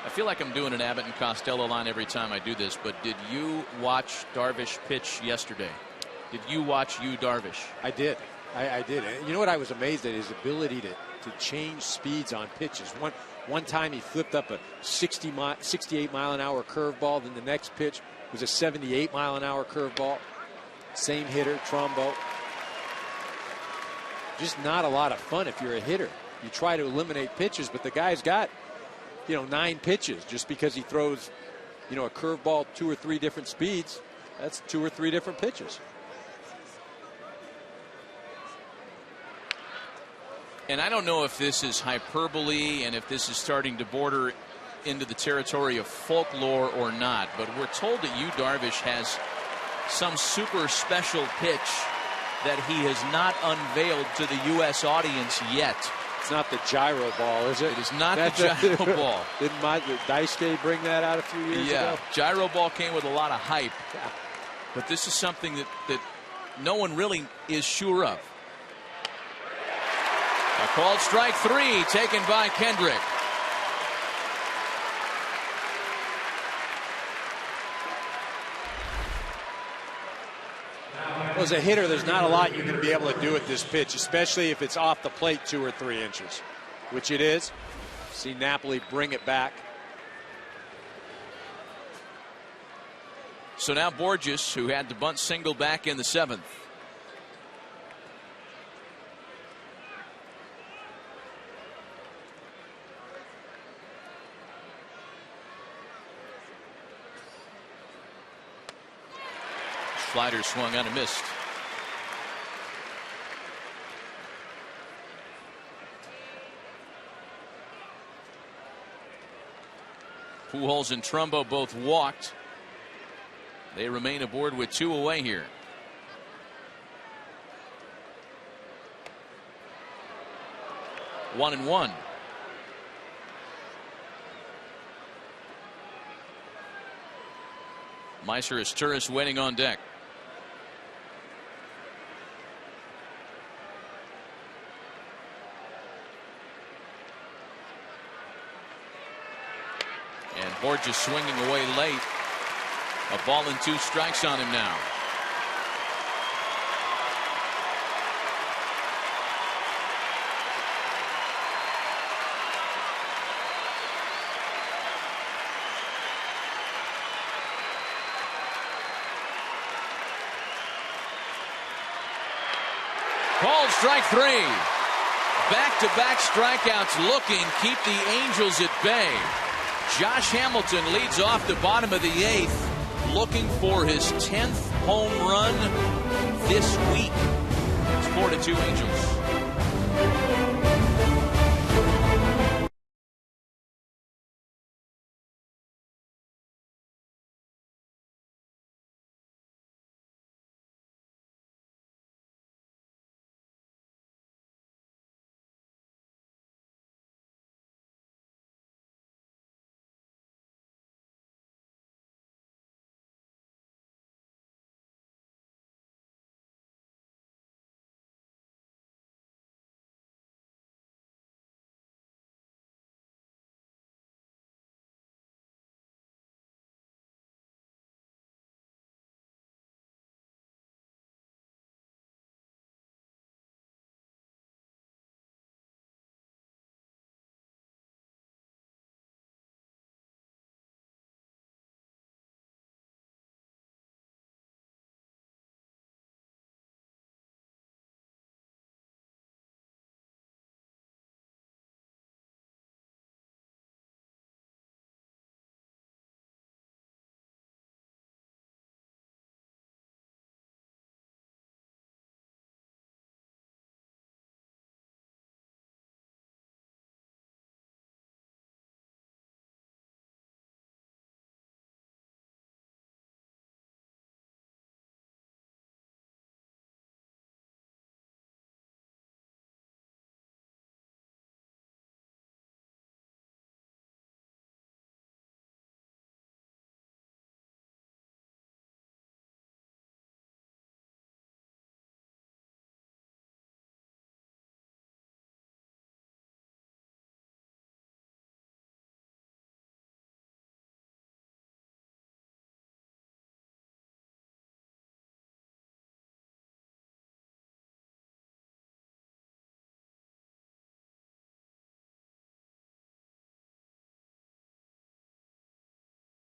I feel like I'm doing an Abbott and Costello line every time I do this, but did you watch Darvish pitch yesterday? Did you watch Yu Darvish? I did. I did. And you know what I was amazed at? His ability to change speeds on pitches. One time he flipped up a 68 mile an hour curveball. Then the next pitch was a 78 mile an hour curveball. Same hitter, Trumbo. Just not a lot of fun if you're a hitter. You try to eliminate pitches, but the guy's got, 9 pitches. Just because he throws, a curveball 2 or 3 different speeds, that's 2 or 3 different pitches. And I don't know if this is hyperbole and if this is starting to border into the territory of folklore or not, but we're told that Yu Darvish has some super special pitch that he has not unveiled to the U.S. audience yet. It's not the gyro ball, is it? It is not the gyro ball. Didn't Daisuke bring that out a few years ago? Yeah, gyro ball came with a lot of hype. Yeah. But this is something that no one really is sure of. A called strike 3 taken by Kendrick. Well, as a hitter, there's not a lot you're going to be able to do at this pitch, especially if it's off the plate 2 or 3 inches, which it is. See Napoli bring it back. So now Borges, who had the bunt single back in the 7th. Slider swung on and missed. Pujols and Trumbo both walked. They remain aboard with 2 away here. One and one. Meiser is tourist waiting on deck. And Borges swinging away late. A ball and 2 strikes on him now. Called strike 3. Back-to-back strikeouts looking keep the Angels at bay. Josh Hamilton leads off the bottom of the 8th, looking for his 10th home run this week. It's 4-2 Angels.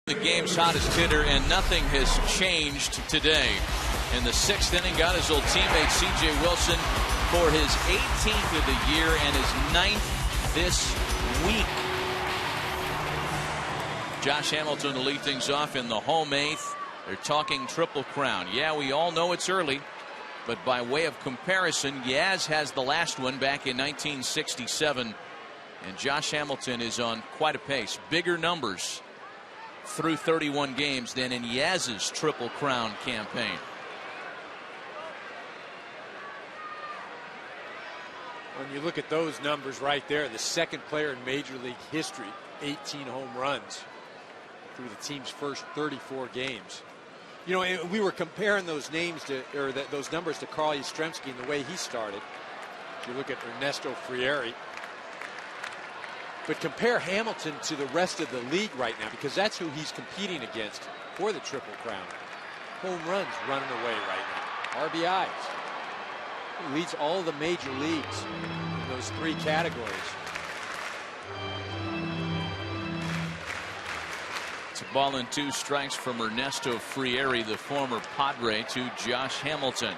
The game's hottest hitter, and nothing has changed today. In the 6th inning, got his old teammate C.J. Wilson for his 18th of the year and his 9th this week. Josh Hamilton to lead things off in the home 8th. They're talking Triple Crown. Yeah, we all know it's early, but by way of comparison, Yaz has the last one back in 1967, and Josh Hamilton is on quite a pace. Bigger numbers through 31 games than in Yaz's Triple Crown campaign. When you look at those numbers right there, the second player in Major League history, 18 home runs through the team's first 34 games. You know, we were comparing those names to, or those numbers to Carl Yastrzemski and the way he started. If you look at Ernesto Frieri. But compare Hamilton to the rest of the league right now, because that's who he's competing against for the Triple Crown. Home runs running away right now. RBIs. He leads all of the major leagues in those 3 categories. It's a ball and 2 strikes from Ernesto Frieri, the former Padre, to Josh Hamilton.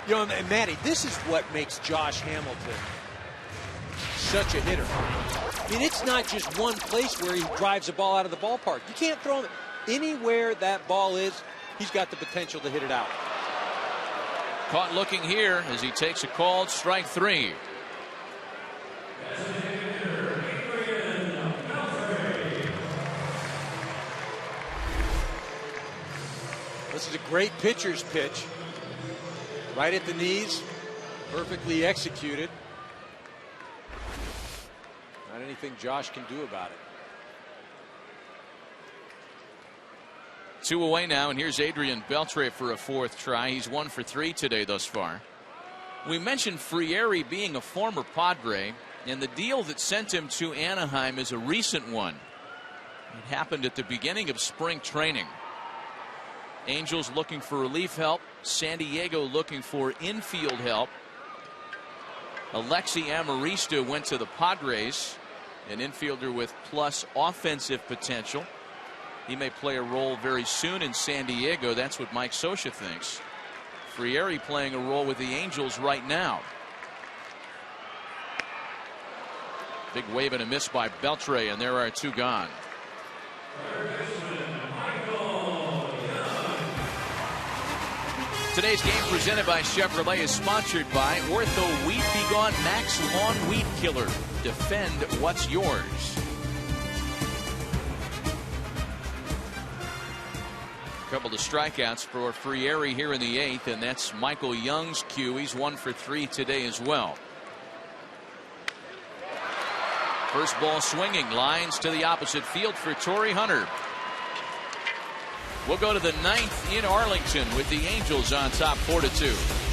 You know, and Matty, this is what makes Josh Hamilton such a hitter. I mean, it's not just one place where he drives a ball out of the ballpark. You can't throw him anywhere that ball is. He's got the potential to hit it out. Caught looking here as he takes a called strike 3. This is a great pitcher's pitch. Right at the knees. Perfectly executed. Not anything Josh can do about it. 2 away now, and here's Adrian Beltre for a 4th try. He's 1 for 3 today thus far. We mentioned Frieri being a former Padre, and the deal that sent him to Anaheim is a recent one. It happened at the beginning of spring training. Angels looking for relief help. San Diego looking for infield help. Alexi Amarista went to the Padres, an infielder with plus offensive potential. He may play a role very soon in San Diego. That's what Mike Scioscia thinks. Frieri playing a role with the Angels right now. Big wave and a miss by Beltre, and there are 2 gone. Today's game presented by Chevrolet is sponsored by Ortho Weed Be Gone Max Lawn Weed Killer. Defend what's yours. A couple of strikeouts for Frieri here in the 8th, and that's Michael Young's cue. He's 1 for 3 today as well. First ball swinging, lines to the opposite field for Torrey Hunter. We'll go to the 9th in Arlington with the Angels on top 4-2.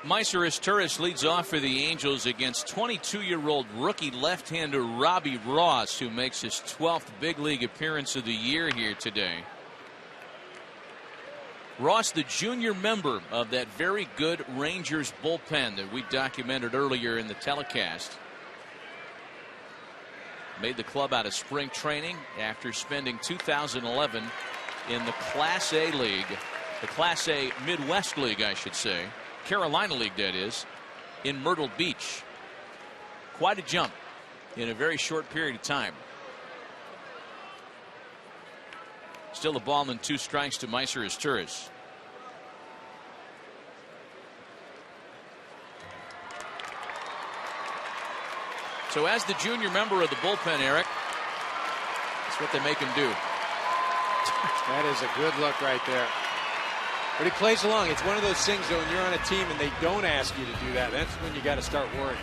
Mysurus Turris leads off for the Angels against 22-year-old rookie left-hander Robbie Ross, who makes his 12th big league appearance of the year here today. Ross, the junior member of that very good Rangers bullpen that we documented earlier in the telecast. Made the club out of spring training after spending 2011 in the Class A League, the Class A Midwest League, I should say. Carolina League, that is, in Myrtle Beach. Quite a jump in a very short period of time. Still a ball and 2 strikes to Mysurus Turris. So as the junior member of the bullpen, Eric, that's what they make him do. That is a good look right there. But he plays along. It's one of those things, though, when you're on a team and they don't ask you to do that, that's when you got to start worrying.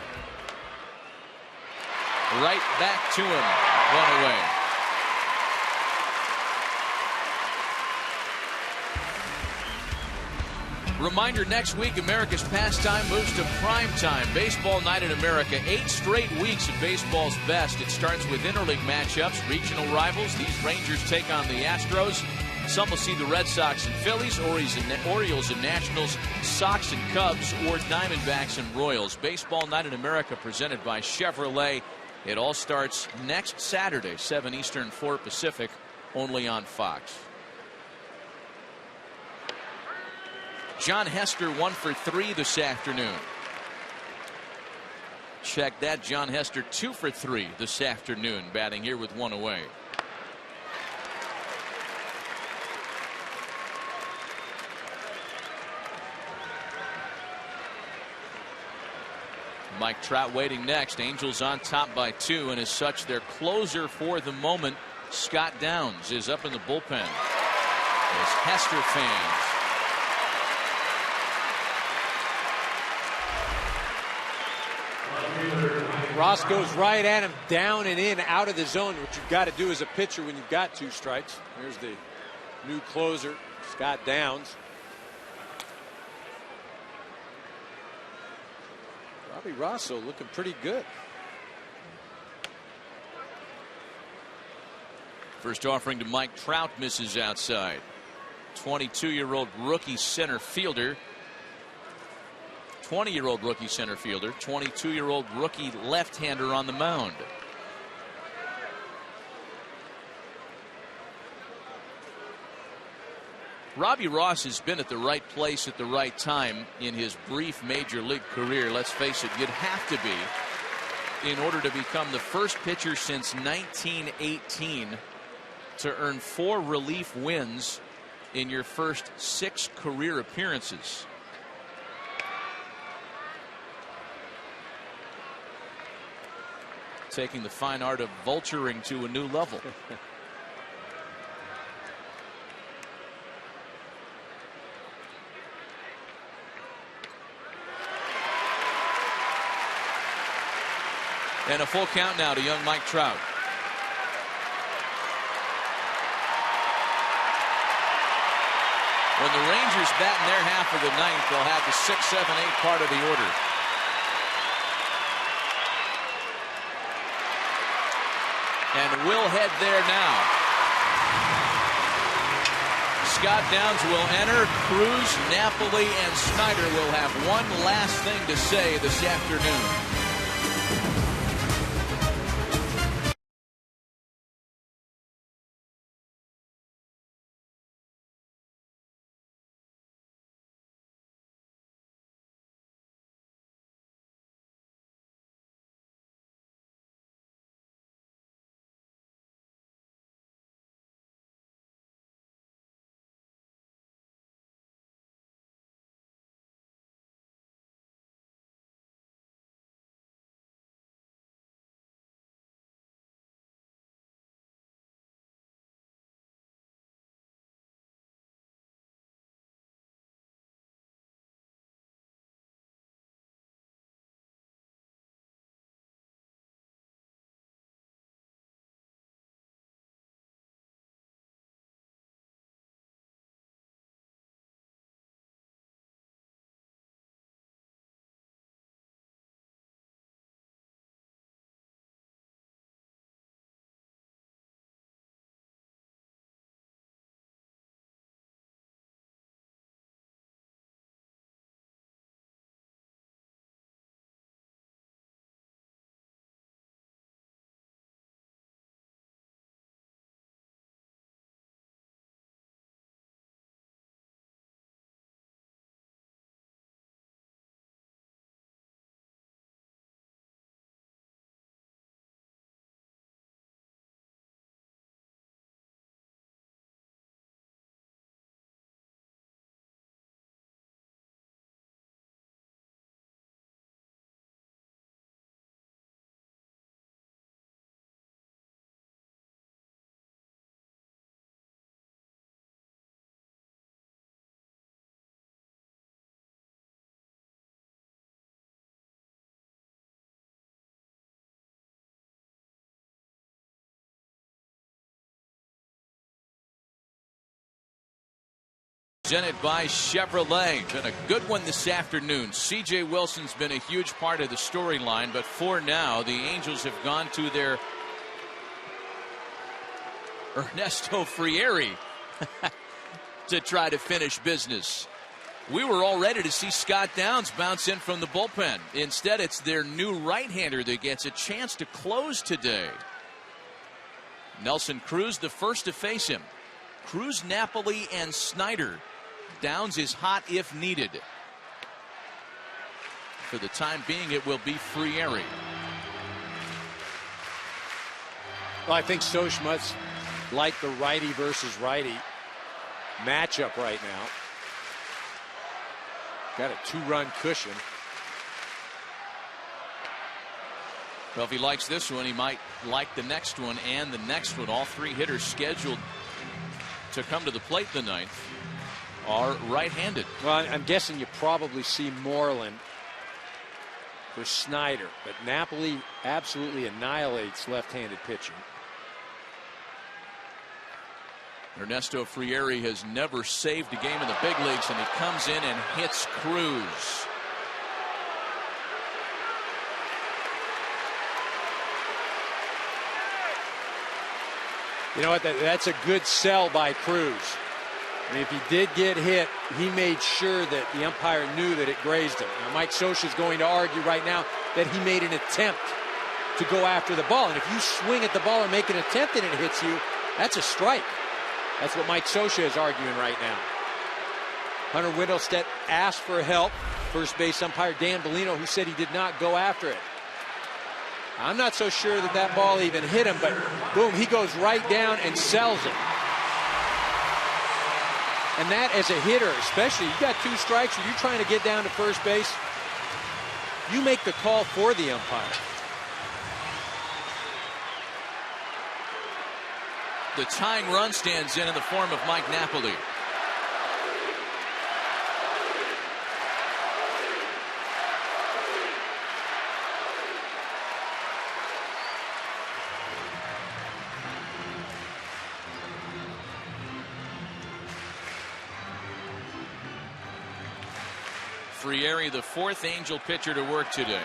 Right back to him. One away. Reminder, next week, America's pastime moves to prime time. Baseball Night in America. 8 straight weeks of baseball's best. It starts with interleague matchups, regional rivals. These Rangers take on the Astros. Some will see the Red Sox and Phillies, Orioles and Nationals, Sox and Cubs, or Diamondbacks and Royals. Baseball Night in America presented by Chevrolet. It all starts next Saturday, 7 Eastern, 4 Pacific, only on Fox. John Hester 1 for 3 this afternoon. Check that. John Hester 2 for 3 this afternoon, batting here with 1 away. Mike Trout waiting next. Angels on top by 2, and as such, their closer for the moment, Scott Downs, is up in the bullpen. As Hester fans. Ross goes right at him, down and in, out of the zone. What you've got to do as a pitcher when you've got 2 strikes. Here's the new closer, Scott Downs. Robbie Rosso looking pretty good. First offering to Mike Trout misses outside. 22-year-old rookie center fielder. 20-year-old rookie center fielder. 22-year-old rookie left-hander on the mound. Robbie Ross has been at the right place at the right time in his brief major league career. Let's face it, you'd have to be in order to become the first pitcher since 1918 to earn 4 relief wins in your first 6 career appearances. Taking the fine art of vulturing to a new level. And a full count now to young Mike Trout. When the Rangers bat in their half of the ninth, they'll have the 6, 7, 8 part of the order. And we'll head there now. Scott Downs will enter. Cruz, Napoli, and Snyder will have one last thing to say this afternoon. presented by Chevrolet. Been a good one this afternoon. C.J. Wilson's been a huge part of the storyline, but for now, the Angels have gone to their Ernesto Frieri to try to finish business. We were all ready to see Scott Downs bounce in from the bullpen. Instead, it's their new right-hander that gets a chance to close today. Nelson Cruz, the first to face him. Cruz, Napoli, and Snyder. Downs is hot if needed. For the time being, it will be Frieri. Well, I think Soch must like the righty versus righty matchup right now. Got a 2-run cushion. Well, if he likes this one, he might like the next one and the next one. All three hitters scheduled to come to the plate the ninth are right-handed. Well, I'm guessing you probably see Moreland for Snyder, but Napoli absolutely annihilates left-handed pitching. Ernesto Frieri has never saved a game in the big leagues, and he comes in and hits Cruz. You know what? That's a good sell by Cruz. I mean, if he did get hit, he made sure that the umpire knew that it grazed him. Now, Mike Socha is going to argue right now that he made an attempt to go after the ball. And if you swing at the ball and make an attempt and it hits you, that's a strike. That's what Mike Socha is arguing right now. Hunter Windelstedt asked for help. First base umpire Dan Bellino, who said he did not go after it. I'm not so sure that that ball even hit him, but boom, he goes right down and sells it. And that, as a hitter, especially, you got 2 strikes and you're trying to get down to first base, you make the call for the umpire. The tying run stands in the form of Mike Napoli. Frieri, the fourth Angel pitcher to work today.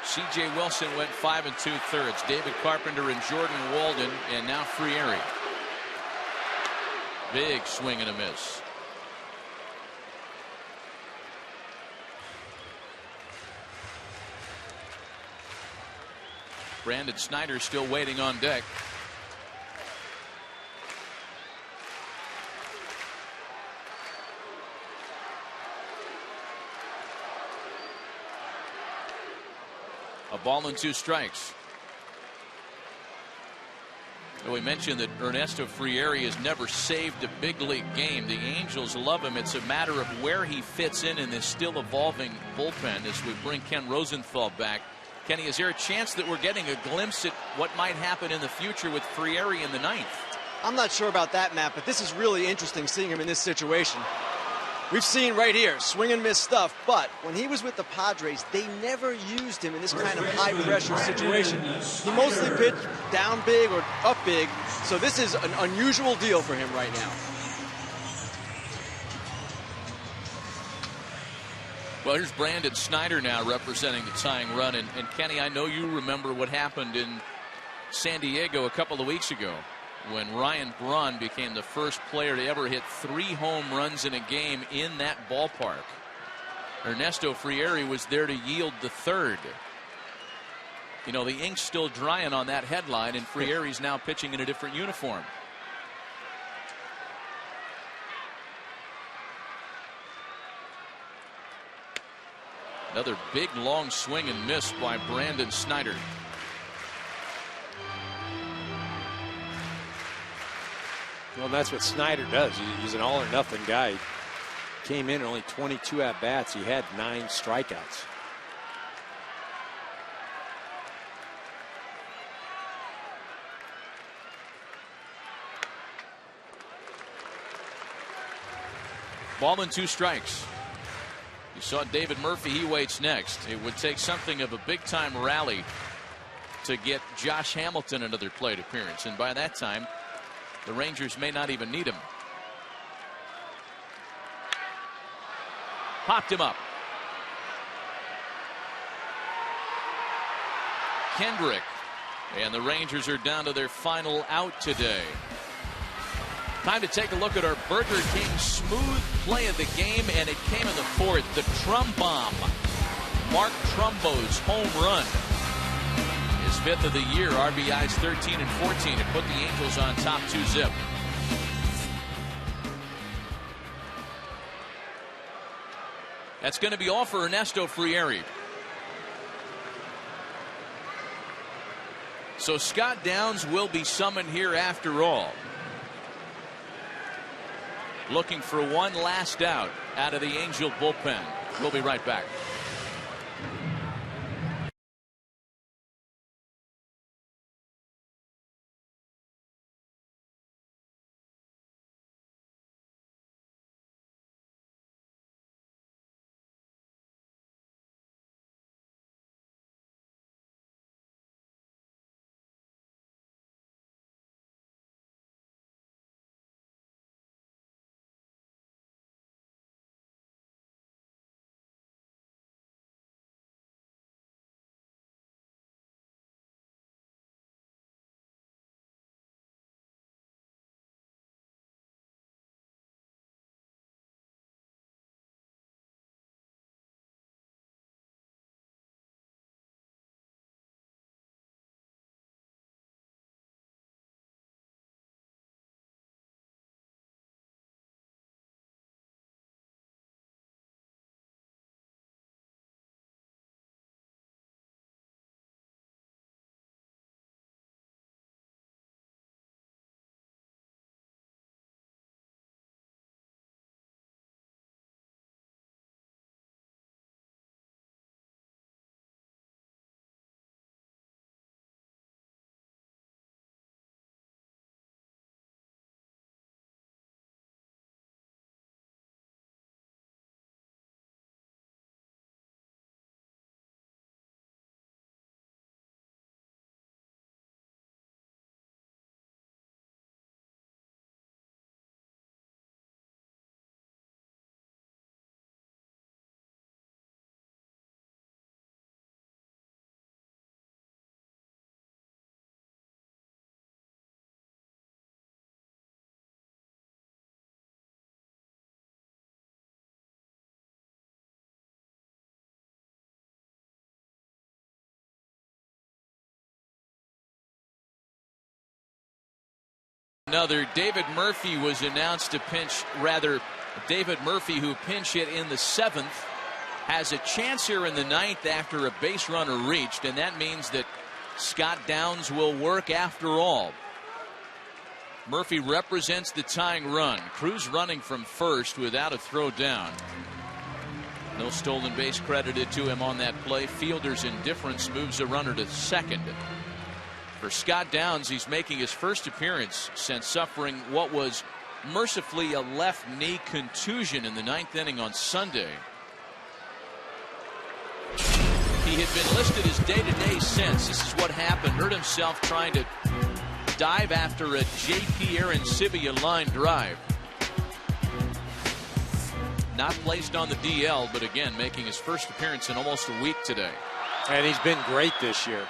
C.J. Wilson went 5 2/3. David Carpenter and Jordan Walden, and now Frieri. Big swing and a miss. Brandon Snyder still waiting on deck. A ball and 2 strikes. We mentioned that Ernesto Frieri has never saved a big league game. The Angels love him. It's a matter of where he fits in this still evolving bullpen as we bring Ken Rosenthal back. Kenny, is there a chance that we're getting a glimpse at what might happen in the future with Frieri in the ninth? I'm not sure about that, Matt, but this is really interesting seeing him in this situation. We've seen right here swing and miss stuff, but when he was with the Padres, they never used him in this kind of high pressure situation. He mostly pitched down big or up big, so this is an unusual deal for him right now. Well, here's Brandon Snyder now representing the tying run, and Kenny, I know you remember what happened in San Diego a couple of weeks ago, when Ryan Braun became the first player to ever hit 3 home runs in a game in that ballpark. Ernesto Frieri was there to yield the third. You know, the ink's still drying on that headline, and Frieri's now pitching in a different uniform. Another big long swing and miss by Brandon Snyder. Well, that's what Snyder does. He's an all or nothing guy. He came in only 22 at bats. He had 9 strikeouts. Ball and 2 strikes. You saw David Murphy. He waits next. It would take something of a big time rally to get Josh Hamilton another plate appearance, and by that time the Rangers may not even need him. Popped him up. Kendrick. And the Rangers are down to their final out today. Time to take a look at our Burger King smooth play of the game, and it came in the fourth. The Trumbomb. Mark Trumbo's home run. His 5th of the year. RBIs 13 and 14 to put the Angels on top 2-zip. That's going to be all for Ernesto Frieri. So Scott Downs will be summoned here after all. Looking for one last out of the Angel bullpen. We'll be right back. Another David Murphy was announced to pinch, David Murphy, who pinch hit in the 7th, has a chance here in the 9th after a base runner reached, and that means that Scott Downs will work after all. Murphy represents the tying run. Cruz running from first without a throw down. No stolen base credited to him on that play. Fielder's indifference moves a runner to second. For Scott Downs, he's making his first appearance since suffering what was mercifully a left knee contusion in the 9th inning on Sunday. He had been listed as day-to-day since. This is what happened. Hurt himself trying to dive after a J.P. Arancibia line drive. Not placed on the DL, but again making his first appearance in almost a week today. And he's been great this year.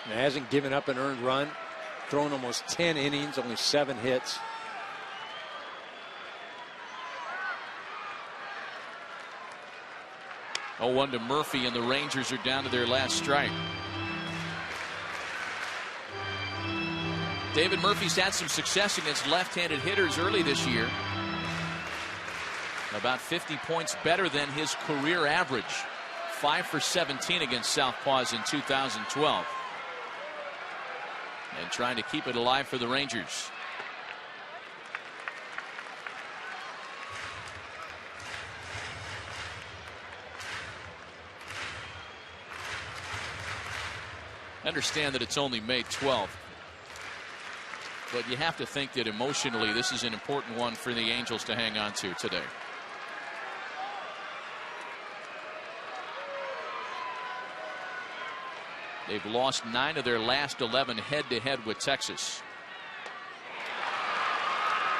He hasn't given up an earned run. Thrown almost 10 innings, only 7 hits. Oh, 1 to Murphy, and the Rangers are down to their last strike. David Murphy's had some success against left-handed hitters early this year. About 50 points better than his career average. 5 for 17 against Southpaws in 2012. And trying to keep it alive for the Rangers. Understand that it's only May 12th. But you have to think that emotionally this is an important one for the Angels to hang on to today. They've lost 9 of their last 11 head-to-head with Texas.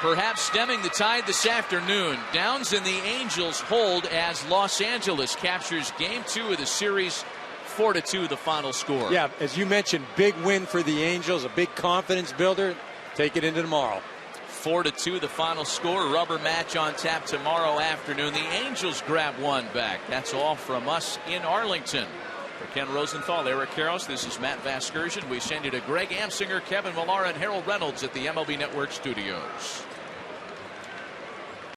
Perhaps stemming the tide this afternoon. Downs and the Angels hold as Los Angeles captures Game 2 of the series. 4-2 the final score. Yeah, as you mentioned, big win for the Angels, a big confidence builder. Take it into tomorrow. 4-2 the final score. Rubber match on tap tomorrow afternoon. The Angels grab one back. That's all from us in Arlington. For Ken Rosenthal, Eric Karros, this is Matt Vasgersian. We send you to Greg Amsinger, Kevin Millar, and Harold Reynolds at the MLB Network studios.